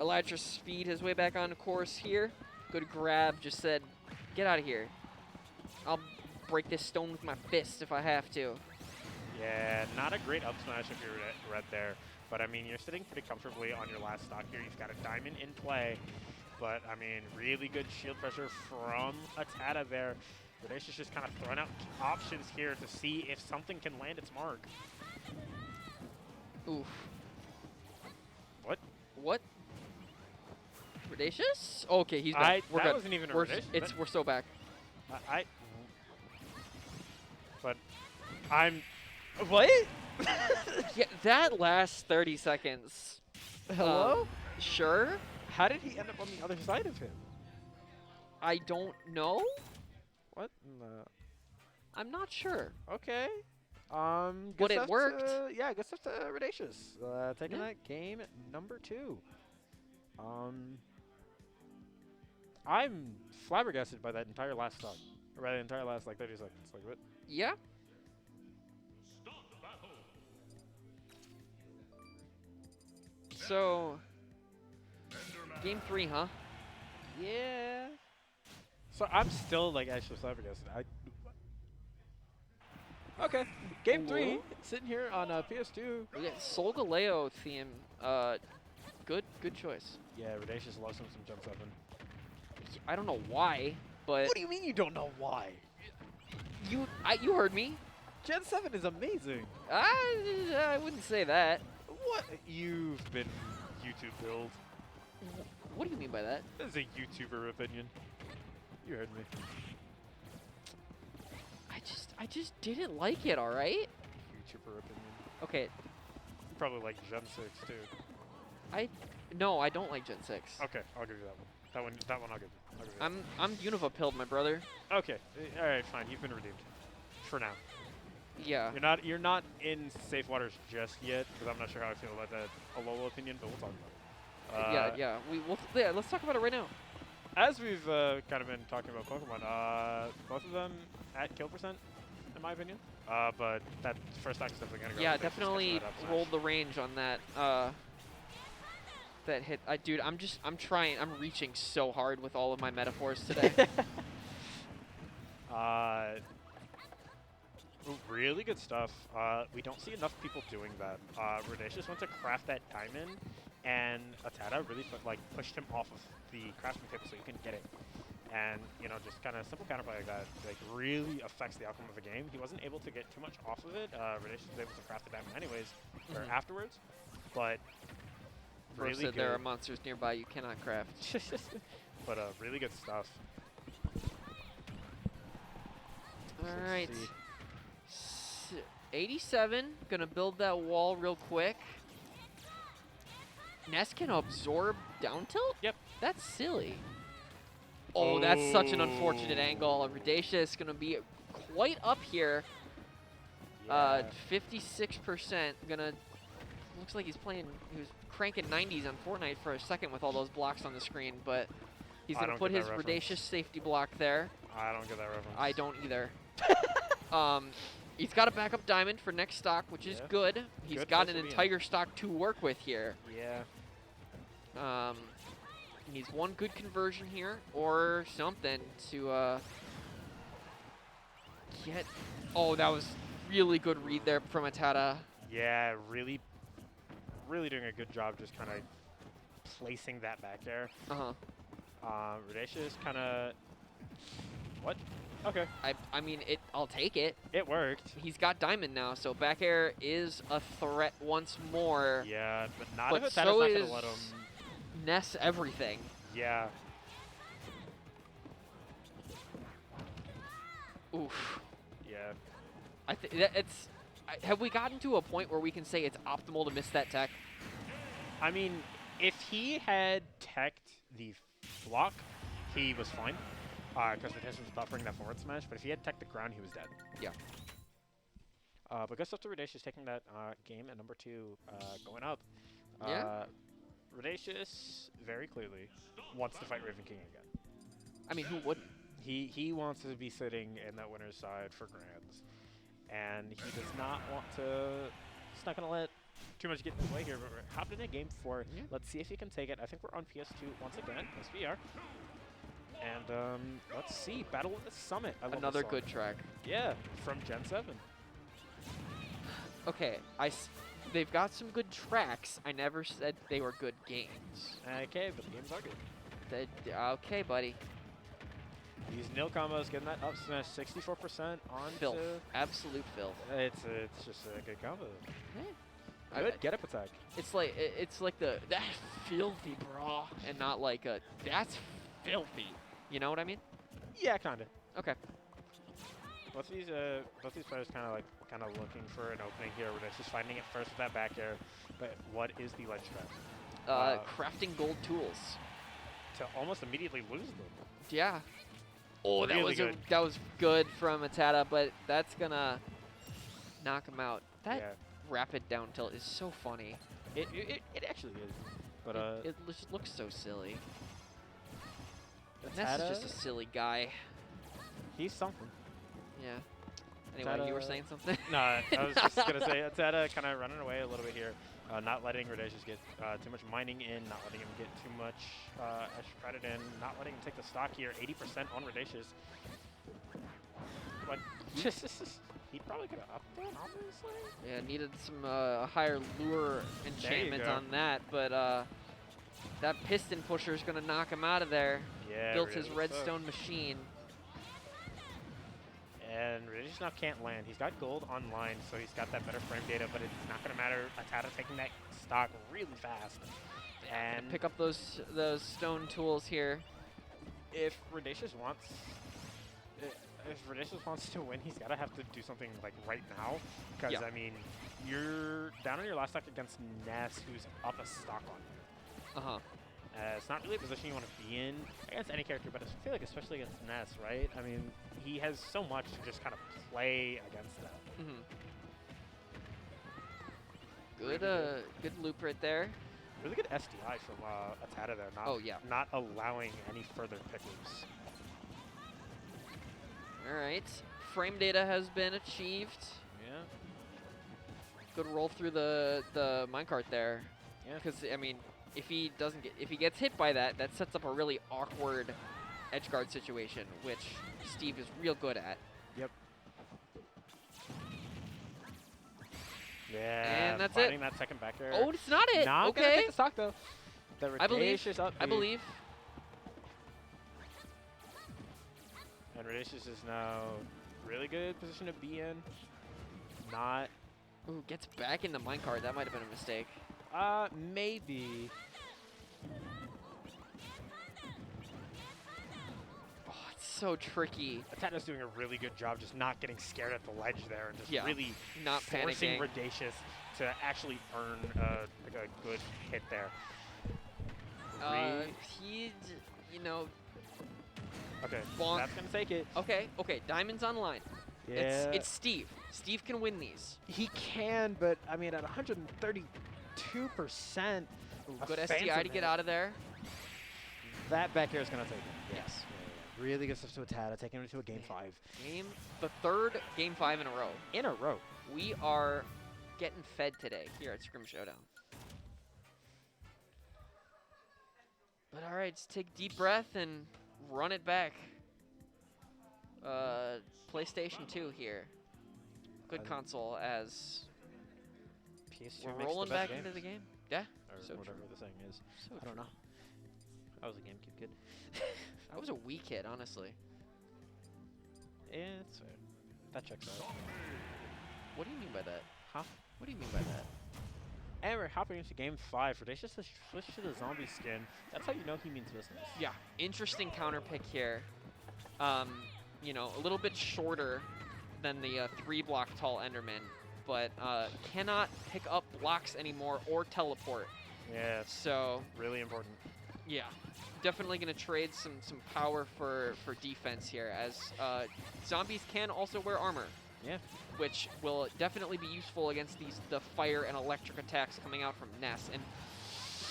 Elytra speed his way back on course here. Good grab, just said, get out of here. I'll break this stone with my fist if I have to. Yeah, not a great up smash if you're red there. But, I mean, you're sitting pretty comfortably on your last stock here. You've got a diamond in play. But, I mean, really good shield pressure from ATATA there. Redacious just kind of throwing out options here to see if something can land its mark. Oof. What? What? Redacious? Okay, he's back. We're that good. wasn't even a we're, Redacious. we're so back. But I'm... What? Yeah, that last 30 seconds. Hello? Sure. How did he end up on the other side of him? I don't know. What? in the- I'm not sure. Okay. But good it stuff worked. Yeah, good stuff to Redacious. Taking Yeah. that game at number 2. I'm flabbergasted by that entire last stock. Or by the entire last, like, 30 seconds. Like, what? Yeah. So, game 3, huh? Yeah. So I'm still, like, actually flabbergasted. Okay, game 3, sitting here on PS2. We got Solgaleo theme. Good choice. Yeah, Redacious loves him some Jump 7. I don't know why, but What do you mean you don't know why? you heard me. Gen 7 is amazing. I wouldn't say that. What? You've been YouTube build. What do you mean by that? That's a YouTuber opinion. You heard me. I just didn't like it. All right. YouTuber opinion. Okay. You probably like Gen 6 too. No, I don't like Gen 6. Okay, I'll give you that one. That one I'll give you. I'll give you that. I'm Unova pilled, my brother. Okay. All right, fine. You've been redeemed. For now. Yeah. You're not in safe waters just yet, because I'm not sure how I feel about that Alola opinion, but we'll talk about it. Yeah. Let's talk about it right now. As we've kind of been talking about Pokemon, both of them at kill percent, in my opinion. But that first act is definitely gonna go. Yeah, with Basis, definitely catching that up smash. rolled the range on that. That hit. Dude, I'm trying. I'm reaching so hard with all of my metaphors today. Really good stuff. We don't see enough people doing that. Redacious went to craft that diamond, and ATATA really pushed him off of the crafting table so you can get it. And just kind of simple counterplay like that, really affects the outcome of the game. He wasn't able to get too much off of it. Redacious was able to craft the diamond anyways, or afterwards, but Bro really said good. there are monsters nearby you cannot craft. But really good stuff. All right. 87, gonna build that wall real quick. Ness can absorb down tilt? Yep. That's silly. Oh, that's such an unfortunate angle. Redacious gonna be quite up here. Yeah. 56%. Looks like he was cranking 90s on Fortnite for a second with all those blocks on the screen, but he's I gonna don't put get his that reference. Redacious safety block there. I don't get that reference. I don't either. He's got a backup diamond for next stock, which is Yeah. good. He's Good got place an to be in. entire stock to work with here. Yeah. Needs one good conversion here or something to get. Oh, that was really good read there from ATATA. Yeah, really doing a good job just kind of placing that back there. Redacious kind of. What? Okay. I mean, I'll take it. It worked. He's got diamond now, so back air is a threat once more. Yeah, but not But if ATATA's so not is gonna let him. Ness everything. Yeah. Oof. Yeah. I think it's. Have we gotten to a point where we can say it's optimal to miss that tech? I mean, if he had teched the block, he was fine. Because Redacious was buffering that forward smash, but if he had teched the ground, he was dead. Yeah. But good stuff to Redacious taking that game at number 2, going up. Yeah. Redacious very clearly wants to fight Ravenking again. I mean, who wouldn't? He wants to be sitting in that winner's side for grands. And he does not want to. He's not going to let too much get in his way here. But we're hopping into game 4. Yeah. Let's see if he can take it. I think we're on PS2 once again. Yes, we are. And let's see. Battle at the Summit. I love Another this song. good track. Yeah, from Gen 7. Okay, they've got some good tracks. I never said they were good games. Okay, but the games are good. Okay, buddy. These nil combos getting that up smash 64% on Filth. Absolute filth. It's just a good combo. I- Good get up attack. It's like the that's filthy, bro, and not like a that's filthy. You know what I mean? Yeah, kinda. Okay. Both these players kind of looking for an opening here. Where they're just finding it first with that back air. But what is the ledge trap? Crafting gold tools. To almost immediately lose them. Yeah. Oh, that Really was good. that was good from ATATA, but that's gonna knock him out. That Yeah. rapid down tilt is so funny. It actually is. But it just looks so silly. That's Ness is ATATA. just a silly guy. He's something. Yeah. Anyway, you were ATATA- saying something? No, I was just gonna say ATATA kind of running away a little bit here, not letting Redacious get too much mining in, not letting him get too much extra credit in, not letting him take the stock here. 80% on Redacious. But he probably could have upped that, obviously. Yeah, needed some higher lure enchantment go. on that, but that piston pusher is going to knock him out of there. Yeah, Built his really redstone machine. And Redacious now can't land. He's got gold online, so he's got that better frame data, but it's not going to matter. ATATA taking that stock really fast. And Pick up those stone tools here. if Redacious wants... If Redacious wants to win, he's gotta have to do something like right now. Because Yeah. I mean, you're down on your last stock against Ness, who's up a stock on you. Uh-huh. It's not really a position you want to be in against any character, but I feel like especially against Ness, right? I mean, he has so much to just kind of play against that. Mm-hmm. Good, good loop right there. Really good SDI from ATATA there. Not, Oh, yeah. Not allowing any further pick loops. All right. Frame data has been achieved. Yeah. Good roll through the minecart there. Yeah. Because I mean, if he gets hit by that, that sets up a really awkward edge guard situation, which Steve is real good at. Yep. Yeah. And that's finding it. that second back there. Oh, it's not it. Not gonna Okay. take the stock though. The I believe. Redacious up I B. believe. And Redacious is now really good position to be in. Not, Ooh, gets back in the minecart. That might have been a mistake. maybe. Oh, it's so tricky. ATATA's doing a really good job just not getting scared at the ledge there and just Yeah, really not forcing panicking. Redacious to actually earn like a good hit there. He, you know, Okay, bonk. that's gonna take it. okay, Diamond's online. Yeah, It's Steve. Steve can win these. he can, but I mean at 132%. Ooh, good STI to get out of there. That back air is gonna take it. Yes. Really good stuff to ATATA, taking him to a game 5 The third game 5 in a row. in a row. We are getting fed today here at Scrims Showdown. But all right, just take a deep breath and run it back. PlayStation 2 here. Good console as PS2 we're makes the rolling best back games. into the game. Yeah, Or so whatever true. the saying is. So I don't true. know. I was a GameCube kid. I was a Wii kid, honestly. Yeah, it's fair. That checks out. What do you mean by that? Huh? What do you mean by that? And we're hopping into game 5. Redacious has switched to the zombie skin. That's how you know he means business. Yeah, interesting counter pick here. You know, a little bit shorter than the 3-block tall Enderman, but cannot pick up blocks anymore or teleport. Yeah, it's So really important. yeah, definitely gonna trade some power for defense here, as zombies can also wear armor. Yeah. Which will definitely be useful against the fire and electric attacks coming out from Ness, and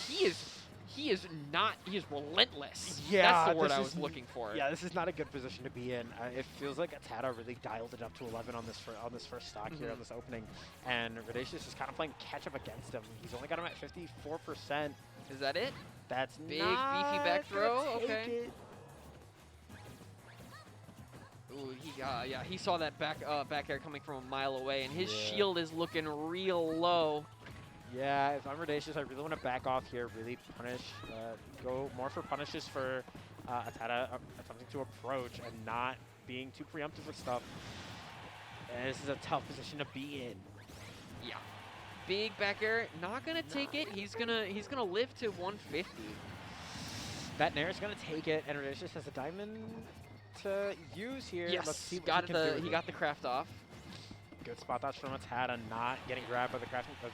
he is relentless. Yeah, That's the word this I is was looking for. Yeah, this is not a good position to be in. It feels like ATATA really dialed it up to 11 on this first stock here on this opening, and Redacious is kind of playing catch up against him. He's only got him at 54%. Is that it? That's Big, not beefy back gonna throw? take Okay. it. Ooh, he saw that back air coming from a mile away, and his Yeah. shield is looking real low. Yeah, if I'm Redacious, I really want to back off here, really punish, go more for punishes for ATATA attempting to approach and not being too preemptive with stuff. And this is a tough position to be in. Yeah. Big back air, not gonna take it. He's gonna live to 150. That Nair's gonna take it, and Redacious has a diamond to use here. Let's Yes, see what got he can do with he it. got the craft off. Good spot dodge from ATATA, not getting grabbed by the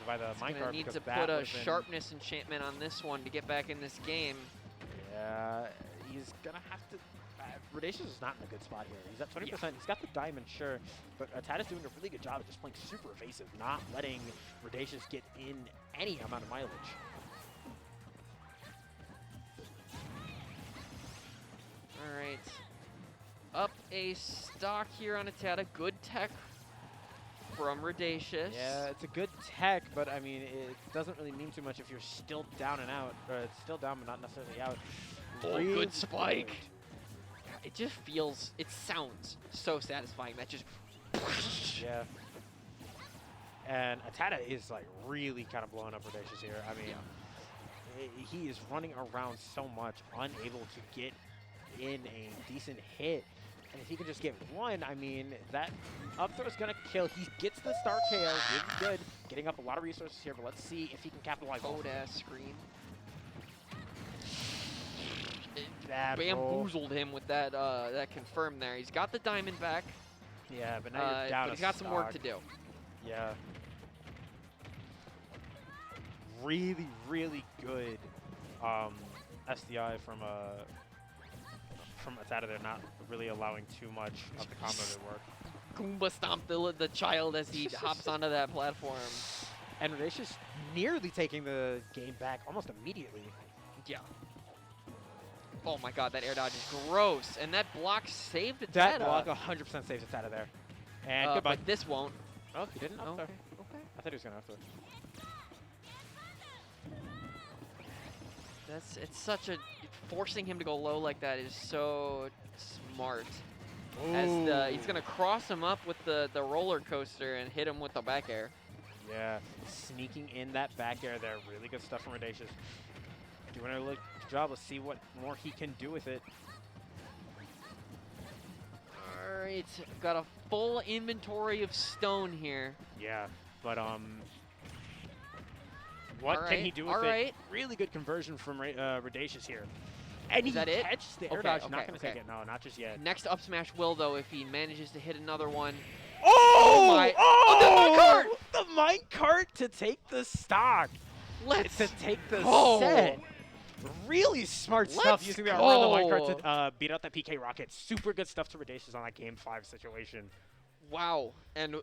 by the He's gonna minecart need because to that put a was in- sharpness enchantment on this one to get back in this game. Yeah, he's gonna have to Redacious is not in a good spot here. He's at 20%. He's got the diamond, sure, but ATATA's doing a really good job of just playing super evasive, not letting Redacious get in any amount of mileage. All right. Up a stock here on ATATA. Good tech from Redacious. Yeah, it's a good tech, but I mean, it doesn't really mean too much if you're still down and out, or it's still down but not necessarily out. Oh, Really good spike. good. It just feels, it sounds so satisfying. That just. Yeah. And ATATA is like really kind of blowing up Redacious here. I mean, he is running around so much, unable to get in a decent hit. And if he can just get one, I mean, that up throw is going to kill. He gets the start KO, really good. Getting up a lot of resources here, but let's see if he can capitalize on it. Cold-ass screen. Bad roll. Bamboozled him with that that confirm there. He's got the diamond back, Yeah, but now you're down but a he's got some work stock. to do. Yeah. Really, really good SDI from ATATA. They're not really allowing too much of the combo to work. Goomba stomp the child as he hops onto that platform. And Redacious nearly taking the game back almost immediately. Yeah. Oh my god, that air dodge is gross. And that block saved ATATA. That block 100% saves ATATA there. And goodbye. But this won't. Oh, he didn't? Okay. Okay. Okay. I thought he was going to have to. It's such a, forcing him to go low like that is so smart. As he's gonna cross him up with the roller coaster and hit him with the back air. Yeah, sneaking in that back air there. Really good stuff from Redacious. Doing a good job. Let's see what more he can do with it. All right, got a full inventory of stone here. Yeah, but what All can right, he do with all it? right. Really good conversion from Redacious here. And Is he that it? catches the air Okay, dodge. okay, Not going to okay. take it. No, not just yet. Next up smash will though if he manages to hit another one. Oh! my- Oh! oh, the minecart to take the stock. Let's To take the go. set. Really smart stuff Let's using the around the minecart go. to beat out that PK rocket. Super good stuff to Redacious on that game 5 situation. Wow, and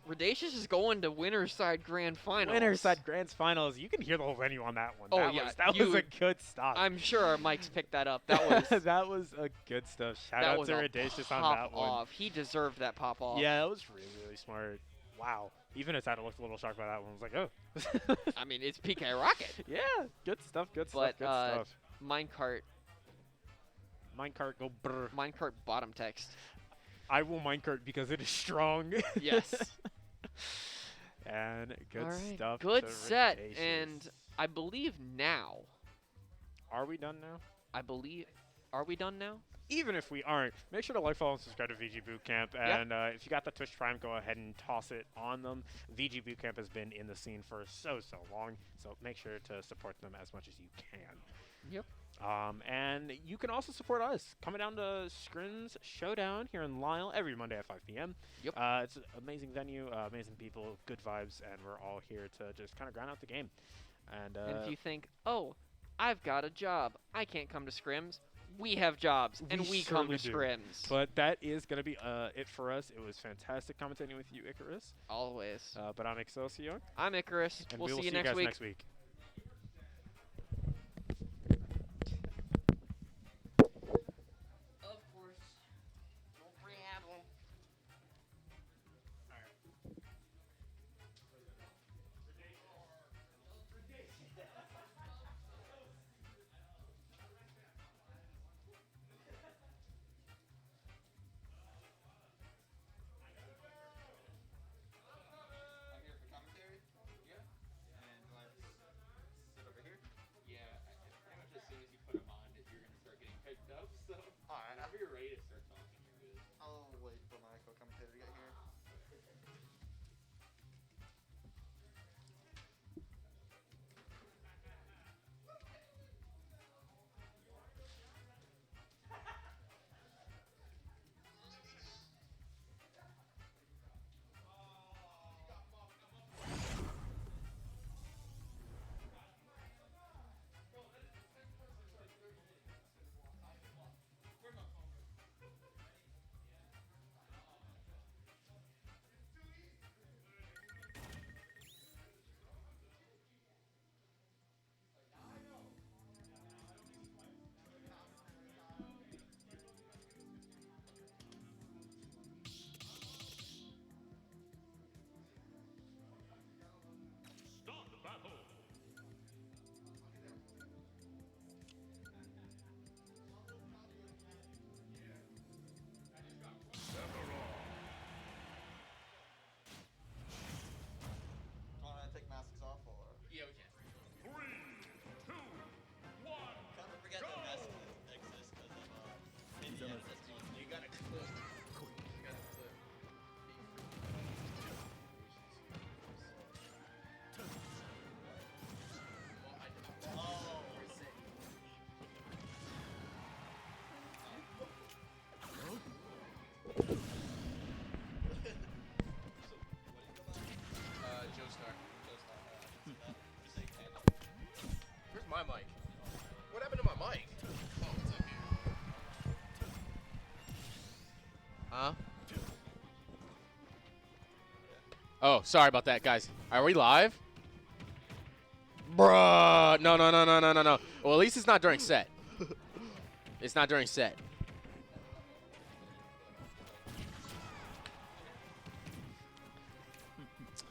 Redacious is going to winner's side grand finals. Winner's side Grand Finals. You can hear the whole venue on that one. Oh, that yeah, was a good stop. I'm sure our mics picked that up. That was that was a good stuff. Shout that out was to a Redacious on pop that one. off. He deserved that pop off. Yeah, that was really, really smart. Wow. Even ATATA looked a little shocked by that one. I was like, oh. I mean, it's PK Rocket. Yeah, good stuff, good But stuff, good stuff. minecart Minecart, go brr. minecart bottom text. I will minecart because it is strong. Yes. And good All right, stuff. good to set, Redacious. and I believe now. Are we done now? Are we done now? Even if we aren't, make sure to like, follow, and subscribe to VGBootCamp. Yeah. And if you got the Twitch Prime, go ahead and toss it on them. VGBootCamp has been in the scene for so long, so make sure to support them as much as you can. Yep. And you can also support us. Coming down to Scrims Showdown here in Lisle every Monday at 5 p.m. Yep. It's an amazing venue, amazing people, good vibes, and we're all here to just kind of grind out the game. And And if you think, oh, I've got a job, I can't come to Scrims. We have jobs, and we come to certainly do. Scrims. But that is going to be it for us. It was fantastic commentating with you, Icarus. Always. But I'm Excelsior. I'm Icarus. And We'll we will see you next guys week. next week. Of course. No problem. I'm here for commentary. Yeah. And let's my mic? What happened to my mic? Oh, it's up here. Huh? Oh, sorry about that, guys. Are we live? Bruh. No. Well, at least it's not during set. It's not during set.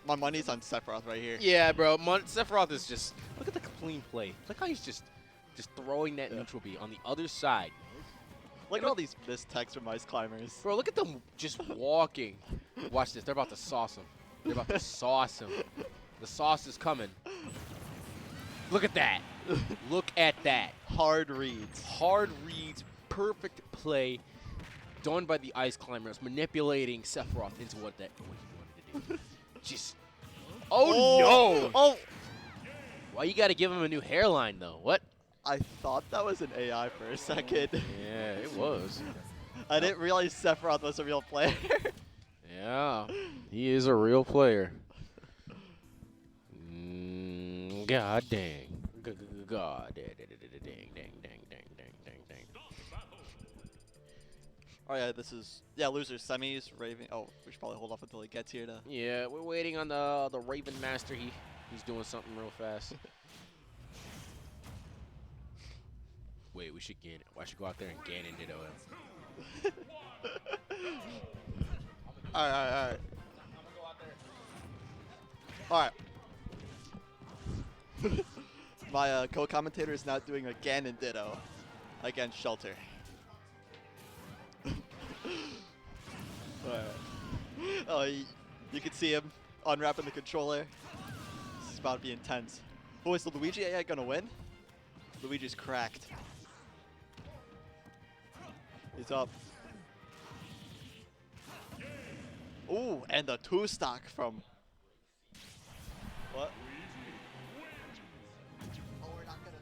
My money's on Sephiroth right here. Yeah, bro. Sephiroth is just... Look at the clean play. Look how he's just throwing that neutral B on the other side. Look at all these missed techs from Ice Climbers. Bro, look at them just walking. Watch this. They're about to sauce him. They're about to sauce him. The sauce is coming. Look at that. Look at that. Hard reads. Hard reads. Perfect play done by the Ice Climbers, manipulating Sephiroth into what he wanted to do. Just... Oh, no! Oh! Why you gotta give him a new hairline, though? What? I thought that was an AI for a second. Yeah, it was. I didn't realize Sephiroth was a real player. Yeah, he is a real player. God dang. God dang. Oh yeah, this is losers semis. Raven. Oh, we should probably hold off until he gets here to. Yeah, we're waiting on the Raven Master. He's doing something real fast. Wait, we should get. I should go out there and Ganon ditto him. All right. All right. My co-commentator is not doing a Ganon ditto against Shelter. Oh, you can see him unwrapping the controller. This is about to be intense. Oh, is the Luigi AI gonna win? Luigi's cracked. He's up. Ooh, and the 2-stock from... What? Oh, we're not gonna...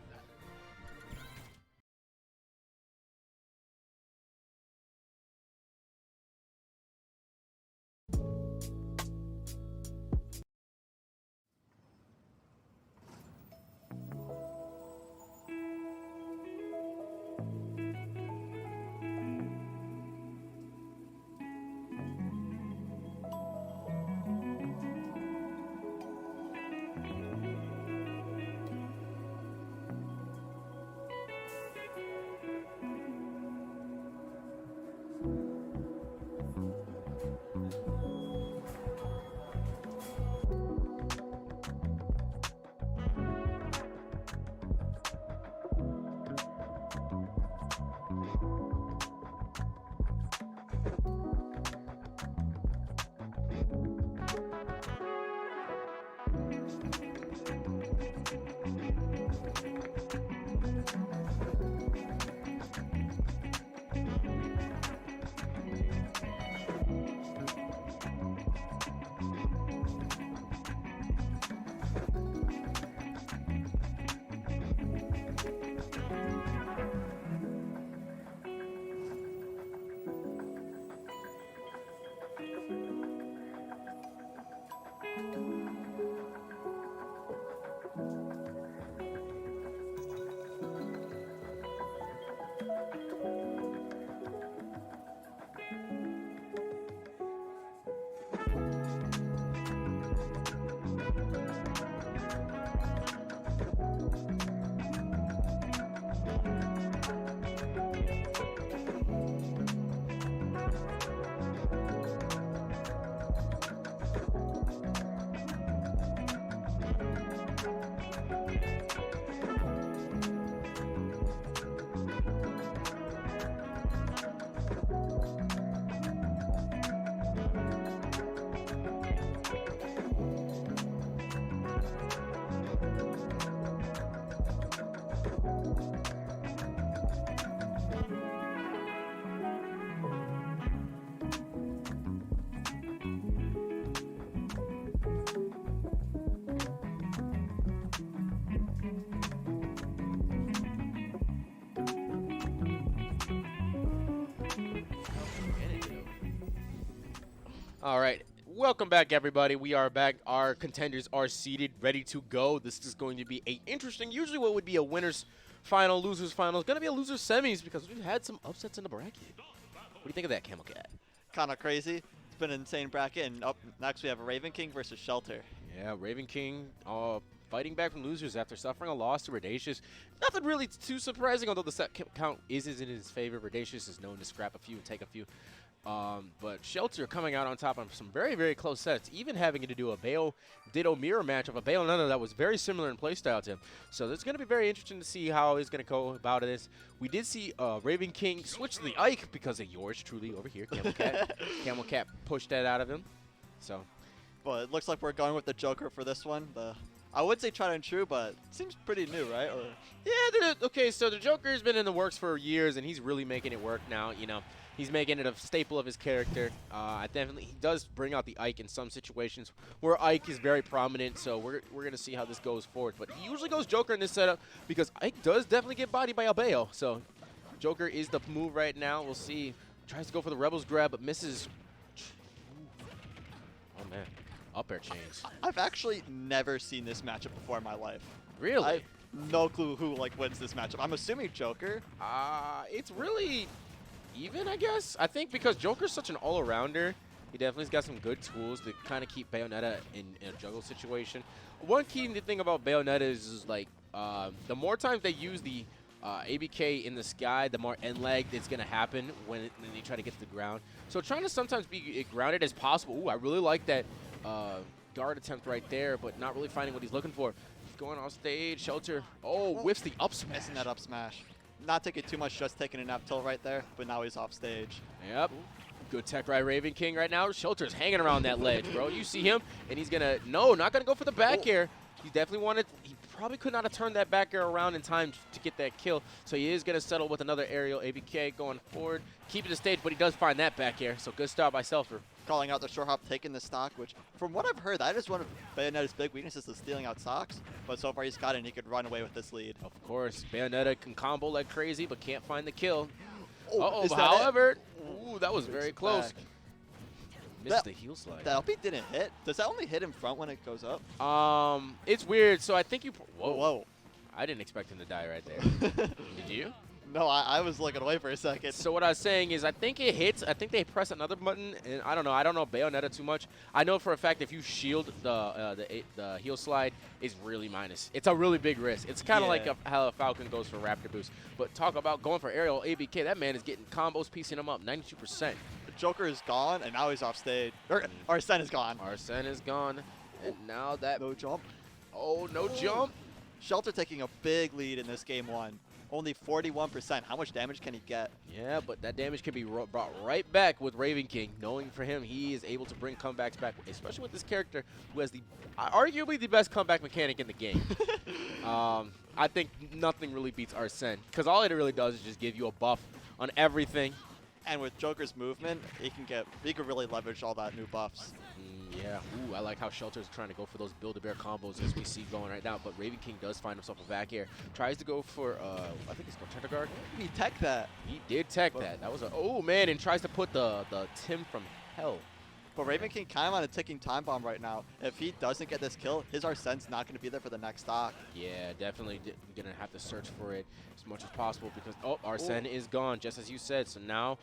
All right. Welcome back, everybody. We are back. Our contenders are seated, ready to go. This is going to be a interesting, usually what would be a winner's final, loser's final. It's going to be a loser's semis because we've had some upsets in the bracket. What do you think of that, Camocat? Kind of crazy. It's been an insane bracket. And up next we have Ravenking versus Shelter. Yeah, Ravenking fighting back from losers after suffering a loss to Redacious. Nothing really too surprising, although the set count is in his favor. Redacious is known to scrap a few and take a few. But Shelter coming out on top on some very, very close sets, even having to do a Bayo Ditto mirror match of a Bayonetta that was very similar in playstyle to him. So it's going to be very interesting to see how he's going to go about this. We did see Ravenking switch to the Ike because of yours truly over here, Camocat. Camocat pushed that out of him. So, But it looks like we're going with the Joker for this one. I would say tried and true, but it seems pretty new, right? Or yeah, okay, so the Joker's been in the works for years, and he's really making it work now, you know. He's making it a staple of his character. He does bring out the Ike in some situations where Ike is very prominent, so we're going to see how this goes forward. But he usually goes Joker in this setup because Ike does definitely get bodied by a Bayo. So Joker is the move right now. We'll see. Tries to go for the Rebels grab, but misses. Oh, man. Up air chains. I've actually never seen this matchup before in my life. Really? I have no clue who wins this matchup. I'm assuming Joker. It's really even, I guess. I think because Joker's such an all-arounder, he definitely's got some good tools to kind of keep Bayonetta in a juggle situation. One key thing about Bayonetta is like the more times they use the ABK in the sky, the more end lag that's going to happen when they try to get to the ground. So trying to sometimes be grounded as possible. Ooh, I really like that guard attempt right there, but not really finding what he's looking for. He's going off stage. Shelter. Oh, whiffs the up smash. Missing that up smash. Not taking too much, just taking an up tilt right there, but now he's off stage. Yep. Good tech right Ravenking right now. Shelter's hanging around that ledge, bro. You see him, and he's going to, no, not going to go for the back air. He definitely wanted, he probably could not have turned that back air around in time to get that kill. So he is going to settle with another aerial ABK going forward. Keeping the stage, but he does find that back air. So good start by Selfer. Calling out the short hop, taking the stock, which from what I've heard, that is one of Bayonetta's big weaknesses is stealing out stocks. But so far he's got it and he could run away with this lead. Of course, Bayonetta can combo like crazy, but can't find the kill. Oh, however, ooh, that was very close. Missed the heel slide. That LP didn't hit. Does that only hit in front when it goes up? It's weird. So I think you. Whoa. I didn't expect him to die right there. Did you? No, I was looking away for a second. So what I was saying is I think it hits. I think they press another button, and I don't know. I don't know Bayonetta too much. I know for a fact if you shield the heel slide is really minus. It's a really big risk. It's kind of like how a Falcon goes for Raptor Boost. But talk about going for aerial ABK. That man is getting combos, piecing him up 92%. Joker is gone, and now he's off stage. Arsene is gone. Arsene is gone, and now that no jump. Oh, no jump. Shelter taking a big lead in this game one. Only 41%. How much damage can he get? Yeah, but that damage can be brought right back with Ravenking. Knowing for him, he is able to bring comebacks back, especially with this character who has arguably the best comeback mechanic in the game. I think nothing really beats Arsene, because all it really does is just give you a buff on everything. And with Joker's movement, he can really leverage all that new buffs. Yeah. Ooh, I like how Shelter's trying to go for those Build-A-Bear combos as we see going right now. But Ravenking does find himself a back air. Tries to go for, I think it's called Tender Guard. He teched that. He did tech that. That was a, oh man, and tries to put the Tim from hell. But Ravenking kind of on a ticking time bomb right now. If he doesn't get this kill, his Arsene's not going to be there for the next stock. Yeah, definitely going to have to search for it as much as possible because, oh, Arsene is gone, just as you said. So now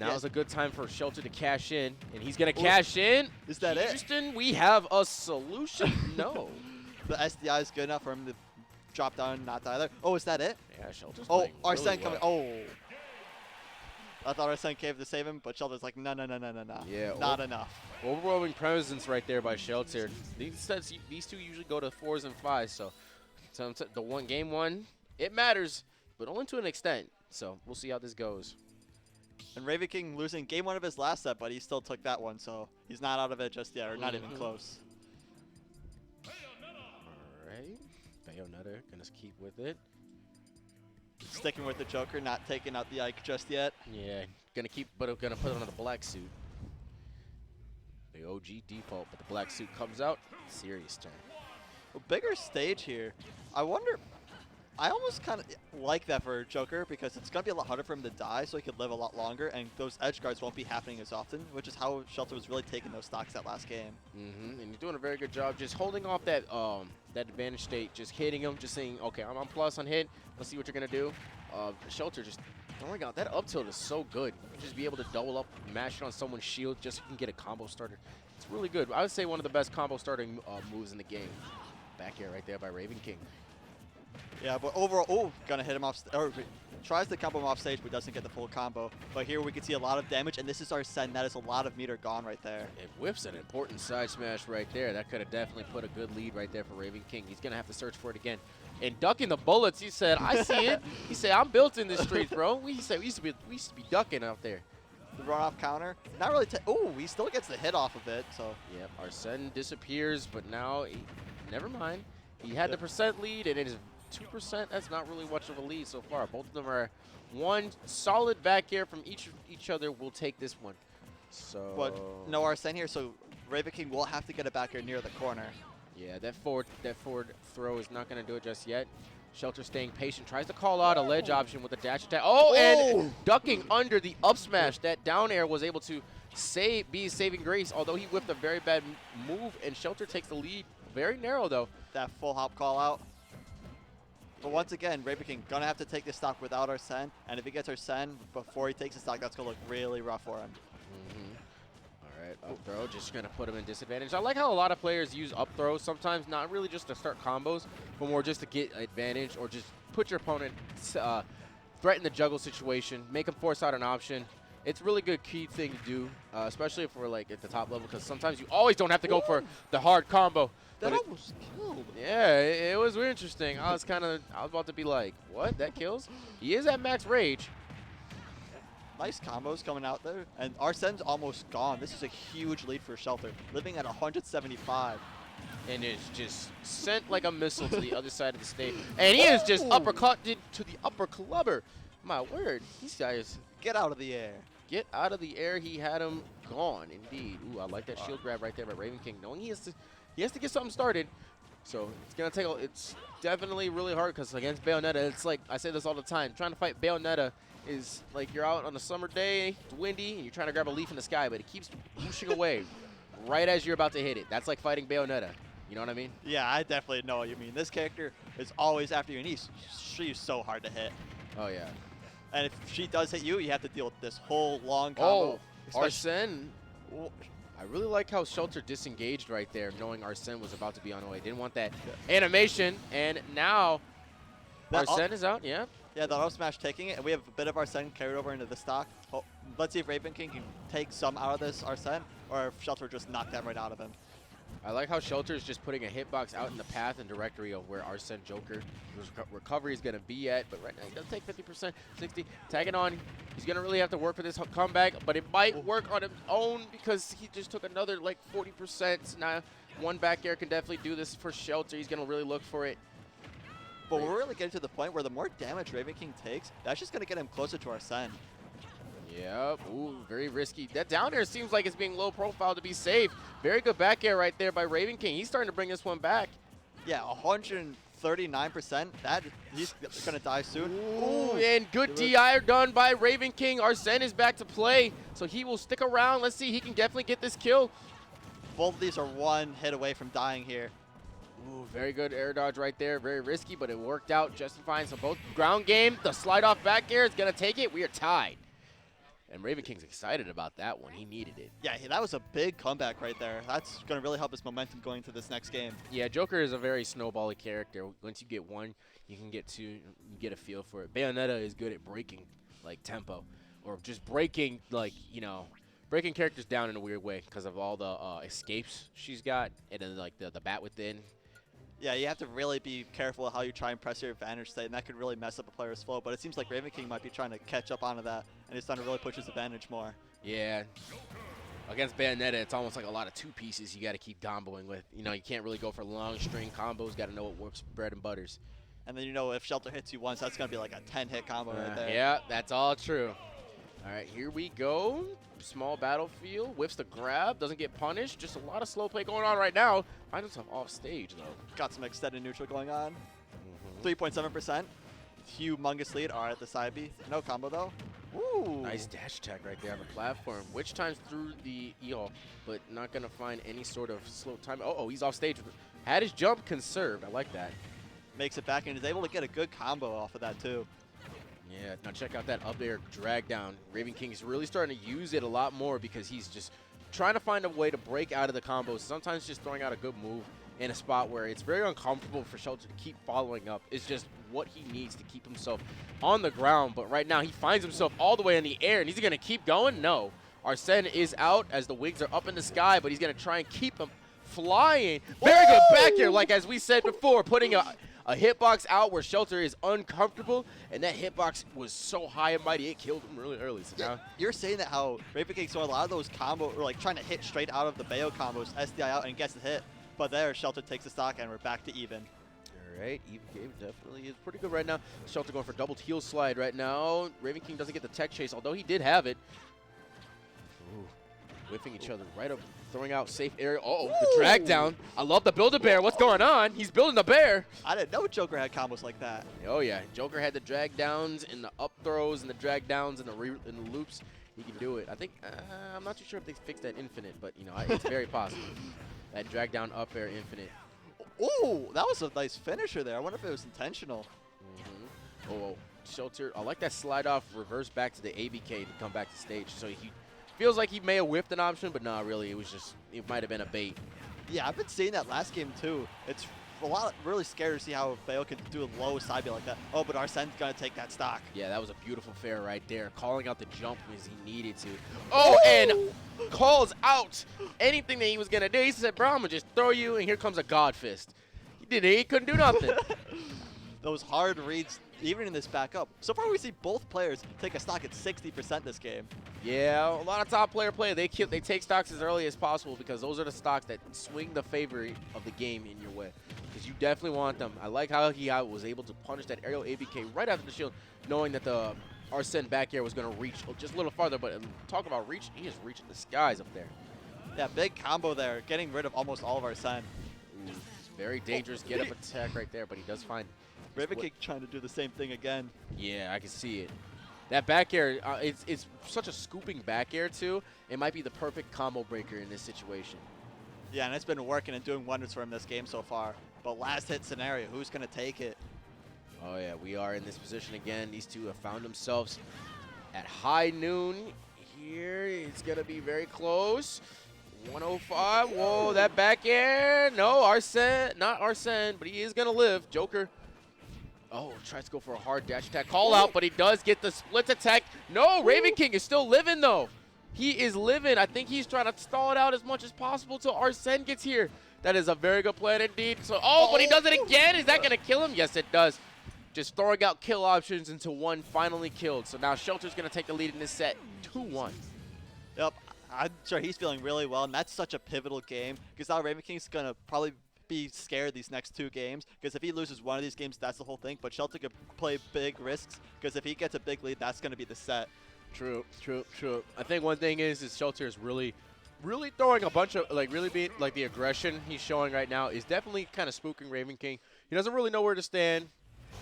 is a good time for Shelter to cash in, and he's going to cash in. Is that it? Houston, we have a solution. No. The SDI is good enough for him to drop down, not die there. Oh, is that it? Yeah, Shelter's playing really Arsene well. coming. Oh. I thought Arsene came to save him, but Shelter's like, no. Yeah, not enough. Overwhelming presence right there by Shelter. These two usually go to 4s and 5s, so the game one, it matters, but only to an extent. So we'll see how this goes. And Ravenking losing game one of his last set, but he still took that one, so he's not out of it just yet, or not even close. All right, Bayonetta gonna keep with it. Sticking with the Joker, not taking out the Ike just yet. Yeah, gonna put it on the black suit. The OG default, but the black suit comes out. Serious turn. A bigger stage here. I wonder. I almost kind of like that for Joker because it's going to be a lot harder for him to die so he could live a lot longer, and those edge guards won't be happening as often, which is how Shelter was really taking those stocks that last game. And you're doing a very good job just holding off that that advantage state, just hitting him, just saying, okay, I'm on plus on hit. Let's see what you're going to do. Shelter just throwing out. That up tilt is so good. You just be able to double up, mash it on someone's shield just so you can get a combo starter. It's really good. I would say one of the best combo starting moves in the game. Back air right there by Ravenking. Yeah, but overall, gonna hit him off, or tries to combo him off stage, but doesn't get the full combo. But here we can see a lot of damage, and this is our Sen. That is a lot of meter gone right there. It whiffs an important side smash right there. That could have definitely put a good lead right there for Ravenking. He's gonna have to search for it again. And ducking the bullets, he said, "I see it." He said, "I'm built in the streets, bro." We used to be ducking out there. The run-off counter, not really. Oh, he still gets the hit off of it. So. Yep, Arsene disappears, but now, never mind. He had the percent lead, and it is 2%. That's not really much of a lead so far. Both of them are one solid back air from each other. Will take this one. So. But no Arsene here, so Ravenking will have to get it back here near the corner. Yeah, that forward throw is not going to do it just yet. Shelter staying patient, tries to call out a ledge option with a dash attack. Oh, and ducking under the up smash. That down air was able to be saving grace, although he whipped a very bad move, and Shelter takes the lead. Very narrow, though. That full hop call out. But once again, Ravenking gonna have to take this stock without Arsene, and if he gets Arsene before he takes the stock, that's gonna look really rough for him. All right, up throw, just gonna put him in disadvantage. I like how a lot of players use up throws sometimes, not really just to start combos, but more just to get advantage or just put your opponent, threaten the juggle situation, make him force out an option. It's really good key thing to do, especially if we're like at the top level, because sometimes you always don't have to go for the hard combo. That almost killed. Yeah, it was interesting. I was about to be like, what? That kills? He is at max rage. Nice combos coming out there. And Arsene's almost gone. This is a huge lead for Shelter, living at 175. And it's just sent like a missile to the other side of the stage. And he is just uppercutted to the upper clubber. My word, these guys. Get out of the air. Get out of the air. He had him gone, indeed. Ooh, I like that shield grab right there by Ravenking, knowing he has to get something started. So it's gonna take. It's definitely really hard because against Bayonetta, it's like I say this all the time. Trying to fight Bayonetta is like you're out on a summer day, it's windy, and you're trying to grab a leaf in the sky, but it keeps pushing away right as you're about to hit it. That's like fighting Bayonetta. You know what I mean? Yeah, I definitely know what you mean. This character is always after you, and she's so hard to hit. Oh yeah. And if she does hit you, you have to deal with this whole long combo. Oh, Arsene. I really like how Shelter disengaged right there, knowing Arsene was about to be on the way. Didn't want that animation, and now Arsene is out, yeah. Yeah, the up smash taking it, and we have a bit of Arsene carried over into the stock. Oh, let's see if Ravenking can take some out of this Arsene, or if Shelter just knocked that right out of him. I like how Shelter is just putting a hitbox out in the path and directory of where Arsene Joker recovery is going to be at. But right now, he does take 50%, 60. Tagging on, he's going to really have to work for this comeback. But it might work on his own because he just took another like 40%. Now, one back air can definitely do this for Shelter. He's going to really look for it. But we're really getting to the point where the more damage Ravenking takes, that's just going to get him closer to Arsene. Yep. Ooh, very risky. That down air seems like it's being low profile to be safe. Very good back air right there by Ravenking. He's starting to bring this one back. Yeah, 139%. He's going to die soon. Ooh, and good DI done by Ravenking. Arsene is back to play, so he will stick around. Let's see. He can definitely get this kill. Both of these are one hit away from dying here. Ooh, very good air dodge right there. Very risky, but it worked out just fine. So both ground game, the slide off back air is going to take it. We are tied. And Ravenking's excited about that one. He needed it. Yeah, that was a big comeback right there. That's going to really help his momentum going into this next game. Yeah, Joker is a very snowbally character. Once you get one, you can get two. You get a feel for it. Bayonetta is good at breaking, like, tempo. Or just breaking, like, you know, breaking characters down in a weird way because of all the escapes she's got. And then, like, the bat within. Yeah, you have to really be careful how you try and press your advantage state, and that could really mess up a player's flow. But it seems like Ravenking might be trying to catch up onto that, and he's trying to really push his advantage more. Yeah. Against Bayonetta, it's almost like a lot of two pieces you got to keep comboing with. You know, you can't really go for long string combos. Got to know what works bread and butters. And then, you know, if Shelter hits you once, that's going to be like a 10-hit combo right there. Yeah, that's all true. All right, here we go. Small battlefield. Whiffs the grab. Doesn't get punished. Just a lot of slow play going on right now. Finds himself off stage, though. Got some extended neutral going on. 3.7%. Humongous lead. All right, the side B. No combo, though. Ooh. Nice dash attack right there on the platform. Which times through the EO, but not going to find any sort of slow time. Oh, he's off stage. Had his jump conserved. I like that. Makes it back and is able to get a good combo off of that, too. Yeah, now check out that up air drag down. Ravenking is really starting to use it a lot more because he's just trying to find a way to break out of the combos. Sometimes just throwing out a good move in a spot where it's very uncomfortable for Shelter to keep following up is just what he needs to keep himself on the ground. But right now he finds himself all the way in the air, and he's going to keep going? No. Arsene is out as the wings are up in the sky, but he's going to try and keep him flying. Very good back here, like as we said before, putting a hitbox out where Shelter is uncomfortable, and that hitbox was so high and mighty, it killed him really early. So now you're saying that how Ravenking saw a lot of those combo, or like trying to hit straight out of the Bayo combos, SDI out and gets the hit. But there, Shelter takes the stock, and we're back to even. All right, even game definitely is pretty good right now. Shelter going for double heel slide right now. Ravenking doesn't get the tech chase, although he did have it. Ooh, whiffing each other right up, throwing out safe area. The drag down. I love the Build-A-Bear. What's going on? He's building the bear. I didn't know Joker had combos like that. Oh, yeah. Joker had the drag downs and the up throws and the drag downs and the loops. He can do it. I think, I'm not too sure if they fixed that infinite, but, you know, it's very possible. That drag down up air infinite. Ooh, that was a nice finisher there. I wonder if it was intentional. Oh, Shelter. I like that slide off reverse back to the ABK to come back to stage. So he feels like he may have whiffed an option, but nah, really, it might have been a bait. Yeah, I've been seeing that last game too. It's really scary to see how Bayo can do a low side B like that. Oh, but Arsene's gonna take that stock. Yeah, that was a beautiful fair right there. Calling out the jump as he needed to. Oh, and calls out anything that he was gonna do. He said, bro, I'm gonna just throw you, and here comes a God Fist. He couldn't do nothing. Those hard reads, even in this backup. So far, we see both players take a stock at 60% this game. Yeah, a lot of top player play. They take stocks as early as possible because those are the stocks that swing the favor of the game in your way. Because you definitely want them. I like how he was able to punish that aerial ABK right after the shield, knowing that the Arsene back air was going to reach just a little farther. But talk about reach, he is reaching the skies up there. Yeah, big combo there, getting rid of almost all of Arsene. Ooh, very dangerous get up attack right there, but he does find Ravenking trying to do the same thing again. Yeah, I can see it. That back air, it's such a scooping back air too. It might be the perfect combo breaker in this situation. Yeah, and it's been working and doing wonders for him this game so far. But last hit scenario, who's going to take it? Oh yeah, we are in this position again. These two have found themselves at high noon. Here, it's going to be very close. 105, whoa, that back air. No, Arsene, not Arsene, but he is going to live. Joker. Oh, tries to go for a hard dash attack. Call out, but he does get the split attack. No, Ravenking is still living, though. He is living. I think he's trying to stall it out as much as possible till Arsene gets here. That is a very good plan indeed. So, but he does it again. Is that going to kill him? Yes, it does. Just throwing out kill options until one finally killed. So now Shelter's going to take the lead in this set, 2-1. Yep, I'm sure he's feeling really well, and that's such a pivotal game because now Ravenking's going to probably be scared these next 2 games because if he loses one of these games, that's the whole thing. But Shelter could play big risks because if he gets a big lead, that's going to be the set. True. I think one thing is Shelter is really throwing a bunch of, really being, the aggression he's showing right now is definitely kind of spooking Ravenking. He doesn't really know where to stand,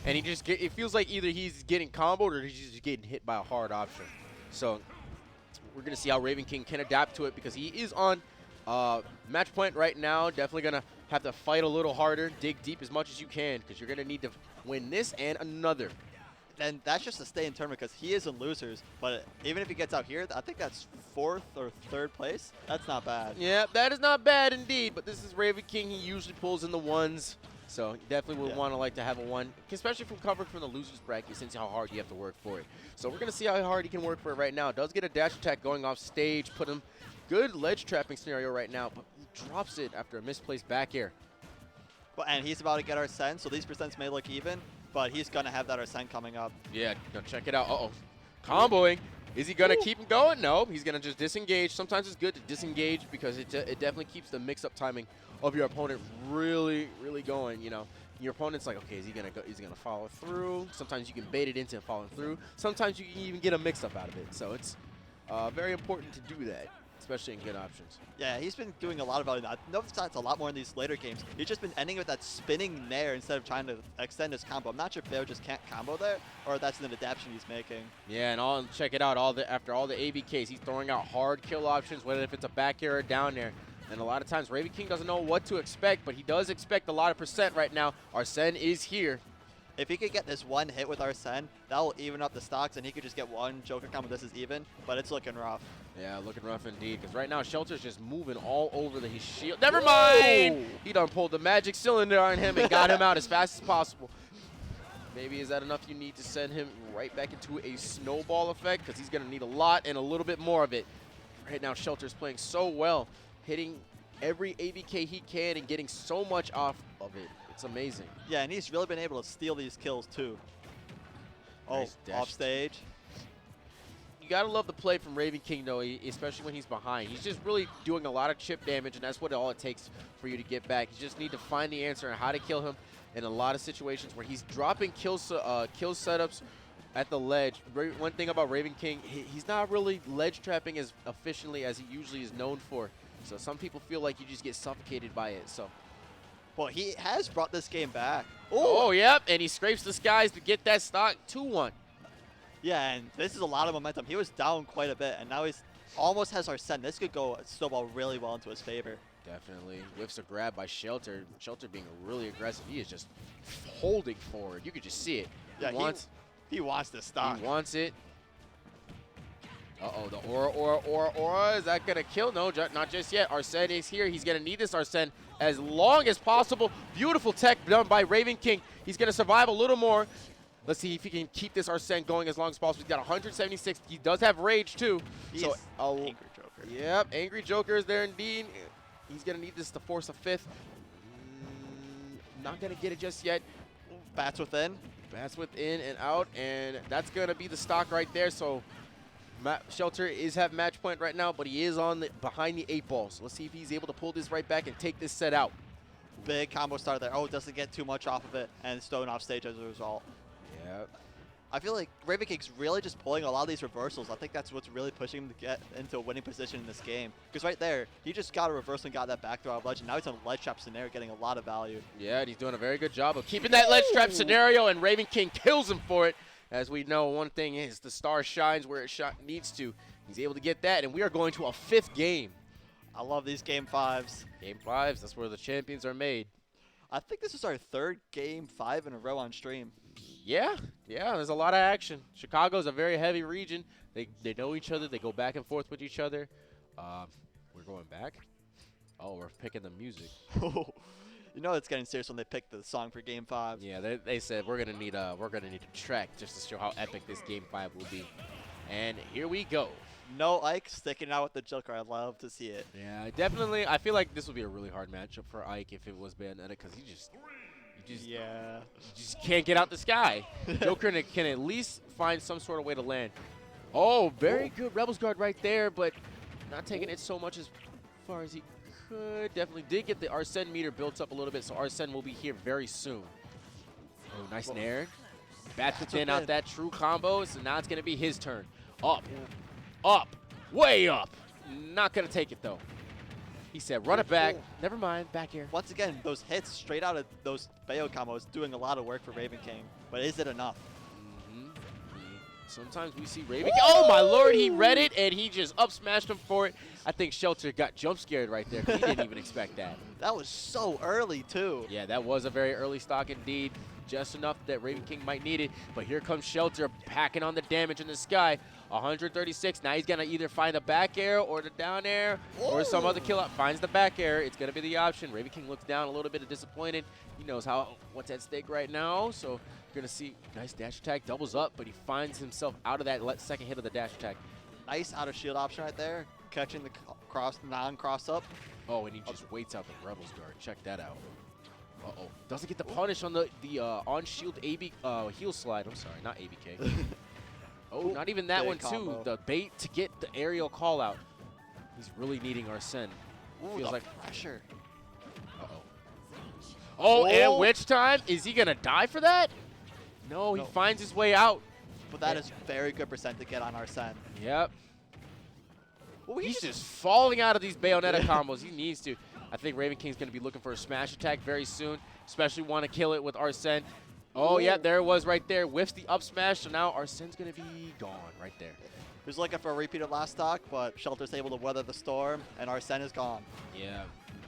and it feels like either he's getting comboed or he's just getting hit by a hard option. So we're going to see how Ravenking can adapt to it because he is on match point right now. Definitely going to have to fight a little harder, dig deep as much as you can because you're going to need to win this and another. And that's just to stay in tournament because he is in losers. But even if he gets out here, I think that's 4th or 3rd place. That's not bad. Yeah, that is not bad indeed. But this is Ravenking. He usually pulls in the 1s. So you definitely would want to have a 1, especially from covering from the losers bracket since how hard you have to work for it. So we're going to see how hard he can work for it right now. Does get a dash attack going off stage. Put him good ledge trapping scenario right now. But drops it after a misplaced back air. Well, and he's about to get Arsene, so these percents may look even. But he's going to have that Arsene coming up. Yeah, now check it out. Uh-oh. Comboing. Is he going to keep him going? No, he's going to just disengage. Sometimes it's good to disengage because it definitely keeps the mix-up timing of your opponent really going, you know. Your opponent's like, okay, is he going to follow through? Sometimes you can bait it into following through. Sometimes you can even get a mix-up out of it. So it's very important to do that. especially in good options. Yeah, he's been doing a lot of value. I noticed that's a lot more in these later games. He's just been ending with that spinning nair instead of trying to extend his combo. I'm not sure if Bayo just can't combo there, or if that's an adaptation he's making. Yeah, and check it out. After all the ABKs, he's throwing out hard kill options, whether if it's a back air or down there. And a lot of times, Ravenking doesn't know what to expect, but he does expect a lot of percent right now. Arsene is here. If he could get this one hit with Arsene, that will even up the stocks, and he could just get one Joker combo. This is even, but it's looking rough. Yeah, looking rough indeed, because right now Shelter's just moving all over his shield. Never mind! He done pulled the magic cylinder on him and got him out as fast as possible. Maybe is that enough you need to send him right back into a snowball effect, because he's going to need a lot and a little bit more of it. Right now Shelter's playing so well, hitting every ABK he can and getting so much off of it. It's amazing. Yeah, and he's really been able to steal these kills too. Nice Oh, dash. off stage. You gotta love the play from Ravenking though, especially when he's behind. He's just really doing a lot of chip damage, and that's what all it takes for you to get back. You just need to find the answer on how to kill him in a lot of situations where he's dropping kill setups at the ledge. One thing about Ravenking, he's not really ledge trapping as efficiently as he usually is known for. So some people feel like you just get suffocated by it. So. Well, he has brought this game back. Oh, yep, and he scrapes the skies to get that stock 2-1. Yeah, and this is a lot of momentum. He was down quite a bit, and now he's almost has Arsene. This could go snowball really well into his favor. Definitely. Whiffs a grab by Shelter. Shelter being really aggressive. He is just holding forward. You could just see it. Yeah, he wants this stock. He wants it. Uh-oh, the aura. Is that going to kill? No, not just yet. Arsene is here. He's going to need this Arsene as long as possible. Beautiful tech done by Ravenking. He's going to survive a little more. Let's see if he can keep this Arsene going as long as possible. He's got 176. He does have rage, too. He's Angry Joker. Yep, Angry Joker is there indeed. He's going to need this to force a fifth. Not going to get it just yet. Bats within. Bats within and out, and that's going to be the stock right there. So Shelter is have match point right now, but he is behind the 8 ball. So let's see if he's able to pull this right back and take this set out. Big combo start there. Oh, doesn't get too much off of it, and Stone off stage as a result. Yep. I feel like Ravenking's really just pulling a lot of these reversals. I think that's what's really pushing him to get into a winning position in this game. Because right there, he just got a reversal and got that back throw out of ledge, and now he's on a ledge trap scenario getting a lot of value. Yeah, and he's doing a very good job of keeping that ledge trap scenario, and Ravenking kills him for it. As we know, one thing is the star shines where it needs to. He's able to get that, and we are going to a 5th game. I love these game 5s. Game 5s, that's where the champions are made. I think this is our 3rd game 5 in a row on stream. Yeah, there's a lot of action. Chicago's a very heavy region. They know each other. They go back and forth with each other. We're going back. Oh, we're picking the music. You know it's getting serious when they pick the song for game 5. Yeah, they said we're gonna need a track just to show how epic this game 5 will be. And here we go. No Ike sticking out with the Joker. I love to see it. Yeah, definitely. I feel like this would be a really hard matchup for Ike if it was Bayonetta, because you just can't get out the sky. Joker can at least find some sort of way to land. Oh, very good Rebels Guard right there, but not taking it so much as far as he could. Definitely did get the Arsene meter built up a little bit, so Arsene will be here very soon. Oh, nice nair. Bats within out that true combo, so now it's going to be his turn. Up, way up. Not going to take it, though. He said, run it back. Never mind, back here. Once again, those hits straight out of those Bayo combos doing a lot of work for Ravenking. But is it enough? Sometimes we see Ravenking. Oh, my lord, he read it, and he just up smashed him for it. I think Shelter got jump scared right there. He didn't even expect that. That was so early, too. Yeah, that was a very early stock indeed. Just enough that Ravenking might need it. But here comes Shelter packing on the damage in the sky. 136. Now he's going to either find the back air or the down air or some other kill out. Finds the back air. It's going to be the option. Ravenking looks down a little bit disappointed. He knows what's at stake right now. So you're going to see nice dash attack. Doubles up, but he finds himself out of that second hit of the dash attack. Nice out of shield option right there. Catching the non-cross up. Oh, and he just waits out the Rebels Guard. Check that out. Uh-oh. Doesn't get the punish on the on-shield heel slide. I'm sorry, not ABK. Oh, not even that one, too. The bait to get the aerial call-out. He's really needing Arsene. Feels like pressure. Uh-oh. Oh, and which time? Is he going to die for that? No, he finds his way out. But that is very good percent to get on Arsene. Yep. Well, He's just falling out of these Bayonetta combos. He needs to. I think Ravenking's going to be looking for a smash attack very soon, especially want to kill it with Arsene. Oh, yeah, there it was right there. Whiffs the up smash, so now Arsene's going to be gone right there. He was looking for a repeat of last stock, but Shelter's able to weather the storm, and Arsene is gone. Yeah.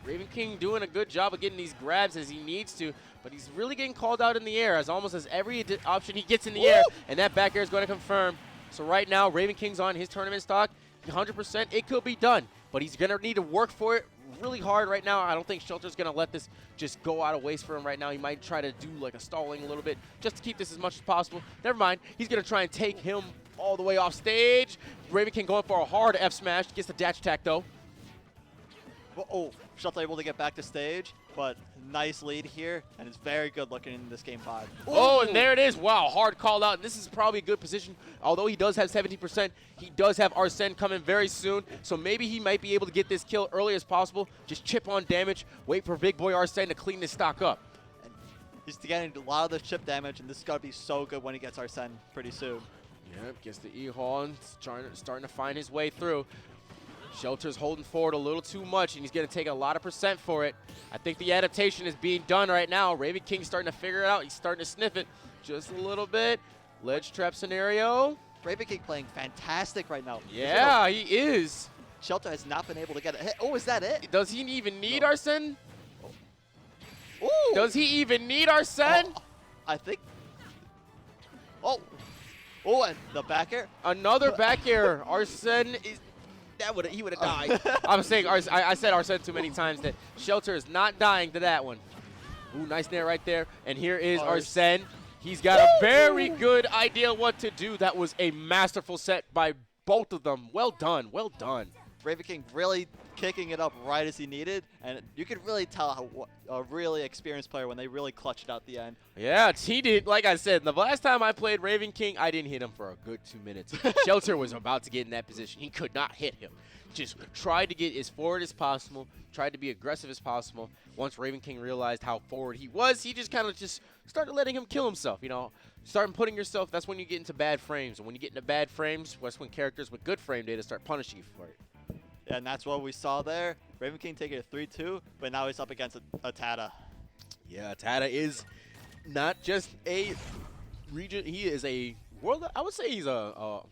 Ravenking doing a good job of getting these grabs as he needs to, but he's really getting called out in the air as almost as every option he gets in the air, and that back air is going to confirm. So right now, Ravenking's on his tournament stock. 100%, it could be done, but he's going to need to work for it really hard right now. I don't think Shelter's going to let this just go out of waste for him right now. He might try to do like a stalling a little bit just to keep this as much as possible. Never mind. He's going to try and take him all the way off stage. Ravenking going for a hard F smash. Gets the dash attack though. Oh, Shelter able to get back to stage, but nice lead here, and it's very good looking in this game 5. Oh, and there it is. Wow, hard call out. This is probably a good position. Although he does have 70%, he does have Arsene coming very soon, so maybe he might be able to get this kill early as possible. Just chip on damage, wait for big boy Arsene to clean this stock up. And he's getting a lot of the chip damage, and this is going to be so good when he gets Arsene pretty soon. Yep, gets the E-Haul and starting to find his way through. Shelter's holding forward a little too much, and he's going to take a lot of percent for it. I think the adaptation is being done right now. Ravenking's starting to figure it out. He's starting to sniff it just a little bit. Ledge trap scenario. Ravenking playing fantastic right now. Yeah, he is. Shelter has not been able to get a hit. Oh, is that it? Does he even need Arsene? Ooh. Does he even need Arsene? Oh, I think. Oh. Oh, and the back air. Another back air. Arsene is. He would have died. I'm saying I said Arsene too many times that Shelter is not dying to that one. Ooh, nice nair right there. And here is Arsene. He's got a very good idea what to do. That was a masterful set by both of them. Well done. Well done. Ravenking really kicking it up right as he needed, and you could really tell how a really experienced player when they really clutch it out the end. Yeah, he did. Like I said, the last time I played Ravenking, I didn't hit him for a good 2 minutes. Shelter was about to get in that position. He could not hit him. Just tried to get as forward as possible, tried to be aggressive as possible. Once Ravenking realized how forward he was, he just kind of just started letting him kill himself, you know. Starting putting yourself, that's when you get into bad frames. And when you get into bad frames, that's when characters with good frame data start punishing you for it. Yeah, and that's what we saw there. Ravenking taking a 3-2, but now he's up against ATATA. Yeah, ATATA is not just a region. He is a world. I would say he's a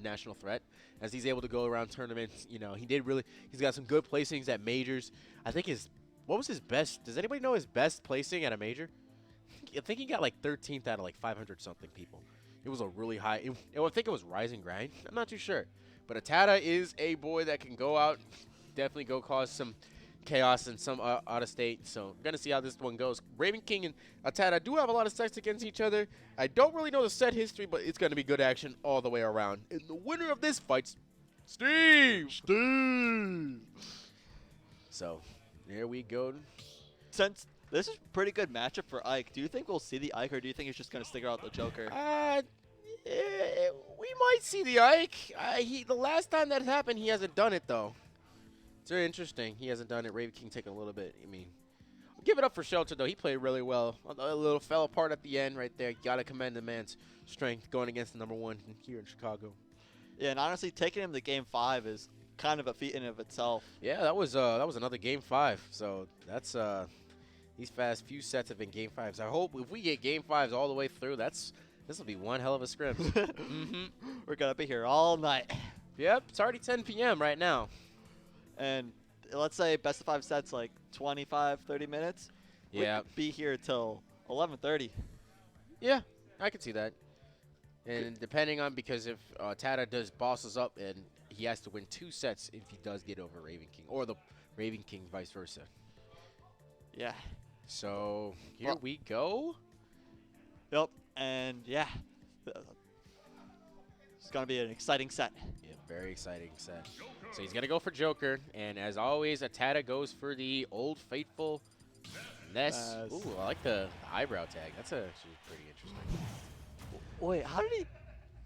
national threat, as he's able to go around tournaments. You know, he's got some good placings at majors. I think what was his best? Does anybody know his best placing at a major? I think he got like 13th out of like 500 something people. It was a really high. I think it was Rise and Grind. I'm not too sure. But ATATA is a boy that can go out, definitely go cause some chaos and some out of state. So we're going to see how this one goes. Ravenking and ATATA do have a lot of sets against each other. I don't really know the set history, but it's going to be good action all the way around. And the winner of this fight's Steve. So there we go. Since this is a pretty good matchup for Ike, do you think we'll see the Ike, or do you think he's just going to stick out the Joker? We might see the Ike. The last time that happened, he hasn't done it, though. It's very interesting. He hasn't done it. Ravenking taking a little bit. I mean, give it up for Shelter, though. He played really well. A little fell apart at the end right there. Got to commend the man's strength going against the #1 here in Chicago. Yeah, and honestly, taking him to Game 5 is kind of a feat in and of itself. Yeah, that was another Game 5. So that's these past few sets have been Game 5s. I hope if we get Game 5s all the way through, this will be one hell of a script. We're going to be here all night. Yep, it's already 10 p.m. right now. And let's say best of 5 sets, like 25, 30 minutes. Yeah. We could be here till 11:30. Yeah, I can see that. And depending on, because if Tata does bosses up, and he has to win 2 sets if he does get over Ravenking, or the Ravenking vice versa. Yeah. So here we go. Yep. And yeah, it's going to be an exciting set. Yeah, very exciting set. So he's going to go for Joker. And as always, ATATA goes for the old faithful Ness. Ooh, I like the eyebrow tag. That's actually pretty interesting. Wait, how did he...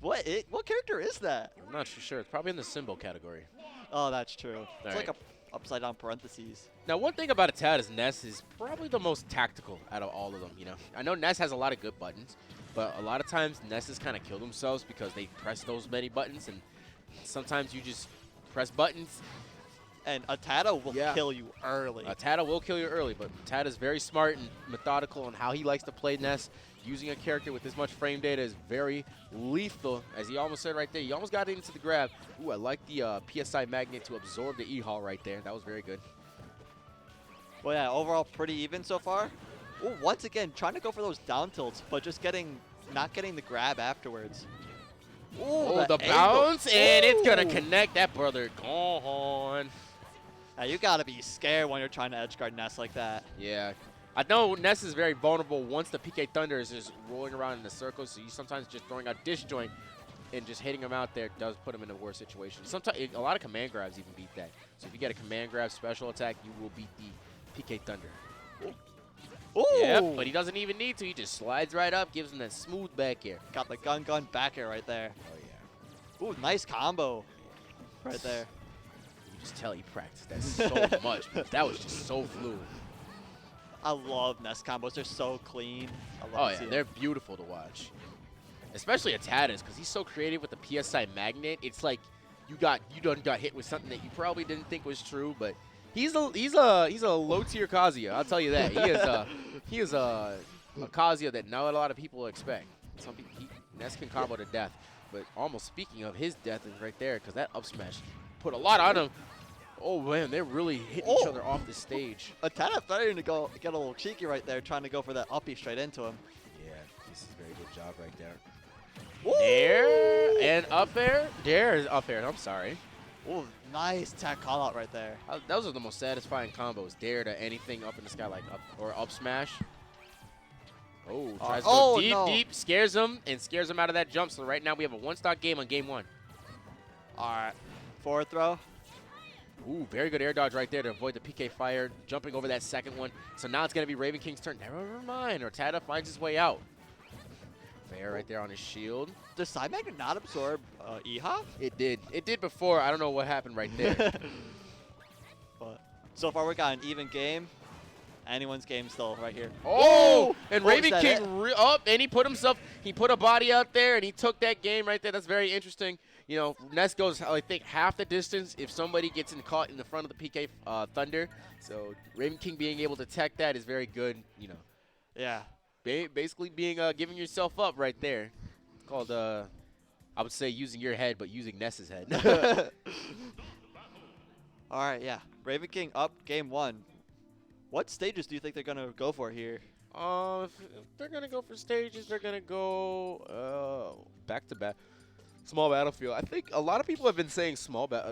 What character is that? I'm not too sure. It's probably in the symbol category. Oh, that's true. It's right. like a upside down parentheses. Now, one thing about ATATA's Ness is probably the most tactical out of all of them, you know. I know Ness has a lot of good buttons, but a lot of times Nesses kind of kill themselves because they press those many buttons, and sometimes you just press buttons. And ATATA will Yeah. kill you early. ATATA will kill you early, but ATATA's very smart and methodical on how he likes to play Ness. Using a character with this much frame data is very lethal, as he almost said right there. He almost got into the grab. Ooh, I like the PSI magnet to absorb the E-Haul right there. That was very good. Well, yeah, overall pretty even so far. Ooh, once again, trying to go for those down tilts, but just not getting the grab afterwards. Ooh, Oh, the angle. bounce, and it's going to Ooh. connect that brother. Gone. Now, you got to be scared when you're trying to edge guard Ness like that. Yeah. I know Ness is very vulnerable once the PK Thunder is just rolling around in the circle, so you sometimes just throwing out disjoint and just hitting him out there does put him in a worse situation. Sometimes a lot of command grabs even beat that. So if you get a command grab special attack, you will beat the PK Thunder. Ooh. Yep, but he doesn't even need to. He just slides right up, gives him that smooth back air. Got the gun back air right there. Oh, yeah. Ooh, nice combo right there. You just tell he practiced that so much. That was just so fluid. I love Ness combos. They're so clean. I love Oh, to yeah, see they're them. beautiful to watch. Especially ATATA's, because he's so creative with the PSI magnet. It's like you done got hit with something that you probably didn't think was true, but he's a low tier Kazuya. I'll tell you that. He is a Kazuya that not a lot of people expect. Some people, Ness can combo to death, but almost speaking of his death is right there, because that up smash put a lot on him. Oh man, they're really hitting each other off the stage. ATATA starting to get a little cheeky right there, trying to go for that uppy straight into him. Yeah, this is a very good job right there. Ooh. There and up air. There is up air. I'm sorry. Ooh, nice tech call out right there. Those are the most satisfying combos. Dare to anything up in the sky like up or up smash. Oh, tries to go deep, no. deep, scares him out of that jump. So right now we have a one-stock game on game one. All right, forward throw. Ooh, very good air dodge right there to avoid the PK fire, jumping over that second one. So now it's going to be Ravenking's turn. Never mind, ATATA finds his way out. Fair right there on his shield. Does side magnet not absorb E-Hop? It did. It did before. I don't know what happened right there. But so far we got an even game. Anyone's game still right here. Oh, and Oh, is that Ravenking up, and he put a body out there, and he took that game right there. That's very interesting. You know, Ness goes, I think, half the distance if somebody gets caught in the front of the PK Thunder. So Ravenking being able to tech that is very good. You know, Yeah. basically being giving yourself up right there. It's called, I would say, using your head, but using Ness's head. All right, yeah. Ravenking up game one. What stages do you think they're going to go for here? If they're going to go for stages, they're going to go back-to-back. Small Battlefield. I think a lot of people have been saying small did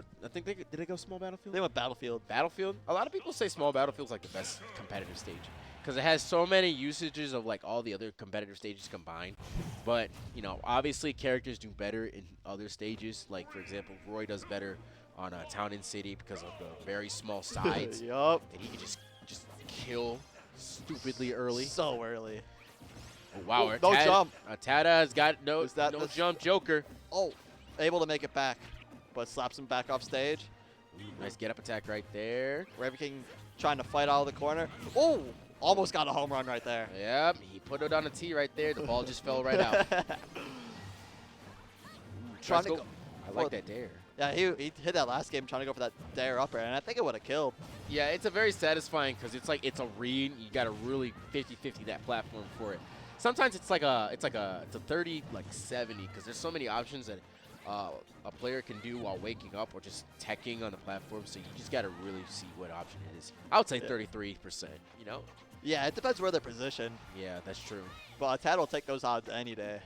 they go small Battlefield? They went Battlefield. Battlefield? A lot of people say small Battlefield's like the best competitive stage because it has so many usages of like all the other competitive stages combined. But, you know, obviously characters do better in other stages. Like, for example, Roy does better on Town and City because of the very small sides. Yup. And he can just kill stupidly early. So early. Oh, wow. Ooh, no jump. ATATA has got no Is that no the- jump Joker. Oh, able to make it back, but slaps him back off stage. Ooh, nice get up attack right there. Ravenking trying to fight out of the corner. Oh, almost got a home run right there. Yep, he put it on a tee right there. The ball just fell right out. Trying to go. go. I like that dare. Yeah, he hit that last game trying to go for that dare up air, and I think it would have killed. Yeah, it's a very satisfying because it's like it's a read. You got to really 50-50 that platform for it. Sometimes it's a 30 like 70 because there's so many options that a player can do while waking up or just teching on the platform. So you just got to really see what option it is. I would say 33%. You know. Yeah, it depends where they're positioned, Yeah, that's true. but ATATA will take those odds any day.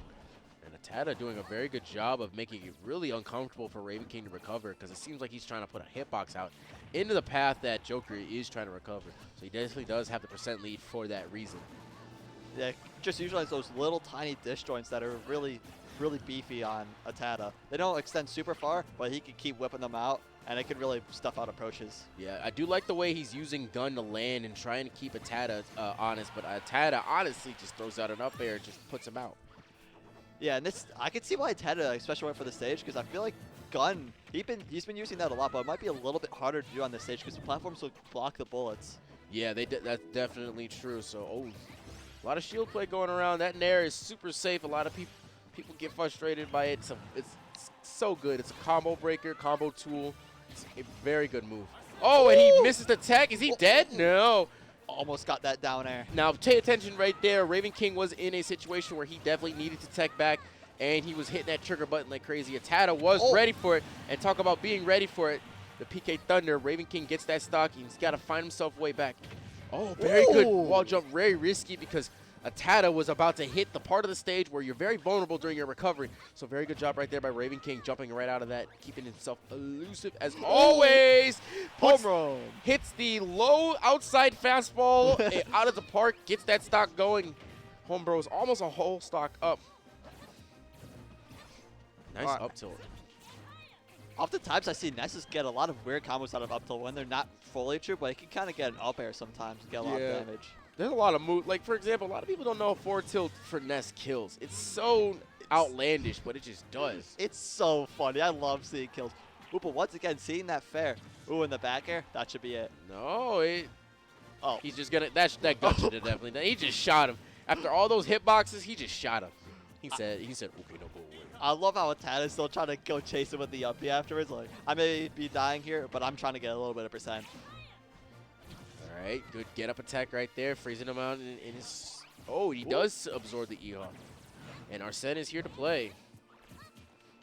And ATATA doing a very good job of making it really uncomfortable for Ravenking to recover because it seems like he's trying to put a hitbox out into the path that Joker is trying to recover. So he definitely does have the percent lead for that reason. Yeah, just utilize those little tiny dish joints that are really, really beefy on ATATA. They don't extend super far, but he can keep whipping them out, and it can really stuff out approaches. Yeah, I do like the way he's using gun to land and trying to keep ATATA honest, but ATATA honestly just throws out an up air and just puts him out. Yeah, and this I can see why ATATA especially went for the stage because I feel like gun he's been using that a lot, but it might be a little bit harder to do on this stage because the platforms will block the bullets. Yeah, that's definitely true. So, a lot of shield play going around. That Nair is super safe. A lot of people get frustrated by it. So it's so good. It's a combo breaker, combo tool. It's a very good move. Oh, and he misses the tech. Is he dead? No. Almost got that down air. Now, pay attention right there. Ravenking was in a situation where he definitely needed to tech back, and he was hitting that trigger button like crazy. ATATA was ready for it, and talk about being ready for it. The PK Thunder, Ravenking gets that stock. He's got to find himself way back. Oh, very good wall jump. Very risky because ATATA was about to hit the part of the stage where you're very vulnerable during your recovery. So very good job right there by Ravenking, jumping right out of that, keeping himself elusive as always. Home run. Hits the low outside fastball out of the park, gets that stock going. Homebro is almost a whole stock up. Nice up tilt. Oftentimes I see Nesses get a lot of weird combos out of up tilt when they're not fully true, but he can kind of get an up air sometimes and get a lot of damage. There's a lot of moves. Like, for example, a lot of people don't know forward tilt for Ness kills. It's so outlandish, but it just does. It's so funny. I love seeing kills. Ooh, but once again, seeing that fair. Ooh, in the back air, that should be it. No, Oh. he's just gonna. That gun should have definitely done. He just shot him. After all those hitboxes, he just shot him. He said, okay, no, go away. I love how ATATA is still trying to go chase him with the uppy afterwards. Like, I may be dying here, but I'm trying to get a little bit of percent. All right, good get up attack right there, freezing him out in his. Oh, he does absorb the E-Hawk. And Arsene is here to play.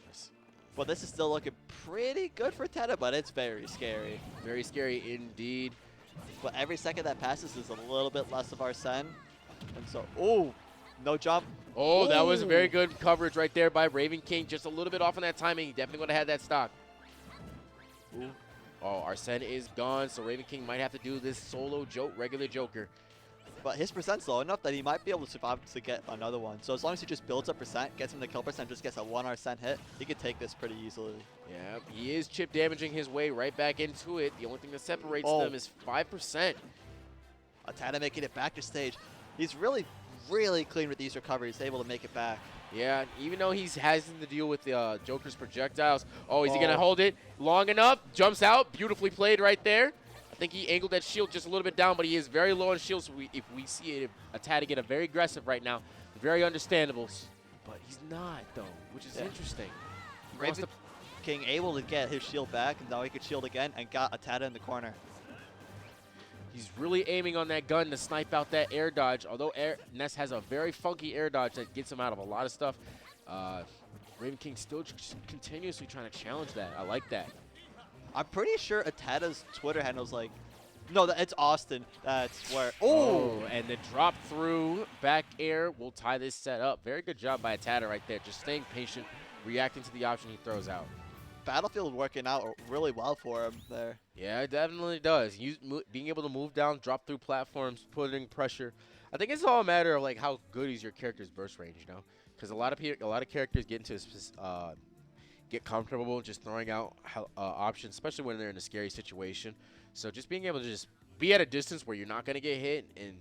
Nice. Well, this is still looking pretty good for ATATA, but it's very scary. Very scary indeed. But every second that passes is a little bit less of Arsene. And so, ooh, no jump. Oh, that was very good coverage right there by Ravenking. Just a little bit off on that timing. He definitely would have had that stock. Ooh. Oh, Arsene is gone, so Ravenking might have to do this solo regular Joker. But his percent's low enough that he might be able to survive to get another one. So as long as he just builds up percent, gets him the kill percent, just gets a 1 Arsene hit, he could take this pretty easily. Yeah, he is chip damaging his way right back into it. The only thing that separates them is 5%. ATATA making it back to stage. He's really clean with these recoveries, able to make it back. Yeah, even though he's having to deal with the Joker's projectiles. Oh, is he going to hold it long enough? Jumps out. Beautifully played right there. I think he angled that shield just a little bit down, but he is very low on shield, so if we see it, ATATA get a very aggressive right now. Very understandable. But he's not, though, which is interesting. Ravenking able to get his shield back, and now he could shield again, and got ATATA in the corner. He's really aiming on that gun to snipe out that air dodge, although Ness has a very funky air dodge that gets him out of a lot of stuff. Ravenking still continuously trying to challenge that. I like that. I'm pretty sure ATATA's Twitter handle's like, no, it's Austin. That's where. Oh, and the drop through back air will tie this set up. Very good job by ATATA right there, just staying patient, reacting to the option he throws out. Battlefield working out really well for him there. Yeah, it definitely does. Being able to move down, drop through platforms, putting pressure. I think it's all a matter of like how good is your character's burst range, you know? Because a lot of characters get into get comfortable just throwing out options, especially when they're in a scary situation. So just being able to just be at a distance where you're not going to get hit and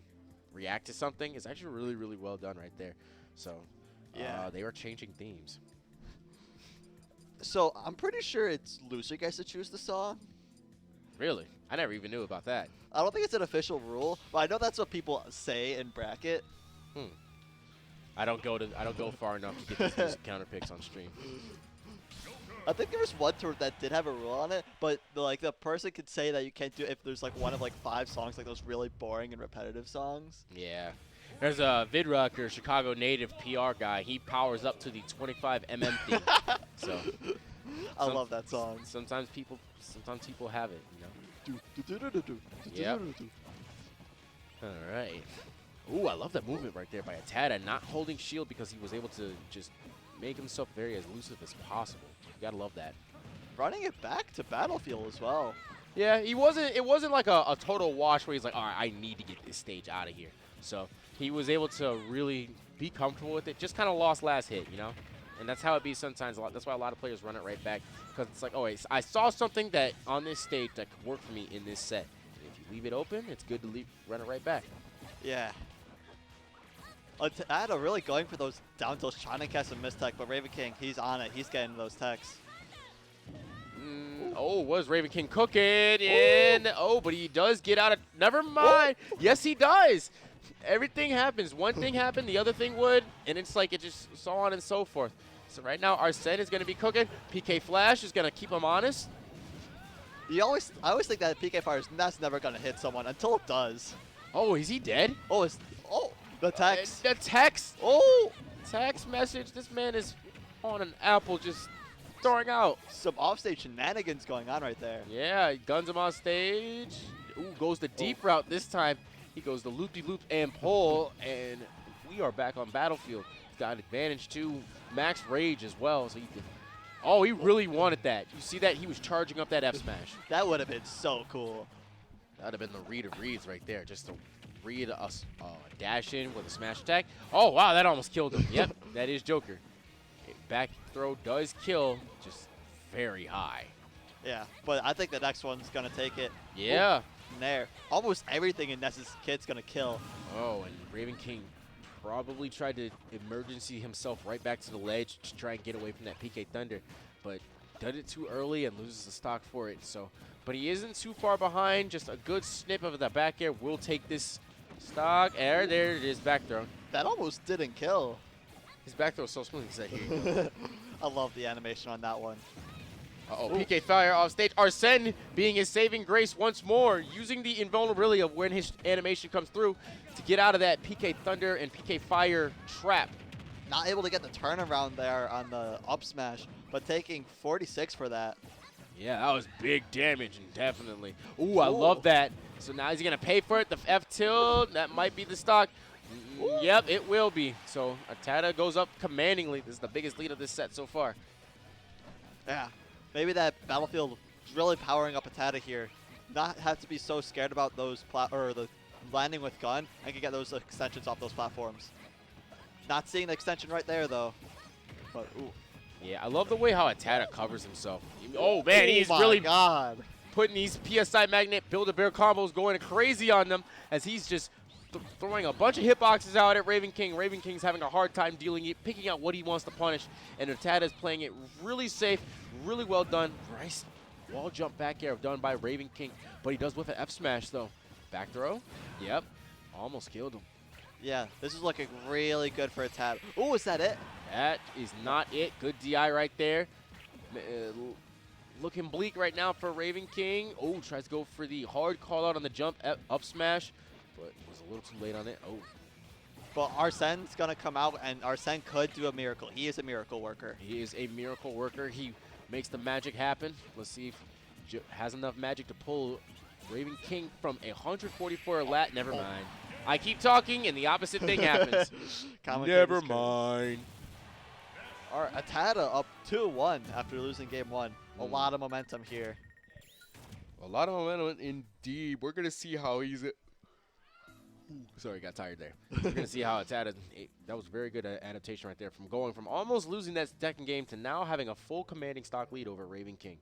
react to something is actually really, really well done right there. So yeah, they are changing themes. So I'm pretty sure it's Loser gets to choose the song. Really? I never even knew about that. I don't think it's an official rule, but I know that's what people say in bracket. I don't go far enough to get these counter picks on stream. I think there was one tour that did have a rule on it, but the person could say that you can't do it if there's like one of like 5 songs, like those really boring and repetitive songs. Yeah. There's a VidRocker, Chicago native PR guy. He powers up to the 25 theme. So I love that song. Sometimes people have it, you know. Yep. All right. Ooh, I love that movement right there by ATATA, not holding shield because he was able to just make himself very as elusive as possible. You gotta love that. Running it back to Battlefield as well. Yeah, it wasn't like a total wash where he's like, all right, I need to get this stage out of here. So he was able to really be comfortable with it. Just kind of lost last hit, you know? And that's how it be sometimes. That's why a lot of players run it right back. Because it's like, oh, wait, I saw something that on this stage that could work for me in this set. And if you leave it open, it's good to run it right back. Yeah. ATATA really going for those down tilts, trying to catch some mistech, but Ravenking, he's on it. He's getting those techs. Oh, was Ravenking cooking? And but he does get out of. Never mind. Yes, he does. Everything happens. One thing happened, the other thing would, and it's like it just so on and so forth. So right now, Arsene is going to be cooking. PK Flash is going to keep him honest. I always think that PK Fire's Ness never gonna hit someone until it does. Oh, is he dead? Oh, the text. The text. Oh, Text message. This man is on an apple just throwing out. some offstage shenanigans going on right there. Yeah, he guns him on stage. Ooh, goes the deep route this time. He goes the loop-de-loop and pull, and we are back on battlefield. He's got advantage too. Max rage as well, so he can. Oh, he really wanted that. You see that? He was charging up that F smash. That would have been so cool. That would have been the read of reads right there. Just to read a dash in with a smash attack. Oh, wow, that almost killed him. Yep, that is Joker. Back throw does kill, just very high. Yeah, but I think the next one's gonna take it. Yeah. Ooh, there. Almost everything in Ness's kit's gonna kill. Oh, and Ravenking probably tried to emergency himself right back to the ledge to try and get away from that PK Thunder, but did it too early and loses the stock for it. So, but he isn't too far behind. Just a good snip of the back air will take this stock. There it is, back throw. That almost didn't kill. His back throw is so smooth. He said, "Here you go." I love the animation on that one. Uh-oh, PK Fire off stage. Arsene being his saving grace once more, using the invulnerability of when his animation comes through to get out of that PK Thunder and PK Fire trap. Not able to get the turnaround there on the up smash, but taking 46 for that. Yeah, that was big damage, definitely. Ooh, I love that. So now he's going to pay for it. The F tilt, that might be the stock. Yep, it will be. So ATATA goes up commandingly. This is the biggest lead of this set so far. Yeah. Maybe that Battlefield is really powering up ATATA here. Not have to be so scared about those the landing with gun and can get those extensions off those platforms. Not seeing the extension right there though. But ooh. Yeah, I love the way how ATATA covers himself. Oh man, he's my really God. putting these PSI Magnet Build-A-Bear combos going crazy on them as he's just throwing a bunch of hitboxes out at Ravenking. Ravenking's having a hard time dealing it, picking out what he wants to punish, and ATATA's playing it really safe, really well done. Nice wall jump back air done by Ravenking, but he does whiff an F smash though. Back throw, yep, almost killed him. Yeah, this is looking really good for ATATA. Oh, is that it? That is not it. Good DI right there. Looking bleak right now for Ravenking. Oh, tries to go for the hard call out on the jump up smash, but was a little too late on it. Oh. But Arsene's going to come out, and Arsene could do a miracle. He is a miracle worker. He is a miracle worker. He makes the magic happen. Let's see if he has enough magic to pull Ravenking from 144 lat. Never mind. I keep talking, and the opposite thing happens. Never mind. All right, ATATA up 2-1 after losing game 1. A lot of momentum here. A lot of momentum indeed. We're going to see how he's... Sorry, got tired there. We're going to see how ATATA... That was very good adaptation right there. From going from almost losing that second game to now having a full commanding stock lead over Ravenking.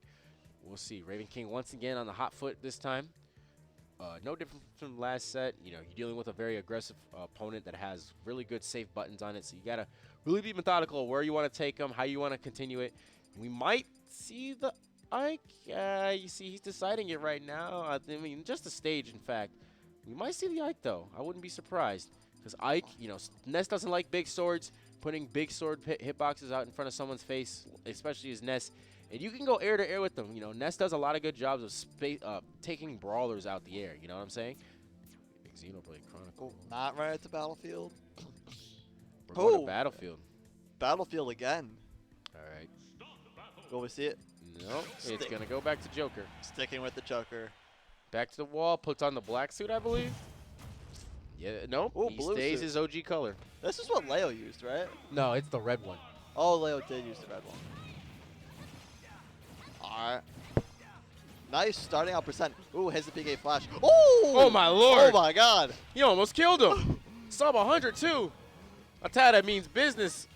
We'll see. Ravenking once again on the hot foot this time. No different from last set. You know, you're dealing with a very aggressive opponent that has really good safe buttons on it. So you got to really be methodical of where you want to take them, how you want to continue it. We might see the Ike. You see, he's deciding it right now. I mean, just a stage, in fact. We might see the Ike, though. I wouldn't be surprised. Because Ike, you know, Ness doesn't like big swords. Putting big sword hitboxes out in front of someone's face, especially his Ness. And you can go air to air with them. You know, Ness does a lot of good jobs of taking brawlers out the air. You know what I'm saying? Big Xenoblade Chronicle. Not right at the Battlefield. We're going to Battlefield. Battlefield again. All right. Will we see it? No, it's going to go back to Joker. Sticking with the Joker. Back to the wall, puts on the black suit, I believe. Yeah, no, he stays his OG color. This is what Leo used, right? No, it's the red one. Oh, Leo did use the red one. Alright. Nice starting out percent. Ooh, hits the PK flash. Ooh! Oh my lord! Oh my god! He almost killed him! Sub 100 too! ATATA means business.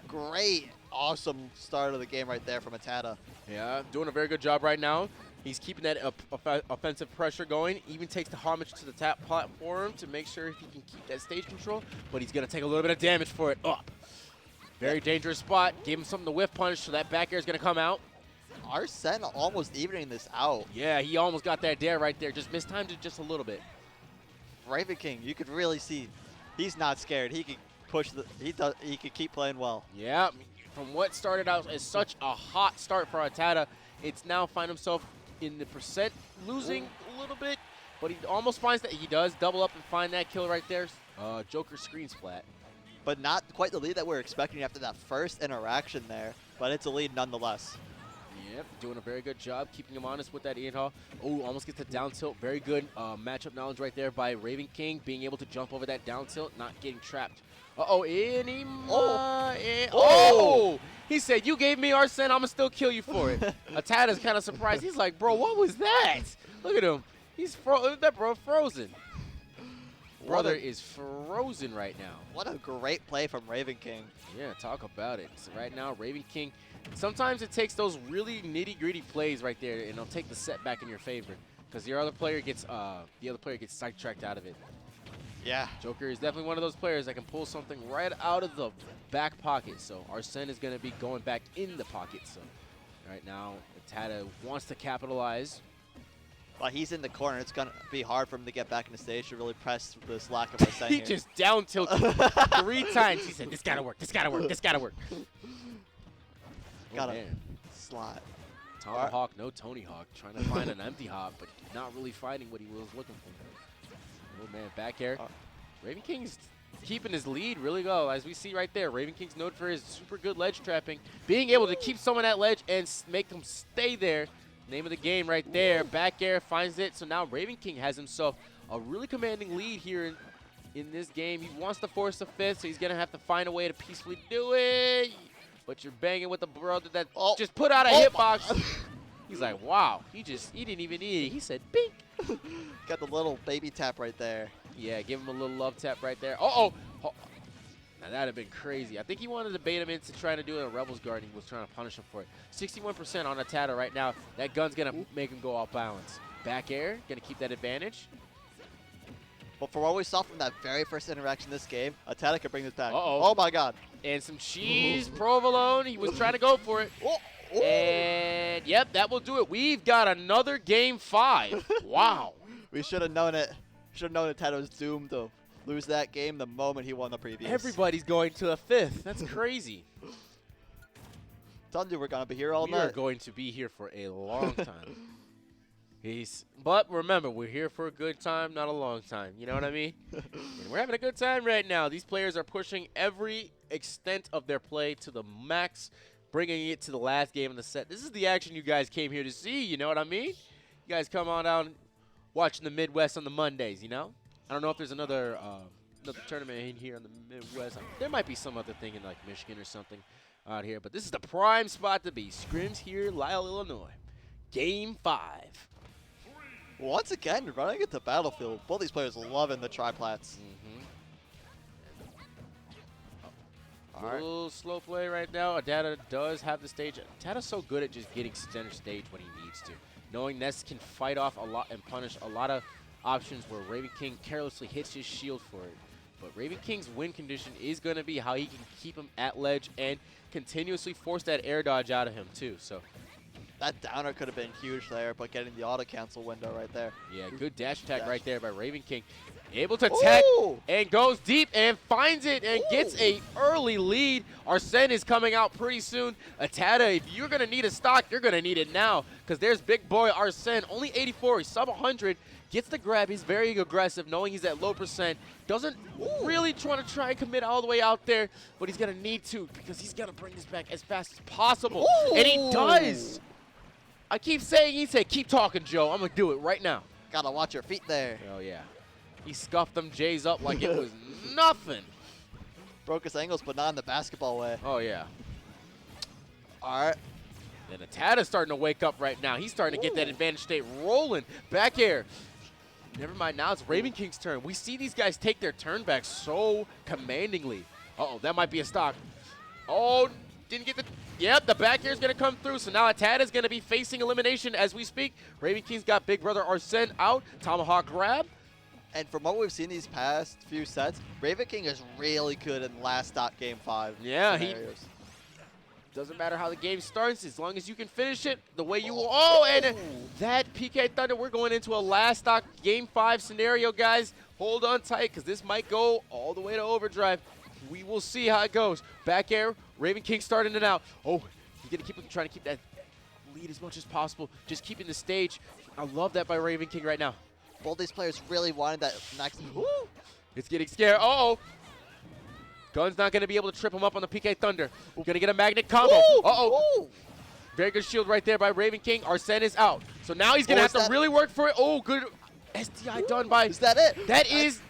Great. Awesome start of the game right there from ATATA. Yeah, doing a very good job right now. He's keeping that offensive pressure going. Even takes the homage to the tap platform to make sure he can keep that stage control. But he's going to take a little bit of damage for it. Up. Very dangerous spot. Gave him something to whiff punish, so that back air is going to come out. Arsene almost evening this out. Yeah, he almost got that dare right there. Just mistimed it just a little bit. Ravenking, you could really see he's not scared. He can push the. He could keep playing well. Yeah, from what started out as such a hot start for ATATA, It's now find himself in the percent, losing a little bit, but he almost finds that. He does double up and find that kill right there. Joker screen splat. But not quite the lead that we're expecting after that first interaction there. But it's a lead nonetheless. Yep, doing a very good job keeping him honest with that Ian Hall. Oh, almost gets the down tilt. Very good matchup knowledge right there by Ravenking, being able to jump over that down tilt, not getting trapped. Uh-oh, he said, you gave me Arsene, I'm going to still kill you for it. ATATA's kind of surprised. He's like, bro, what was that? Look at him. He's that bro frozen. Brother is frozen right now. What a great play from Ravenking. Yeah, talk about it. So right now, Ravenking, sometimes it takes those really nitty-gritty plays right there, and it'll take the set back in your favor, because the other player gets sidetracked out of it. Yeah. Joker is definitely one of those players that can pull something right out of the back pocket. So Arsene is going to be going back in the pocket. So right now, ATATA wants to capitalize. While he's in the corner, it's going to be hard for him to get back in the stage to really press this lack of Arsene He here. just down tilted 3 times. He said, this got to work, this got to work, this got to work. Got a slot. Tomahawk, no Tony Hawk, trying to find an empty hop, but not really finding what he was looking for. Oh man, back air. Ravenking's keeping his lead really well, as we see right there. Ravenking's known for his super good ledge trapping, being able to keep someone at ledge and make them stay there. Name of the game right there. Back air finds it. So now Ravenking has himself a really commanding lead here in this game. He wants to force the 5th, so he's going to have to find a way to peacefully do it. But you're banging with the brother that just put out a hitbox. He's like, wow. He didn't even need it. He said, bink. Got the little baby tap right there. Yeah, give him a little love tap right there. Uh-oh. Now, that would have been crazy. I think he wanted to bait him into trying to do it in a Rebels Guard. He was trying to punish him for it. 61% on ATATA right now. That gun's going to make him go off balance. Back air, going to keep that advantage. But for what we saw from that very first interaction this game, ATATA could bring this back. Uh-oh. Oh, my God. And some cheese, provolone. He was trying to go for it. And, yep, that will do it. We've got another game 5. Wow. We should have known it. Should have known ATATA was doomed to lose that game the moment he won the previous. Everybody's going to a 5th. That's crazy. Telling you we're going to be here all We night. are going to be here for a long time. But remember, we're here for a good time, not a long time. You know what I mean? And we're having a good time right now. These players are pushing every extent of their play to the max, bringing it to the last game of the set. This is the action you guys came here to see. You know what I mean? You guys come on down watching the Midwest on the Mondays, you know? I don't know if there's another tournament in here in the Midwest. There might be some other thing in like Michigan or something out here, but this is the prime spot to be. Scrims here, Lisle, Illinois. Game 5. Once again, running into Battlefield. Both these players loving the triplats. A little slow play right now. ATATA does have the stage. ATATA's so good at just getting center stage when he needs to. Knowing Ness can fight off a lot and punish a lot of options where Ravenking carelessly hits his shield for it. But Ravenking's win condition is going to be how he can keep him at ledge and continuously force that air dodge out of him too. So that downer could have been huge there, but getting the auto cancel window right there. Yeah, good dash attack right there by Ravenking. Able to tech and goes deep and finds it and gets a early lead. Arsene is coming out pretty soon. ATATA, if you're going to need a stock, you're going to need it now, because there's big boy Arsene, only 84, he's sub 100. Gets the grab. He's very aggressive, knowing he's at low percent. Doesn't really try and commit all the way out there, but he's going to need to, because he's going to bring this back as fast as possible. And he does. I keep saying, he said, keep talking, Joe. I'm going to do it right now. Got to watch your feet there. Oh, yeah. He scuffed them J's up like it was nothing. Broke his ankles, but not in the basketball way. Oh, yeah. All right. And ATATA's starting to wake up right now. He's starting to get that advantage state rolling. Back air. Never mind, now it's Ravenking's turn. We see these guys take their turn back so commandingly. Uh-oh, that might be a stock. Oh, didn't get the... Yep, the back air is going to come through. So now ATATA is going to be facing elimination as we speak. Ravenking's got big brother Arsene out. Tomahawk grab. And from what we've seen these past few sets, Ravenking is really good in last stop game 5 scenarios. Doesn't matter how the game starts, as long as you can finish it the way you will. Oh, and that PK Thunder, we're going into a last stock game 5 scenario, guys. Hold on tight, because this might go all the way to overdrive. We will see how it goes. Back air, Ravenking starting it out. Oh, he's going to keep trying to keep that lead as much as possible, just keeping the stage. I love that by Ravenking right now. Both these players really wanted that next. Ooh. It's getting scared. Uh-oh. Gun's not going to be able to trip him up on the PK Thunder. We're going to get a magnet combo. Ooh. Uh-oh. Ooh. Very good shield right there by Ravenking. Arsene is out. So now he's going to have to really work for it. Oh, good SDI done by. Is that it?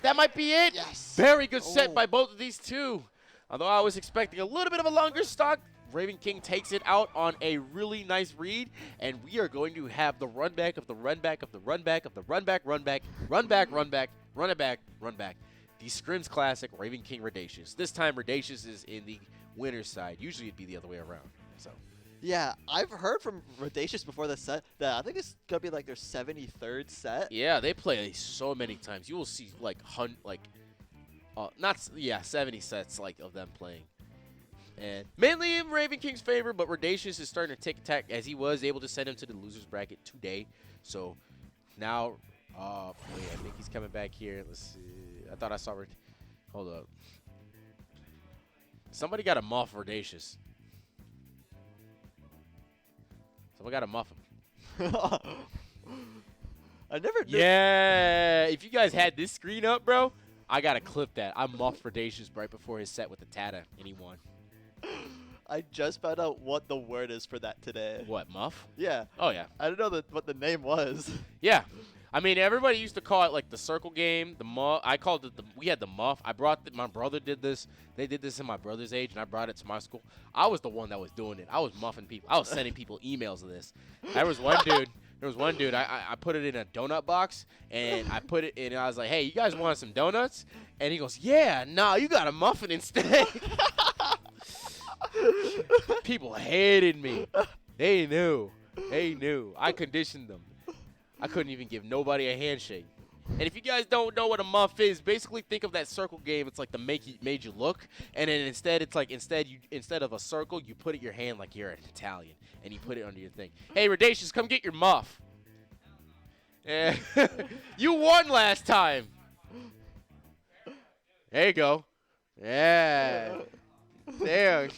That might be it. Yes. Very good set by both of these two. Although I was expecting a little bit of a longer stock, Ravenking takes it out on a really nice read, and we are going to have the run back of the run back of the run back of the run back, run back, run back, run back, run it back, run back. The Scrims Classic, Ravenking Redacious. This time Redacious is in the winner's side. Usually it'd be the other way around. So. Yeah, I've heard from Redacious before the set that I think it's gonna be like their 73rd set. Yeah, they play so many times. You will see like 70 sets like of them playing. And mainly in Ravenking's favor, but Redacious is starting to tick-tack as he was able to send him to the loser's bracket today. So now, wait, I think he's coming back here. Let's see. I thought I saw hold up. Somebody got to muff Redacious. Someone got to muff him. I never knew. Yeah, if you guys had this screen up, bro, I got to clip that. I muffed Redacious right before his set with the ATATA, and he won. I just found out what the word is for that today. What, muff? Yeah. Oh, yeah. I didn't know what the name was. Yeah. I mean, everybody used to call it like the circle game, the muff. I called it we had the muff. I brought my brother did this. They did this in my brother's age, and I brought it to my school. I was the one that was doing it. I was muffing people. I was sending people emails of this. There was one dude. I put it in a donut box, and I put it in. I was like, hey, you guys want some donuts? And he goes, yeah, nah, you got a muffin instead. People hated me. They knew. I conditioned them. I couldn't even give nobody a handshake. And if you guys don't know what a muff is, basically think of that circle game. It's like the made you look, and then instead it's like instead of a circle, you put it your hand like you're an Italian, and you put it under your thing. Hey, Redacious, come get your muff. Yeah. You won last time. There you go. Yeah. There.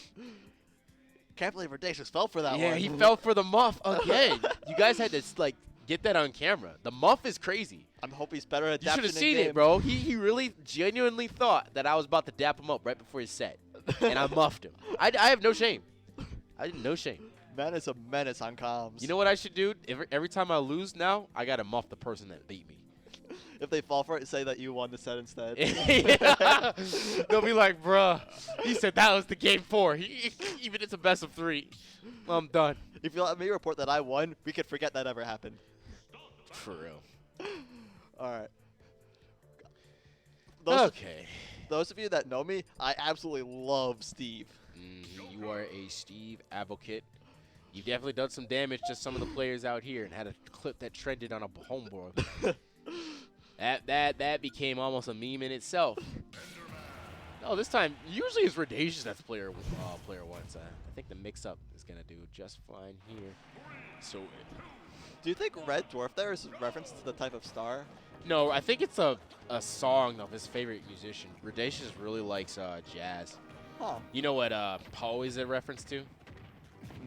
Can't believe Redacious fell for that one. Yeah, he fell for the muff again. You guys had to like get that on camera. The muff is crazy. I hope he's better at You should adapting have seen in-game. it, bro. He really genuinely thought that I was about to dap him up right before his set, and I muffed him. I have no shame. I did no shame. Man is a menace on comms. You know what I should do? Every time I lose now, I gotta muff the person that beat me. If they fall for it, say that you won the set instead. Yeah. They'll be like, bruh, he said that was the game 4. Even it's a best of 3. I'm done. If you let me report that I won, we could forget that ever happened. For real. All right. Those of you that know me, I absolutely love Steve. You are a Steve advocate. You've definitely done some damage to some of the players out here and had a clip that trended on a homeboard. That became almost a meme in itself. Oh, this time, usually it's Redacious that's player 1. So I think the mix-up is going to do just fine here. So, Do you think Red Dwarf there is a reference to the type of star? no, I think it's a song of his favorite musician. Redacious really likes jazz. Huh. You know what Poe is a reference to?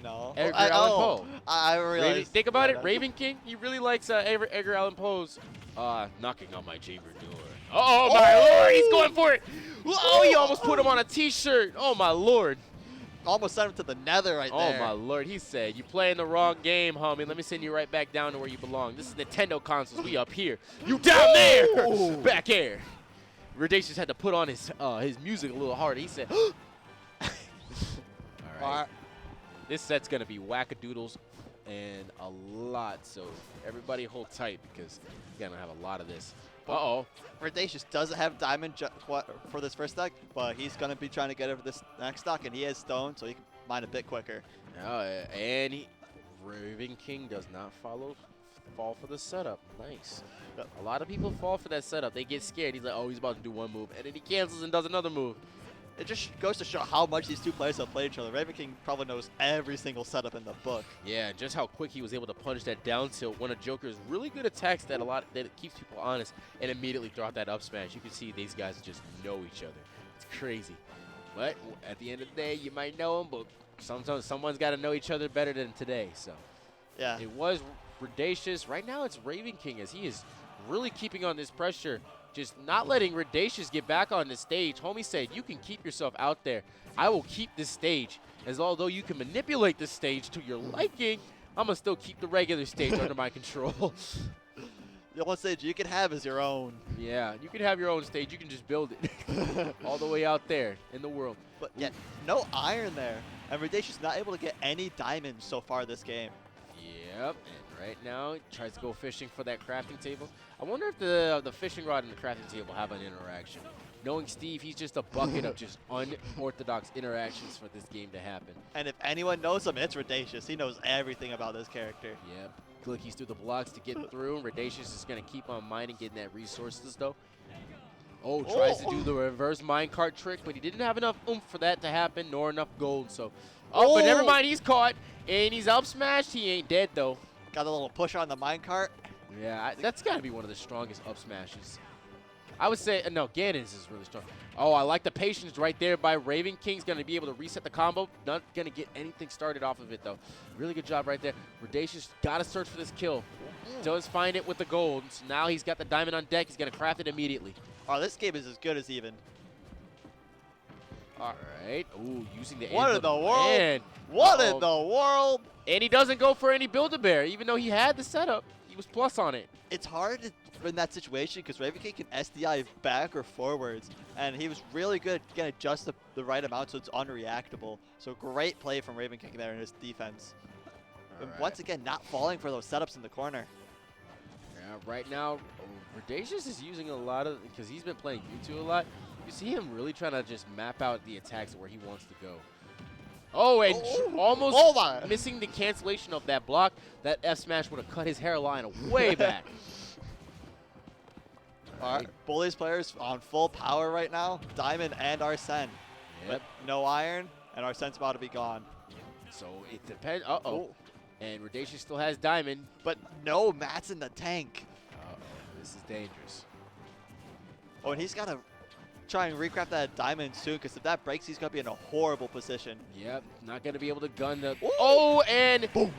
No. Edgar Allan Poe. I realized. Think about it, Ravenking, he really likes Edgar Allan Poe's knocking on my chamber door. Oh, my lord, he's going for it. Oh, he almost put him on a t-shirt. Oh, my lord. Almost sent him to the nether right there. Oh, my lord, he said, you playing the wrong game, homie. Let me send you right back down to where you belong. This is Nintendo consoles. We up here. You down there. Back air. Redacious had to put on his music a little harder. He said, all right. This set's going to be wackadoodles and a lot, so everybody hold tight because we're going to have a lot of this. Uh-oh. Redacious doesn't have Diamond for this first deck, but he's going to be trying to get over this next stock, and he has Stone, so he can mine a bit quicker. And Ravenking does not fall for the setup. Nice. Yep. A lot of people fall for that setup. They get scared. He's like, oh, he's about to do one move, and then he cancels and does another move. It just goes to show how much these two players have played each other. Ravenking probably knows every single setup in the book. Yeah, just how quick he was able to punish that down tilt. One of Joker's really good attacks that keeps people honest and immediately throw out that up smash. You can see these guys just know each other. It's crazy. But at the end of the day, you might know them, but sometimes someone's got to know each other better than today. So Yeah. It was Redacious. Right now it's Ravenking as he is really keeping on this pressure. Just not letting Redacious get back on the stage. Homie said, you can keep yourself out there. I will keep this stage. As although you can manipulate the stage to your liking, I'm going to still keep the regular stage under my control. The only stage you can have is your own. Yeah, you can have your own stage. You can just build it all the way out there in the world. But yet, no iron there. And Redacious not able to get any diamonds so far this game. Yep, and right now he tries to go fishing for that crafting table. I wonder if the fishing rod and the crafting table have an interaction. Knowing Steve, he's just a bucket of just unorthodox interactions for this game to happen. And if anyone knows him, it's Redacious. He knows everything about this character. Yep. Clickies through the blocks to get through. Redacious is going to keep on mining, getting that resources, though. Oh, tries to do the reverse minecart trick, but he didn't have enough oomph for that to happen, nor enough gold. So, but never mind. He's caught, and he's up smashed. He ain't dead, though. Got a little push on the minecart. Yeah, that's got to be one of the strongest up smashes. I would say, no, Ganon's is really strong. Oh, I like the patience right there by Ravenking's going to be able to reset the combo. Not going to get anything started off of it, though. Really good job right there. Redacious got to search for this kill. Does find it with the gold. So now he's got the diamond on deck. He's going to craft it immediately. Oh, this game is as good as even. All right. Ooh, using the What in the world? Man. What in the world? And he doesn't go for any Build-A-Bear, even though he had the setup. He was plus on it. It's hard in that situation because Ravenking can SDI back or forwards, and he was really good at getting just the right amount so it's unreactable. So great play from Ravenking there in his defense. And once again, not falling for those setups in the corner. Yeah, right now, Redacious is using a lot of, because he's been playing U2 a lot, you see him really trying to just map out the attacks where he wants to go. Oh, and almost missing the cancellation of that block. That F smash would have cut his hairline way back. All right, Bullies players on full power right now. Diamond and Arsene. Yep. But no iron, and Arsene's about to be gone. So it depends. Uh-oh. And Redacious still has Diamond. But no mats in the tank. Uh-oh. This is dangerous. Oh, and he's got to try and recraft that Diamond soon, because if that breaks, he's going to be in a horrible position. Yep. Not going to be able to gun the... Ooh. Oh, and... Boom.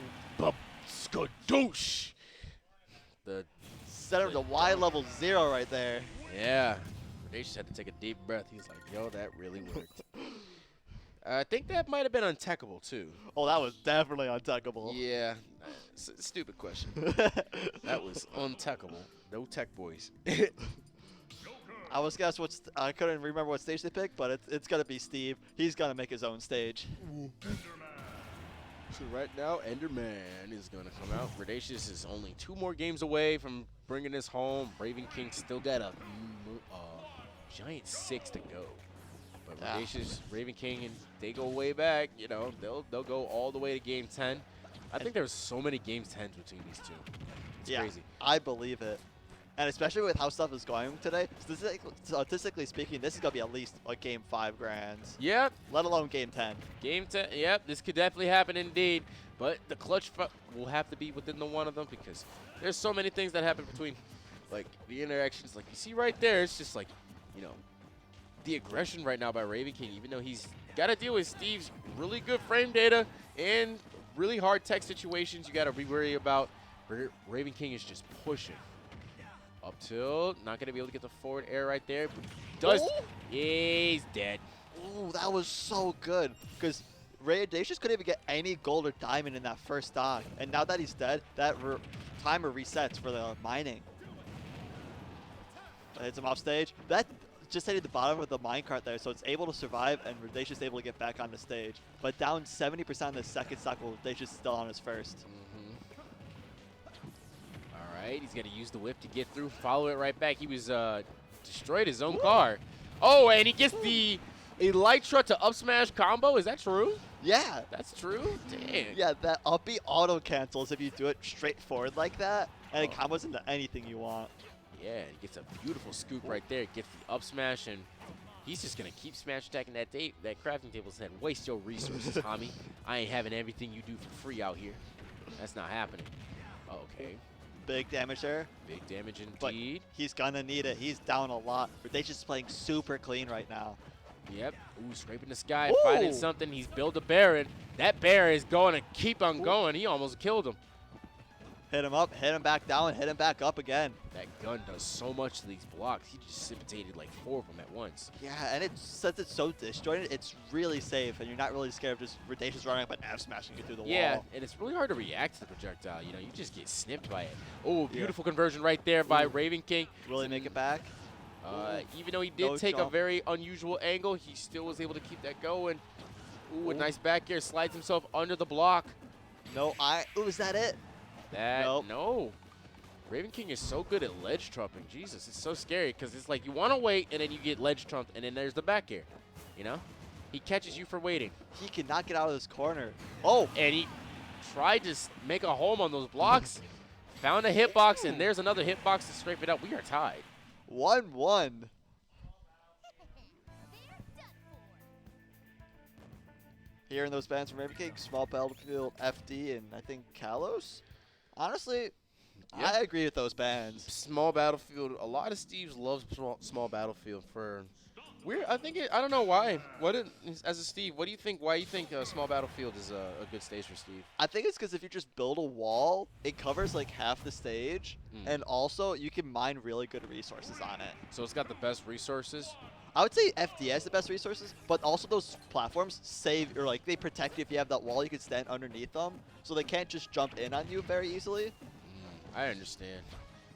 Skadoosh. Set him to Y level 0 right there. Yeah. Redacious had to take a deep breath. He's like, yo, that really worked. I think that might have been untechable, too. Oh, that was definitely untechable. Yeah. Stupid question. That was untechable. No tech boys. I was guess I couldn't remember what stage they picked, but it's gonna be Steve. He's gonna make his own stage. So right now, Enderman is gonna come out. Redacious is only 2 more games away from bringing this home. Ravenking still got a giant 6 to go. But Redacious, Ravenking, and they go way back. You know, they'll go all the way to game 10. I think there's so many game 10s between these two. It's crazy. I believe it. And especially with how stuff is going today, statistically speaking, this is going to be at least a game 5 grands. Yep. Let alone game 10. Game 10, yep, this could definitely happen indeed. But the clutch will have to be within the one of them because there's so many things that happen between, like, the interactions. Like, you see right there, it's just like, you know, the aggression right now by Ravenking, even though he's got to deal with Steve's really good frame data and really hard tech situations you got to be worried about. Ravenking is just pushing. Up tilt, not going to be able to get the forward air right there. But does. Yeah, he's dead. Ooh, that was so good. Because Redacious couldn't even get any gold or diamond in that first stock. And now that he's dead, that timer resets for the mining. Hits him off stage. That just hitting the bottom of the minecart there, so it's able to survive, and Redacious able to get back on the stage. But down 70% on the second stock, while Redacious is still on his first. He's going to use the whip to get through, follow it right back. He was destroyed his own car. Oh, and he gets the Elytra to up smash combo. Is that true? Yeah. That's true? Dang. Yeah, that up B auto cancels if you do it straight forward like that, and it combos into anything you want. Yeah, he gets a beautiful scoop right there. Gets the up smash, and he's just going to keep smash attacking that crafting table said, waste your resources, homie. I ain't having everything you do for free out here. That's not happening. Okay. Big damage there. Big damage indeed. But he's gonna need it. He's down a lot. Redacious playing super clean right now. Yep. Ooh, scraping the sky, finding something. He's built a bear, and that bear is going to keep on going. He almost killed him. Hit him up, hit him back down, hit him back up again. That gun does so much to these blocks. He just precipitated like 4 of them at once. Yeah, and since it's so disjointed, it's really safe, and you're not really scared of just Redacious running up and F smashing you through the Yeah, wall. and it's really hard to react to the projectile. You know, you just get snipped by it. Oh, beautiful conversion right there by Ravenking. Really make it back. Even though he did take a very unusual angle, he still was able to keep that going. Ooh, a nice back air, slides himself under the block. No, ooh, is that it? No. Ravenking is so good at ledge trumping. Jesus, it's so scary because it's like you want to wait and then you get ledge trumped and then there's the back air. You know? He catches you for waiting. He cannot get out of this corner. Oh! And he tried to make a home on those blocks. Found a hitbox and there's another hitbox to scrape it up. We are tied. 1-1. Hearing those bands from Ravenking, Small Battlefield, FD, and I think Kalos. Honestly, I agree with those bands. Small Battlefield. A lot of Steves love small Battlefield for weird. I don't know why. As a Steve, what do you think? Why you think Small Battlefield is a good stage for Steve? I think it's because if you just build a wall, it covers like half the stage, and also you can mine really good resources on it. So it's got the best resources. I would say FD has the best resources, but also those platforms save, or like they protect you if you have that wall. You can stand underneath them, so they can't just jump in on you very easily. I understand.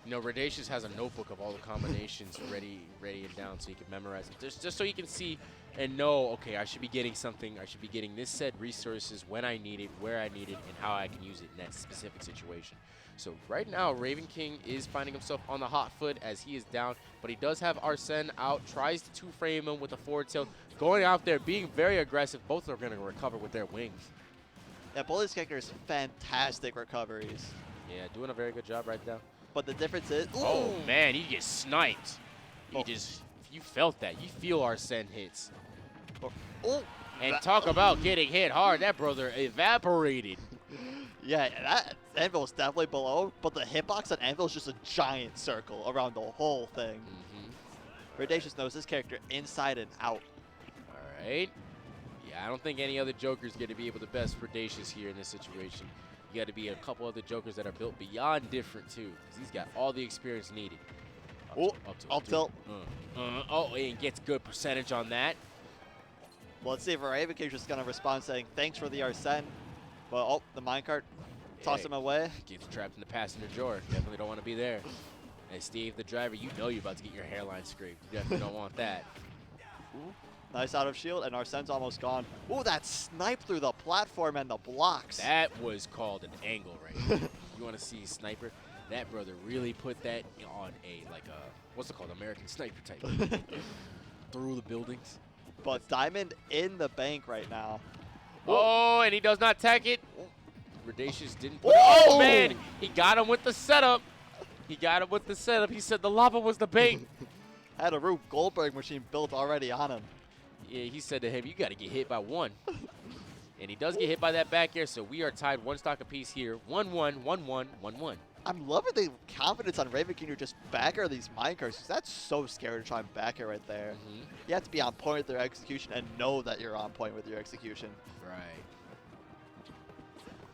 You know, Redacious has a notebook of all the combinations ready and down, so you can memorize them. Just so you can see and know, okay, I should be getting something. I should be getting this said resources when I need it, where I need it, and how I can use it in that specific situation. So right now, Ravenking is finding himself on the hot foot as he is down, but he does have Arsene out, tries to two-frame him with a forward tilt, going out there, being very aggressive. Both are going to recover with their wings. Yeah, both these characters, fantastic recoveries. Yeah, doing a very good job right now. But the difference is, oh man, you get sniped. You felt that. You feel Arsene hits. And talk about getting hit hard. That brother evaporated. Yeah, that Anvil's definitely below, but the hitbox on Anvil is just a giant circle around the whole thing. Redacious knows this character inside and out. All right. Yeah, I don't think any other Joker's going to be able to best Redacious here in this situation. You got to be a couple other Jokers that are built beyond different, too, because he's got all the experience needed. Up tilt. Oh, and gets good percentage on that. Well, let's see if Ravenking is going to respond saying, thanks for the Arsene. Well, the minecart, toss him away. Gets trapped in the passenger door. Definitely don't want to be there. Hey, Steve, the driver, you know you're about to get your hairline scraped. You definitely don't want that. Nice out of shield, and Arsene's almost gone. Ooh, that snipe through the platform and the blocks. That was called an angle right there. You want to see Sniper? That brother really put that on what's it called, American Sniper type. Through the buildings. But Diamond in the bank right now. Oh, and he does not tech it. Redacious didn't put it. Oh, man. He got him with the setup. He said the lava was the bait. Had a Rube Goldberg machine built already on him. Yeah, he said to him, you got to get hit by one. And he does get hit by that back air, so we are tied one stock apiece here. 1-1, 1-1, 1-1. I'm loving the confidence on Ravenking to just back air these minecarts, because that's so scary to try and back air right there. You have to be on point with their execution and know that you're on point with your execution. Right.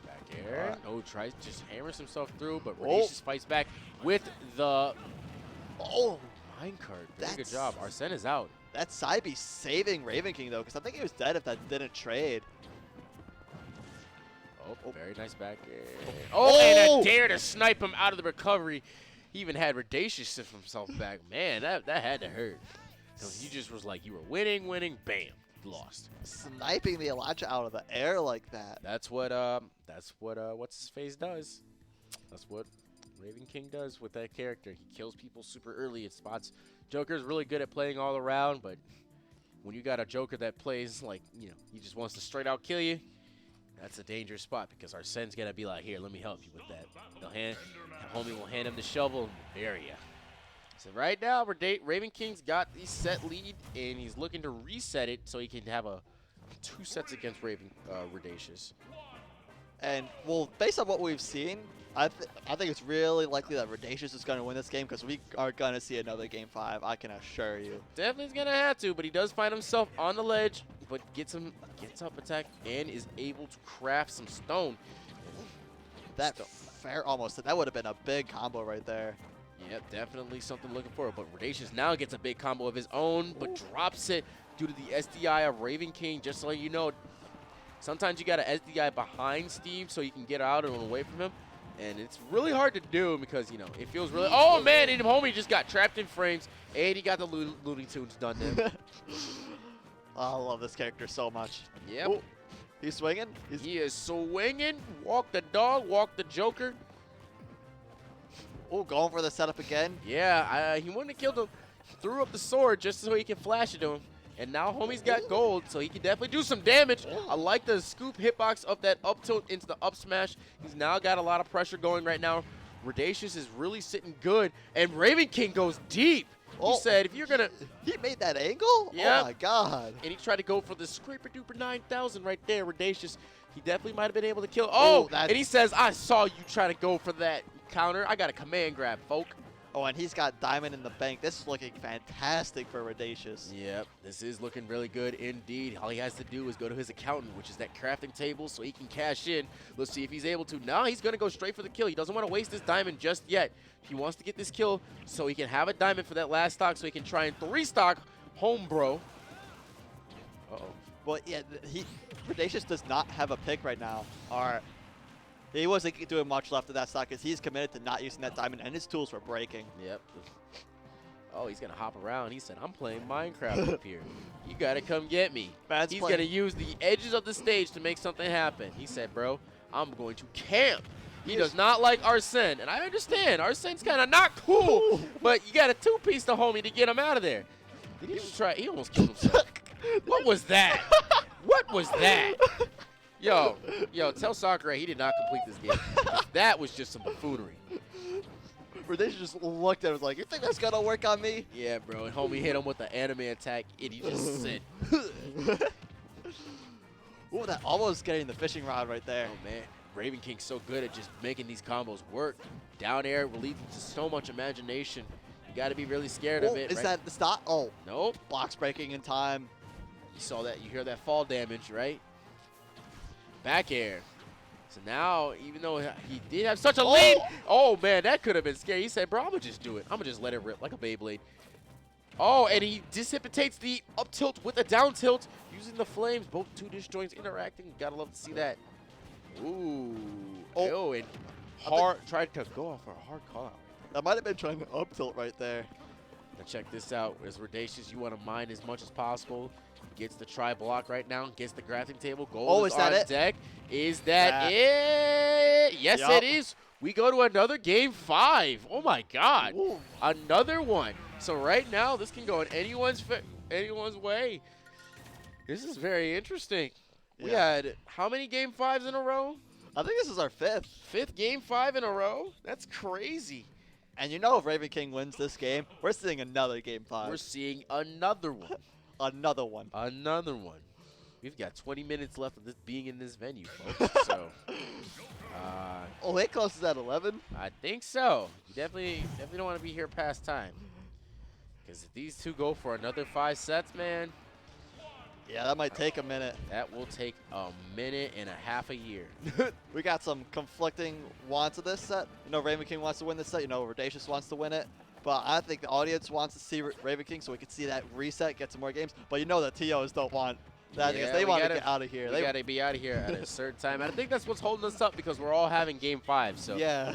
Back air. Oh, tries just hammers himself through, but Redacious fights back with the minecart. Very good job. Arsene is out. That side B saving Ravenking, though, because I think he was dead if that didn't trade. Oh, very nice back air. Oh, and a dare to snipe him out of the recovery. He even had Redacious shift himself back. Man, that had to hurt. Because he just was like, you were winning, bam, lost. Sniping the Elijah out of the air like that. That's what what's his face does. That's what Ravenking does with that character. He kills people super early in spots. Joker's really good at playing all around, but when you got a Joker that plays like, you know, he just wants to straight out kill you, that's a dangerous spot because Arsene's gonna be like, here, let me help you with that. Homie will hand him the shovel and bury ya. So right now, Ravenking's got the set lead, and he's looking to reset it so he can have 2 sets against Redacious. And, well, based on what we've seen, I think it's really likely that Redacious is going to win this game because we are going to see another Game 5, I can assure you. Definitely going to have to, but he does find himself on the ledge, but gets up attack and is able to craft some stone. fair almost. That would have been a big combo right there. Yep, definitely something looking for. But Redacious now gets a big combo of his own, but drops it due to the SDI of Ravenking. Just to let you know, sometimes you got an SDI behind Steve so you can get out and away from him. And it's really hard to do because, you know, it feels really... Oh, man, and homie just got trapped in frames. And he got the Looney Tunes done to him. Oh, I love this character so much. Yep. Ooh, he's swinging. He is swinging. Walk the dog, walk the Joker. Oh, going for the setup again. Yeah, he wanted to kill him. Threw up the sword just so he can flash it to him. And now homie's got gold, so he can definitely do some damage. I like the scoop hitbox of that up tilt into the up smash. He's now got a lot of pressure going right now. Redacious is really sitting good, and Ravenking goes deep. He said, if you're going to... He made that angle? Yep. Oh, my God. And he tried to go for the scraper-duper 9,000 right there. Redacious, he definitely might have been able to kill... Oh, and he says, I saw you try to go for that counter. I got a command grab, folk. Oh, and he's got Diamond in the bank. This is looking fantastic for Redacious. Yep, this is looking really good indeed. All he has to do is go to his accountant, which is that crafting table, so he can cash in. Let's see if he's able to. Now he's going to go straight for the kill. He doesn't want to waste this diamond just yet. He wants to get this kill so he can have a diamond for that last stock so he can try and 3-stock home, bro. Uh-oh. Well, yeah, Redacious does not have a pick right now. He wasn't doing much left of that stock because he's committed to not using that diamond, and his tools were breaking. Yep. Oh, he's going to hop around. He said, I'm playing Minecraft up here. You got to come get me. He's going to use the edges of the stage to make something happen. He said, bro, I'm going to camp. He does not like Arsene, and I understand. Arsene's kind of not cool, but you got a 2-piece to homie to get him out of there. Did he just try? He almost killed himself. What was that? What was that? Yo, tell Sakurai he did not complete this game. That was just some buffoonery. Redacious just looked at him and was like, you think that's going to work on me? Yeah, bro. And homie hit him with the anime attack, and he just said, Ooh, that almost getting the fishing rod right there. Oh, man. Ravenking's so good at just making these combos work. Down air will lead to so much imagination. You got to be really scared of it. Is that the stop? Oh. Nope. Box breaking in time. You saw that. You hear that fall damage, right? Back air. So now, even though he did have such a lead, oh man, that could have been scary. He said, bro, I'm going to just do it. I'm going to just let it rip like a Beyblade. Oh, and he dissipates the up tilt with a down tilt using the flames. Both two disjoints interacting. Got to love to see that. Ooh. Oh, and tried to go off for a hard call out. That might have been trying to up tilt right there. Now check this out. As Redacious, you want to mine as much as possible. Gets the tri-block right now. Gets the grafting table. Gold is that on it? deck. Is that it? Yes, it is. We go to another game 5. Oh, my God. Ooh. Another one. So right now, this can go in anyone's way. This is very interesting. We had how many game 5s in a row? I think this is our 5th. 5th game 5 in a row? That's crazy. And you know if Ravenking wins this game, we're seeing another game 5. We're seeing another one. Another one. Another one. We've got 20 minutes left of this being in this venue, folks. So, it closes at 11? I think so. You definitely don't want to be here past time. Because if these two go for another 5 sets, man. Yeah, that might take a minute. That will take a minute and a half a year. We got some conflicting wants of this set. You know, Ravenking wants to win this set. You know, Redacious wants to win it. But I think the audience wants to see Ravenking so we can see that reset, get some more games. But you know the TOs don't want that because they want to get out of here. They got to be out of here at a certain time. And I think that's what's holding us up because we're all having game 5. So yeah.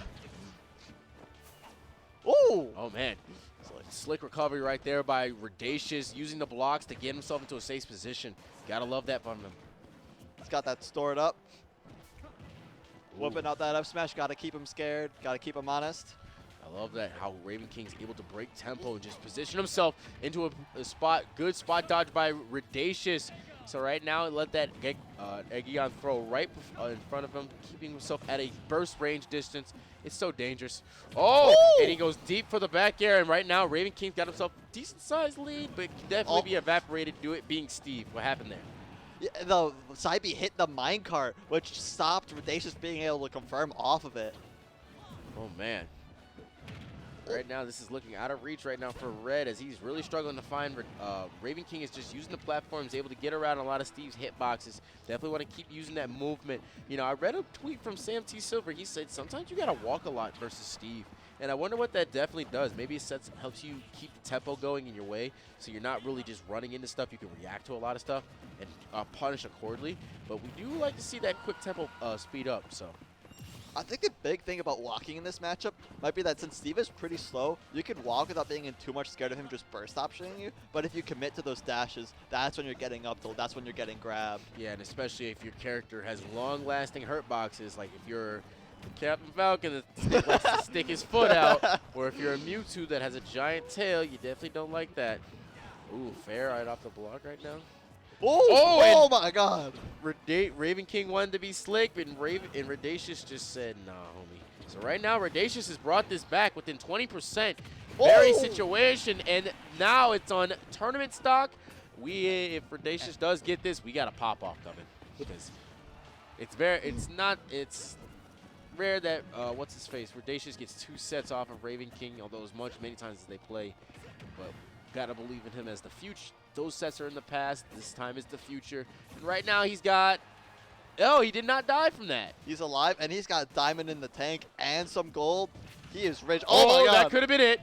Ooh. Oh, man. Slick recovery right there by Redacious, using the blocks to get himself into a safe position. Gotta love that from him. He's got that stored up. Whooping out that up smash. Gotta keep him scared. Gotta keep him honest. I love that, how Ravenking's able to break tempo and just position himself into a spot. Good spot dodge by Redacious. So right now, let that Eggion throw right in front of him, keeping himself at a burst range distance. It's so dangerous. Oh, and he goes deep for the back air. And right now, Ravenking's got himself a decent-sized lead, but can definitely be evaporated due it being Steve. What happened there? Yeah, the side B hit the minecart, which stopped Redacious being able to confirm off of it. Oh, man. Right now, this is looking out of reach right now for Red as he's really struggling to find. Ravenking is just using the platforms, able to get around a lot of Steve's hitboxes. Definitely want to keep using that movement. You know, I read a tweet from Sam T. Silver. He said sometimes you got to walk a lot versus Steve. And I wonder what that definitely does. Maybe it helps you keep the tempo going in your way so you're not really just running into stuff. You can react to a lot of stuff and punish accordingly. But we do like to see that quick tempo speed up. So. I think the big thing about walking in this matchup might be that since Steve is pretty slow, you can walk without being in too much scared of him just burst optioning you. But if you commit to those dashes, that's when you're getting up till, that's when you're getting grabbed. Yeah, and especially if your character has long-lasting hurt boxes, like if you're Captain Falcon that likes to stick his foot out, or if you're a Mewtwo that has a giant tail, you definitely don't like that. Ooh, fair right off the block right now. Oh my God! Ravenking wanted to be slick, and Redacious just said, nah, homie. So right now, Redacious has brought this back within 20%. Very situation, and now it's on tournament stock. If Redacious does get this, we got a pop-off coming. Because it's rare that, what's-his-face, Redacious gets 2 sets off of Ravenking, although as many times as they play. But gotta believe in him as the future. Those sets are in the past. This time is the future. And right now he's got... Oh, he did not die from that. He's alive, and he's got diamond in the tank and some gold. He is rich. Oh my God. That could have been it.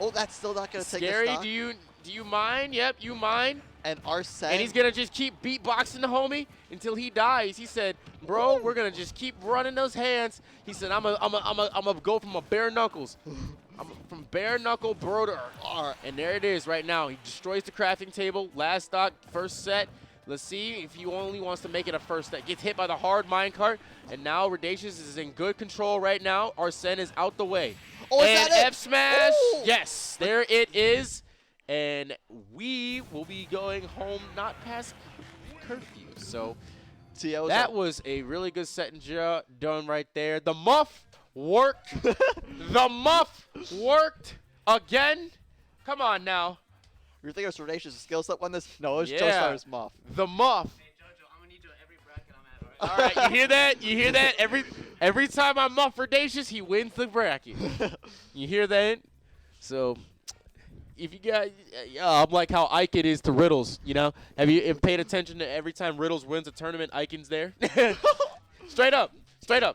Oh, that's still not going to take the Scary, stock. do you mind? Yep, you mind. And Arsene. And he's going to just keep beatboxing the homie until he dies. He said, bro, we're going to just keep running those hands. He said, I'm gonna go from a bare knuckles. From bare knuckle bro to and there it is right now. He destroys the crafting table. Last stock, first set. Let's see if he only wants to make it a first set. Gets hit by the hard minecart. And now Redacious is in good control right now. Arsene is out the way. Oh, is and that it? F smash. Oh. Yes, there it is. And we will be going home not past curfew. So that was a really good set and done right there. The muff worked. The muff worked again. Come on now. You think it was Redacious' skill set won this? No, it was Yeah. Joestar's muff. The muff. Hey, Jojo, I'm gonna need you at every bracket I'm at, All right, you hear that? You hear that? Every time I muff Redacious, he wins the bracket. You hear that? So, if you got, I'm like how Ike it is to Riddles. You know, have you paid attention to every time Riddles wins a tournament, Iken's there? Straight up.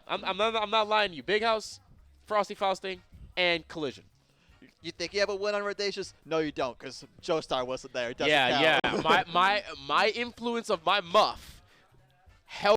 I'm not lying to you. Big House, Frosty Fausting, and Collision. You think you have a win on Redacious? No, you don't, because Joestar wasn't there. It doesn't Yeah, count. yeah. My influence of my muff helped.